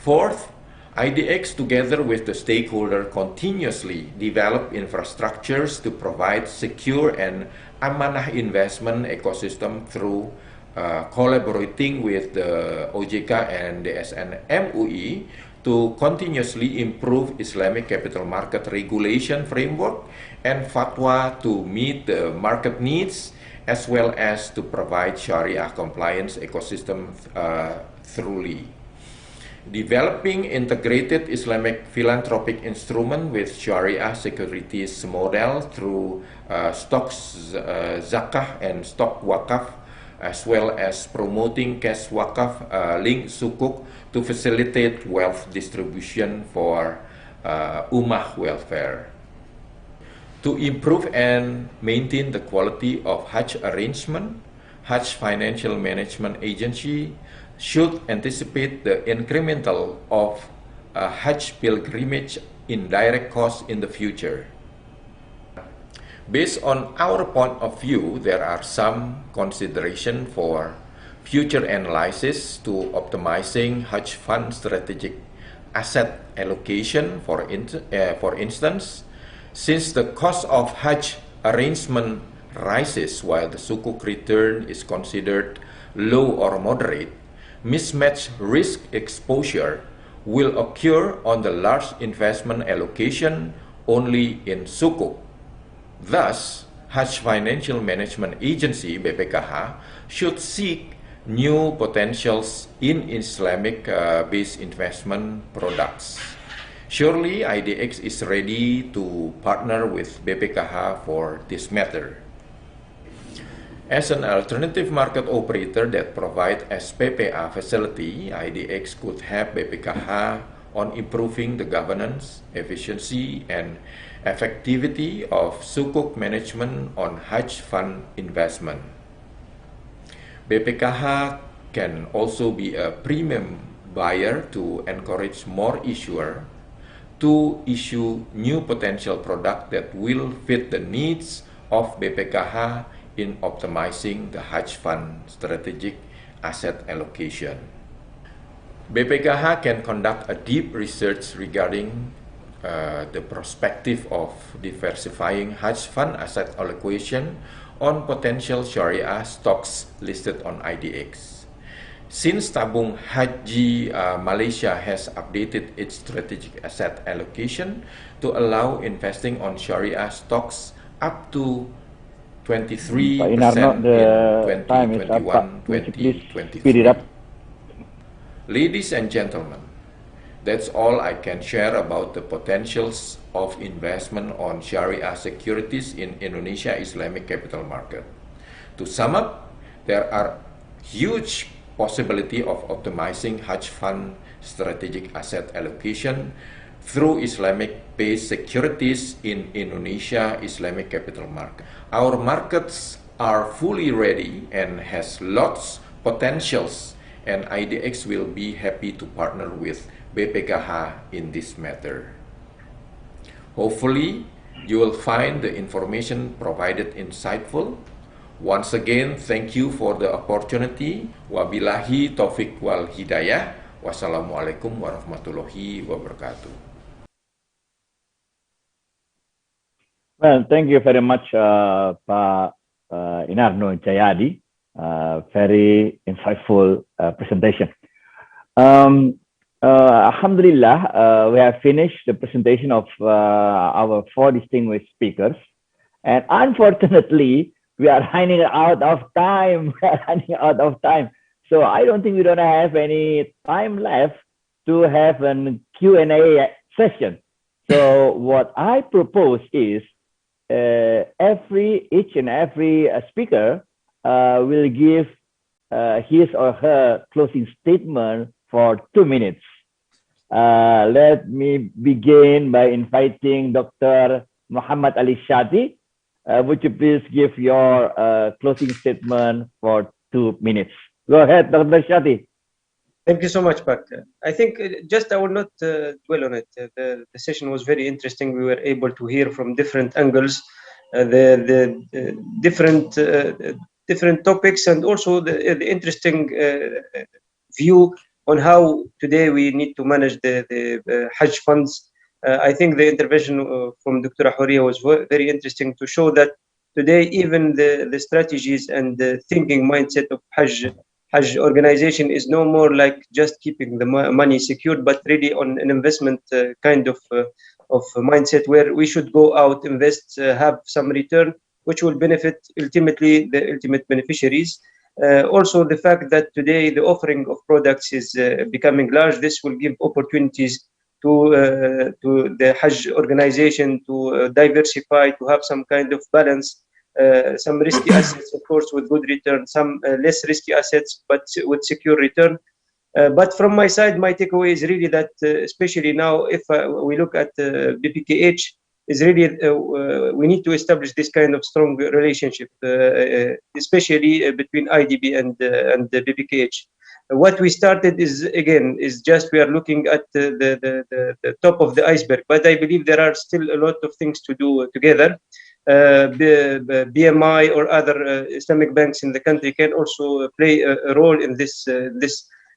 Fourth, IDX together with the stakeholder continuously develop infrastructures to provide secure and amanah investment ecosystem through collaborating with the OJK and DSN MUI to continuously improve Islamic capital market regulation framework and fatwa to meet the market needs, as well as to provide Sharia compliance ecosystem thoroughly. Developing integrated Islamic philanthropic instrument with Sharia securities model through stocks zakah and stock wakaf, as well as promoting cash wakaf linked sukuk to facilitate wealth distribution for ummah welfare. To improve and maintain the quality of Hajj arrangement, Hajj Financial Management Agency should anticipate the incremental of Hajj pilgrimage indirect costs in the future. Based on our point of view, there are some consideration for future analysis to optimizing Hajj fund strategic asset allocation. For instance, since the cost of Hajj arrangement rises while the sukuk return is considered low or moderate, mismatch risk exposure will occur on the large investment allocation only in sukuk. Thus, Hajj Financial Management Agency (BPKH) should seek new potentials in Islamic-based investment products. Surely, IDX is ready to partner with BPKH for this matter. As an alternative market operator that provides SPPA facility, IDX could help BPKH on improving the governance, efficiency, and effectivity of sukuk management on Hajj fund investment. BPKH can also be a premium buyer to encourage more issuers to issue new potential products that will fit the needs of BPKH in optimizing the Hajj fund strategic asset allocation. BPKH can conduct a deep research regarding the perspective of diversifying Hajj fund asset allocation on potential Sharia stocks listed on IDX. Since Tabung Haji Malaysia has updated its strategic asset allocation to allow investing on Sharia stocks up to 23% in 2021-2023. Ladies and gentlemen, That's all I can share about the potentials of investment on Sharia securities in Indonesia Islamic capital market. To sum up, there are huge possibility of optimizing Hajj fund strategic asset allocation through Islamic-based securities in Indonesia Islamic capital market. Our markets are fully ready and has lots potentials, and IDX will be happy to partner with BPKH in this matter. Hopefully, you will find the information provided insightful. Once again, thank you for the opportunity. Wabillahi taufiq wal hidayah. Wassalamualaikum warahmatullahi wabarakatuh. Well, thank you very much, Pak Inarno Jayadi. Very insightful presentation. Alhamdulillah, we have finished the presentation of our 4 distinguished speakers. And unfortunately, we are running out of time. So I don't think we don't have any time left to have a Q&A session. So what I propose is each and every speaker will give his or her closing statement for 2 minutes. Let me begin by inviting Dr. Muhammad Ali Shadi. Would you please give your closing statement for 2 minutes? Go ahead, Dr. Shadi. Thank you so much, Pak. I think I will not dwell on it. The session was very interesting. We were able to hear from different angles, the different topics, and also the interesting view on how today we need to manage the Hajj funds. I think the intervention from Dr. Horia was very interesting to show that today even the strategies and the thinking mindset of Hajj organization is no more like just keeping the money secured, but really on an investment kind of mindset where we should go out, invest, have some return, which will benefit ultimately the ultimate beneficiaries. Also, the fact that today the offering of products is becoming large, this will give opportunities to the Hajj organization to diversify, to have some kind of balance. Some risky assets, of course, with good return, some less risky assets, but with secure return. But from my side, my takeaway is really that, especially now, if we look at BPKH, is really we need to establish this kind of strong relationship, especially between IDB and the BPKH. What we started is just we are looking at the top of the iceberg, but I believe there are still a lot of things to do together. BMI or other Islamic banks in the country can also play a role in this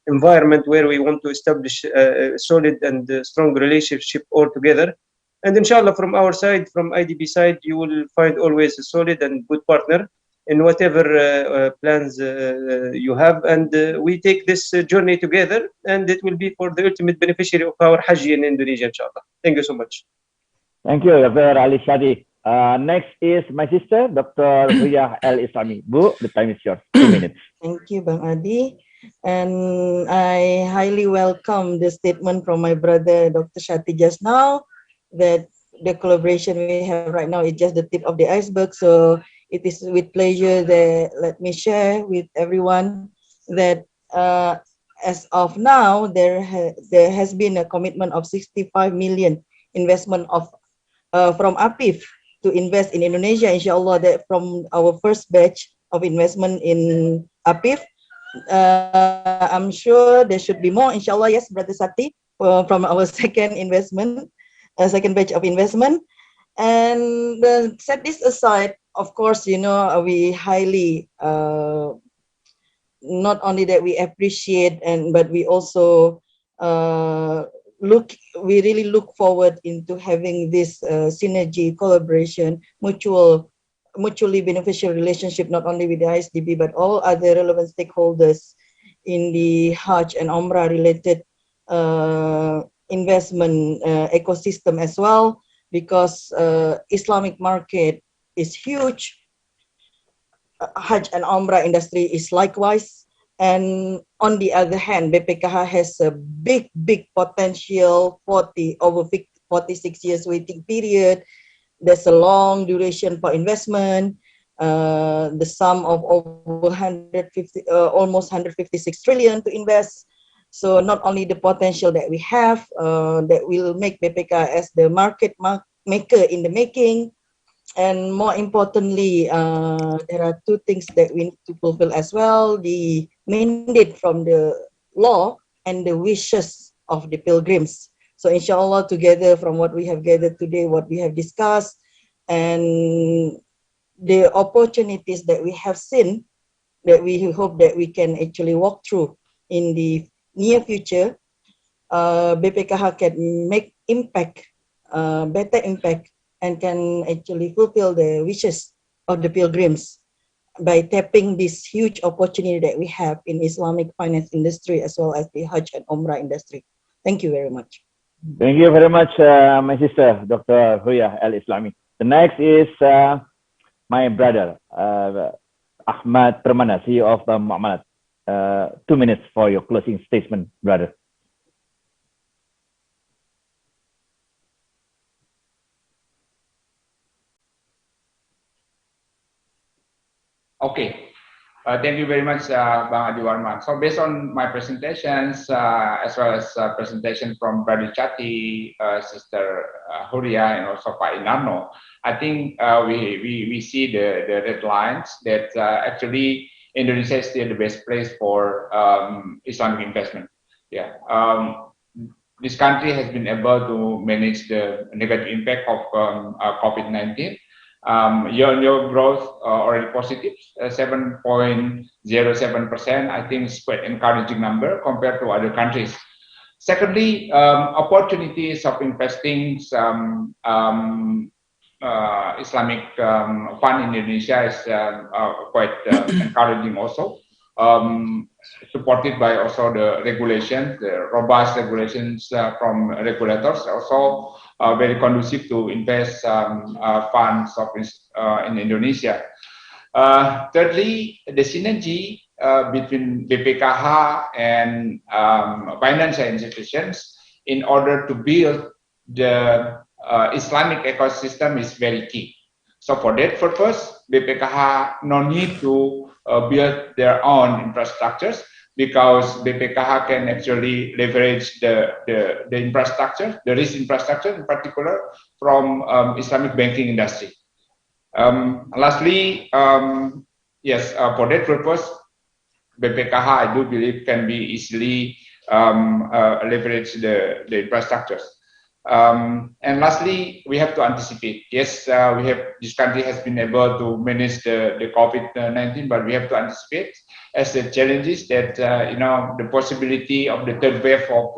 environment where we want to establish a solid and strong relationship all together. And inshallah, from our side, from IDB side, you will find always a solid and good partner in whatever plans you have. And we take this journey together, and it will be for the ultimate beneficiary of our Hajj in Indonesia, inshallah. Thank you so much. Thank you, Dr. Ali Shadi. Next is my sister, Dr. Riyah El Islami. Bu, the time is yours. 2 minutes. Thank you, Bang Adi. And I highly welcome the statement from my brother, Dr. Shati, just now, that the collaboration we have right now is just the tip of the iceberg. So it is with pleasure that let me share with everyone that as of now, there has been a commitment of 65 million investment of from APIF to invest in Indonesia, inshallah, that from our first batch of investment in APIF. I'm sure there should be more, inshallah, yes, Brother Sati, from our second batch of investment. And set this aside, of course, you know, we highly, not only that we appreciate, but we also we really look forward into having this synergy, collaboration, mutually beneficial relationship, not only with the ISDB, but all other relevant stakeholders in the Hajj and Umrah related investment ecosystem as well, because Islamic market is huge. Hajj and Umrah industry is likewise. And on the other hand, BPKH has a big potential, over 46 years waiting period. There's a long duration for investment. The sum of over 150, almost 156 trillion to invest. So not only the potential that we have, that will make BPKH as the market maker in the making, and more importantly, there are two things that we need to fulfill as well: the mandate from the law and the wishes of the pilgrims. So inshallah, together from what we have gathered today, what we have discussed, and the opportunities that we have seen, that we hope that we can actually walk through in the near future, BPKH can make impact, better impact, and can actually fulfill the wishes of the pilgrims by tapping this huge opportunity that we have in Islamic finance industry as well as the Hajj and Umrah industry. Thank you very much. Thank you very much, my sister, Dr. Huya Al-Islami. The next is my brother, Ahmad Permana, CEO of Muamalat. 2 minutes for your closing statement, brother. Okay. Thank you very much, Bang Adi Warman. So based on my presentations, as well as presentation from Brother Chati, Sister Huria, and also Pak Inarno, I think we see the red lines that actually Indonesia is still the best place for Islamic investment. Yeah. This country has been able to manage the negative impact of COVID-19. Year-on-year growth already positive, 7.07%. I think is quite encouraging number compared to other countries. Secondly, opportunities of investing Islamic fund in Indonesia is quite encouraging also. Supported by also the regulations, the robust regulations from regulators, also very conducive to invest funds in Indonesia. Thirdly, the synergy between BPKH and financial institutions in order to build the Islamic ecosystem is very key. So for that purpose, BPKH no need to build their own infrastructures, because BPKH can actually leverage the infrastructure, the risk infrastructure in particular, from Islamic banking industry. Lastly, yes, for that purpose, BPKH, I do believe, can be easily leverage the infrastructures. And lastly, we have to anticipate. Yes, this country has been able to manage the COVID-19, but we have to anticipate as the challenges that the possibility of the third wave of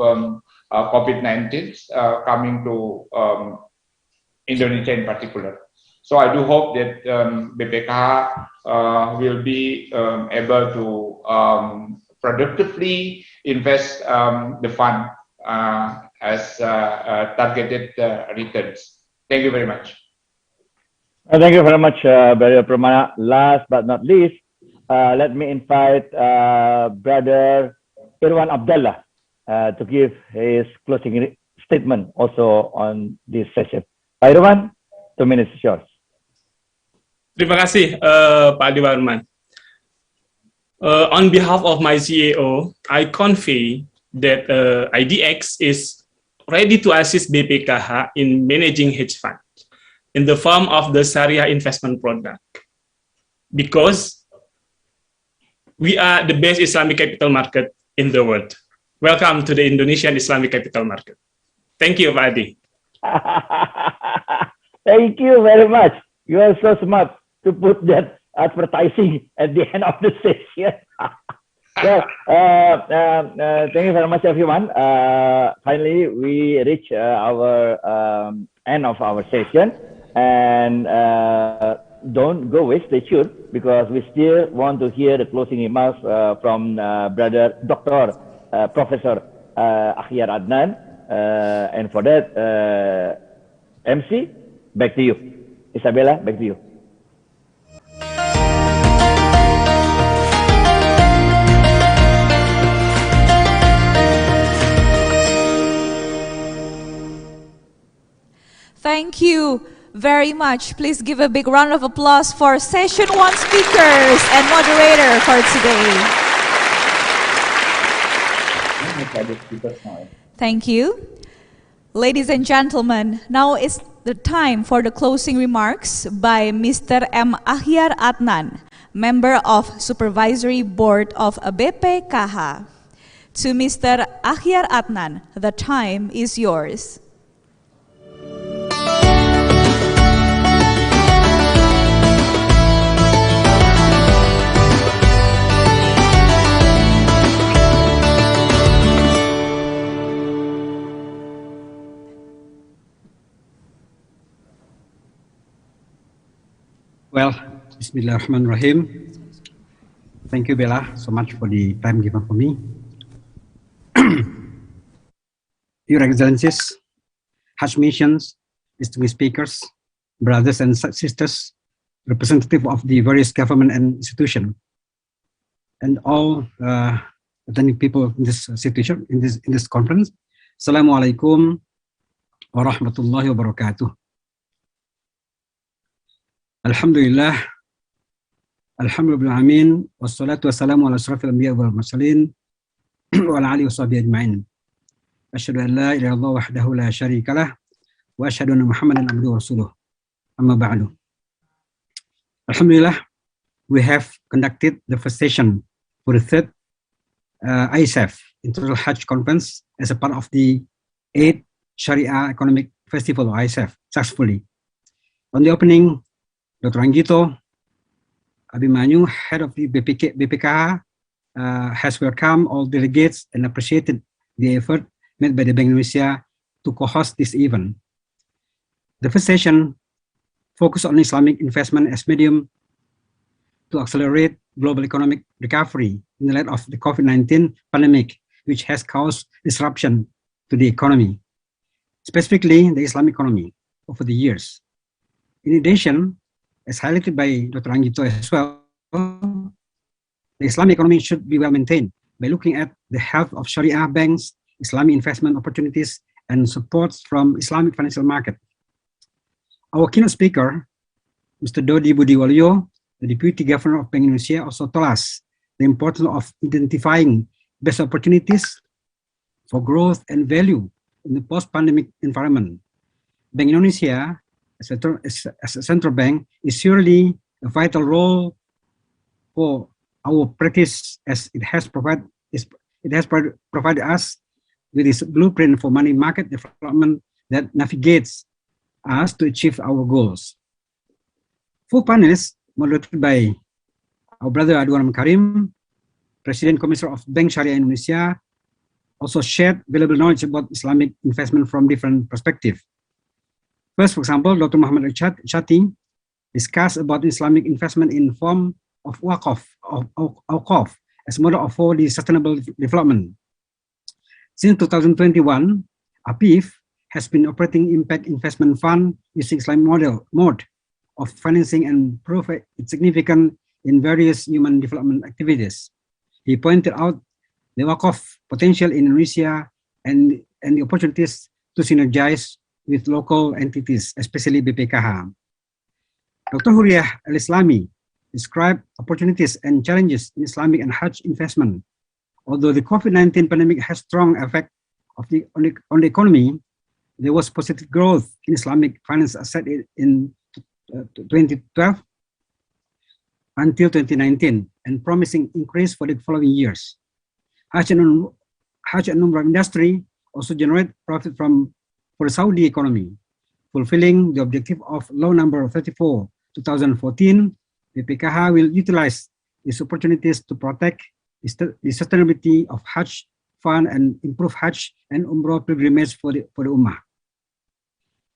COVID-19 coming to Indonesia in particular. So I do hope that BPKH will be able to productively invest the fund as targeted returns. Thank you very much. Thank you very much, Brother Permana. Last but not least, let me invite Brother Irwan Abdullah to give his closing statement also on this session. Pak Irwan, 2 minutes is yours. Terima kasih, Pak Adi Warman. On behalf of my CEO, I convey that IDX is ready to assist BPKH in managing hedge fund in the form of the Sharia investment product, because we are the best Islamic capital market in the world. Welcome to the Indonesian Islamic capital market. Thank you, Pak Adi. Thank you very much. You are so smart to put that advertising at the end of the session. Well, thank you very much, everyone. Finally, we reach our end of our session, and don't go away, stay tuned, because we still want to hear the closing remarks from Brother Dr. Professor Akhyar Adnan, and for that, MC, back to you. Isabella, back to you. Thank you very much. Please give a big round of applause for Session 1 speakers and moderator for today. Thank you. Ladies and gentlemen, now is the time for the closing remarks by Mr. M. Ahyar Adnan, Member of Supervisory Board of BPKH. To Mr. Ahyar Adnan, the time is yours. Well, Bismillahirrahmanirrahim. Thank you, Bella, so much for the time given for me. Your Excellencies, Hajj missions, distinguished speakers, brothers and sisters, representative of the various government and institution, and all attending people in this situation, in this conference. Assalamualaikum warahmatullahi wabarakatuh. Alhamdulillah, alhamdulillah amin, wassalatu wassalamu ala asrafil anbiya wal mursalin wa ala alihi wa sahbihi ajma'in. Asyhadu an la ilaha illallah wahdahu la syarika lah wa asyhadu anna Muhammadan abduhu wa rasuluh. Amma ba'du. Alhamdulillah, we have conducted the first session for the third ISEF, International Hajj Conference, as a part of the 8th Sharia Economic Festival, ISEF, successfully. On the opening, Dr. Anggito Abimanyu, head of the BPKH, has welcomed all delegates and appreciated the effort made by the Bank Indonesia to co-host this event. The first session focused on Islamic investment as medium to accelerate global economic recovery in the light of the COVID-19 pandemic, which has caused disruption to the economy, specifically the Islamic economy, over the years. In addition, as highlighted by Dr. Anggito as well, the Islamic economy should be well maintained by looking at the health of Sharia banks, Islamic investment opportunities, and supports from Islamic financial market. Our keynote speaker, Mr. Dodi Budiwaluyo, the Deputy Governor of Bank Indonesia, also told us the importance of identifying best opportunities for growth and value in the post-pandemic environment. Bank Indonesia, as a central bank, is surely a vital role for our practice, as it has provided us with this blueprint for money market development that navigates us to achieve our goals. 4 panelists, moderated by our brother Adwan Karim, President Commissioner of Bank Syariah Indonesia, also shared valuable knowledge about Islamic investment from different perspectives. First, for example, Dr. Muhammad Shati discussed about Islamic investment in form of waqaf, as model for the sustainable development. Since 2021, APIF has been operating impact investment fund using Islamic mode of financing and prove its significance in various human development activities. He pointed out the waqaf potential in Indonesia and the opportunities to synergize with local entities, especially BPKH. Dr. Huriyah Al-Islami described opportunities and challenges in Islamic and Hajj investment. Although the COVID-19 pandemic has strong effect on the economy, there was positive growth in Islamic finance asset in 2012 until 2019, and promising increase for the following years. Hajj and Umrah industry also generate profit for the Saudi economy, fulfilling the objective of law number 34, 2014. BPKH will utilize these opportunities to protect the sustainability of Hajj fund and improve Hajj and Umrah pilgrimage for the Ummah.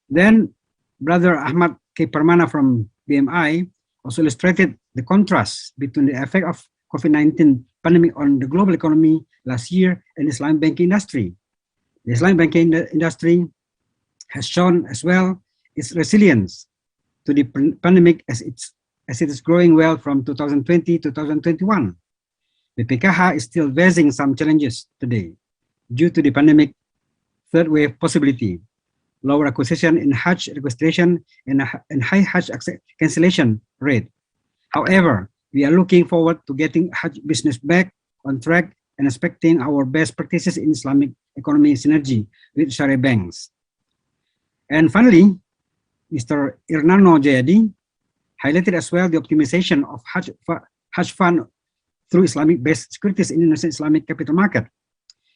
Then, Brother Ahmad K. Permana from BMI also illustrated the contrast between the effect of COVID-19 pandemic on the global economy last year and the Islamic banking industry. The Islamic banking industry has shown as well its resilience to the pandemic as it is growing well from 2020 to 2021. BPKH is still facing some challenges today due to the pandemic third wave possibility. lower acquisition in Hajj registration, and high Hajj cancellation rate. However, we are looking forward to getting Hajj business back on track and expecting our best practices in Islamic economy synergy with Sharia banks. And finally, Mr. Irnano Jayadi highlighted as well the optimization of Hajj fund through Islamic-based securities in Indonesian Islamic capital market.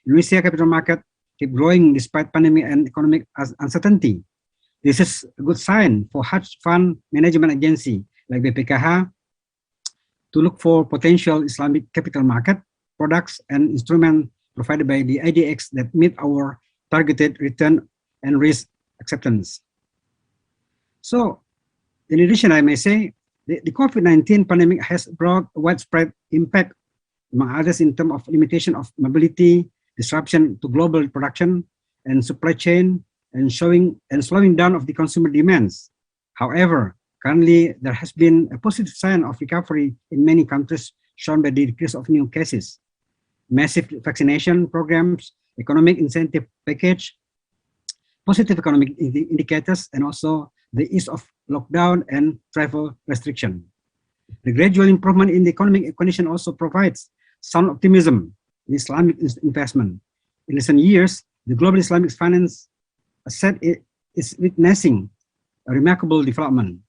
Indonesia capital market keep growing despite pandemic and economic uncertainty. This is a good sign for Hajj fund management agency like BPKH to look for potential Islamic capital market products and instruments provided by the IDX that meet our targeted return and risk acceptance. So, in addition, I may say the COVID-19 pandemic has brought a widespread impact, among others, in terms of limitation of mobility, disruption to global production and supply chain, and slowing down of the consumer demands. However, currently there has been a positive sign of recovery in many countries, shown by the decrease of new cases. Massive vaccination programs, economic incentive package, positive economic indicators, and also the ease of lockdown and travel restriction. The gradual improvement in the economic condition also provides sound optimism in Islamic investment. In recent years, the global Islamic finance asset is witnessing a remarkable development.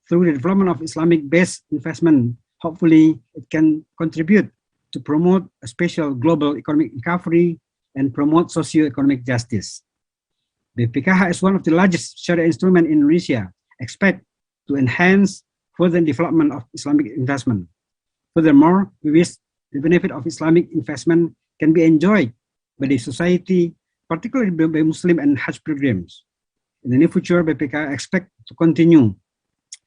Through the development of Islamic-based investment, hopefully it can contribute to promote a special global economic recovery and promote socio-economic justice. BPKH is one of the largest Sharia instruments in Indonesia, expect to enhance further development of Islamic investment. Furthermore, we wish the benefit of Islamic investment can be enjoyed by the society, particularly by Muslim and Hajj pilgrims. In the near future, BPKH expect to continue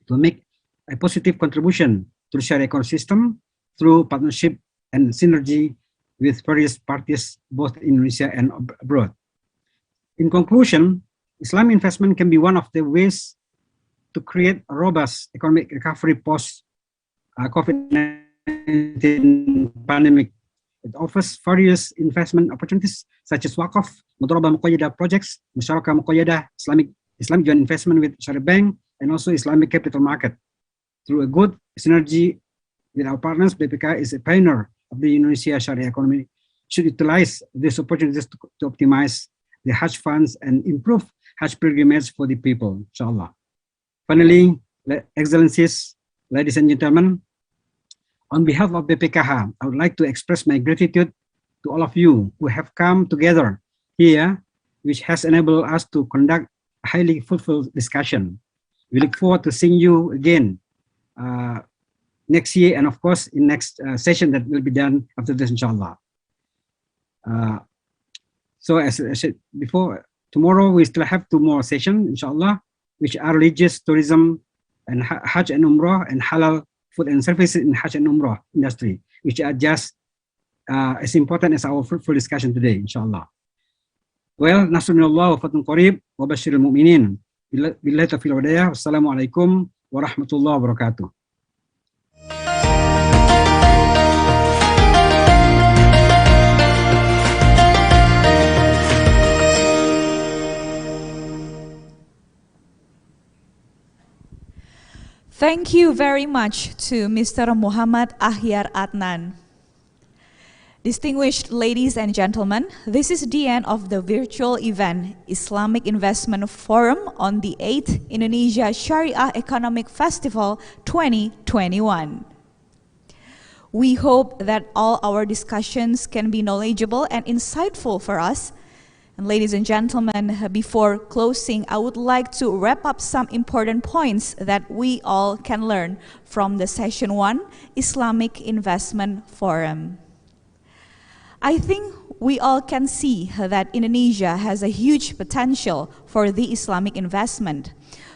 to make a positive contribution to the Sharia ecosystem through partnership and synergy with various parties, both in Indonesia and abroad. In conclusion, Islamic investment can be one of the ways to create a robust economic recovery post-COVID-19 pandemic. It offers various investment opportunities such as Waqaf, Mudharabah Muqayyadah projects, Musyarakah Muqayyadah, Islamic joint investment with Sharia Bank, and also Islamic capital market. Through a good synergy with our partners, BPKH is a pioneer of the Indonesia Sharia economy, should utilize these opportunities to optimize the Hajj funds and improve Hajj pilgrimage for the people, inshallah. Finally, Excellencies, ladies and gentlemen, on behalf of BPKH, I would like to express my gratitude to all of you who have come together here, which has enabled us to conduct a highly fruitful discussion. We look forward to seeing you again next year, and of course, in next session that will be done after this, inshallah. So as I said before, tomorrow we still have 2 more sessions, inshallah, which are religious, tourism, and Hajj and Umrah, and halal food and services in Hajj and Umrah industry, which are just as important as our fruitful discussion today, inshallah. Well, nasrullah wa fatun qarib wa bashirul mu'minin. Billahi taufiq wal hidayah. Wassalamualaikum warahmatullahi wabarakatuh. Thank you very much to Mr. Muhammad Ahyar Adnan. Distinguished ladies and gentlemen, this is the end of the virtual event, Islamic Investment Forum on the 8th Indonesia Sharia Economic Festival 2021. We hope that all our discussions can be knowledgeable and insightful for us. And ladies and gentlemen, before closing, I would like to wrap up some important points that we all can learn from the Session 1 Islamic Investment Forum. I think we all can see that Indonesia has a huge potential for the Islamic investment.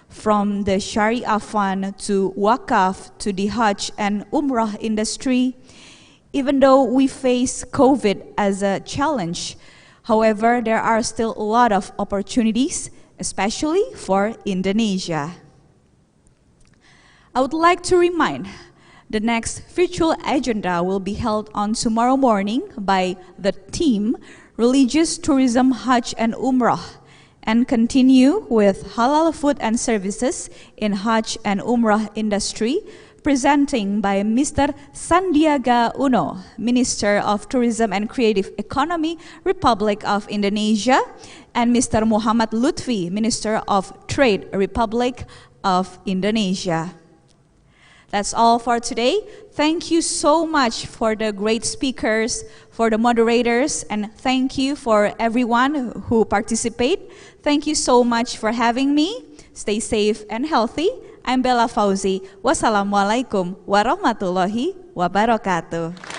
From the Sharia fund to Waqaf to the Hajj and Umrah industry, even though we face COVID as a challenge, however, there are still a lot of opportunities, especially for Indonesia. I would like to remind the next virtual agenda will be held on tomorrow morning by the team Religious Tourism Hajj and Umrah and continue with halal food and services in Hajj and Umrah industry, presenting by Mr. Sandiaga Uno, Minister of Tourism and Creative Economy, Republic of Indonesia, and Mr. Muhammad Lutfi, Minister of Trade, Republic of Indonesia. That's all for today. Thank you so much for the great speakers, for the moderators, and thank you for everyone who participate. Thank you so much for having me. Stay safe and healthy. I'm Bella Fauzi. Wassalamualaikum warahmatullahi wabarakatuh.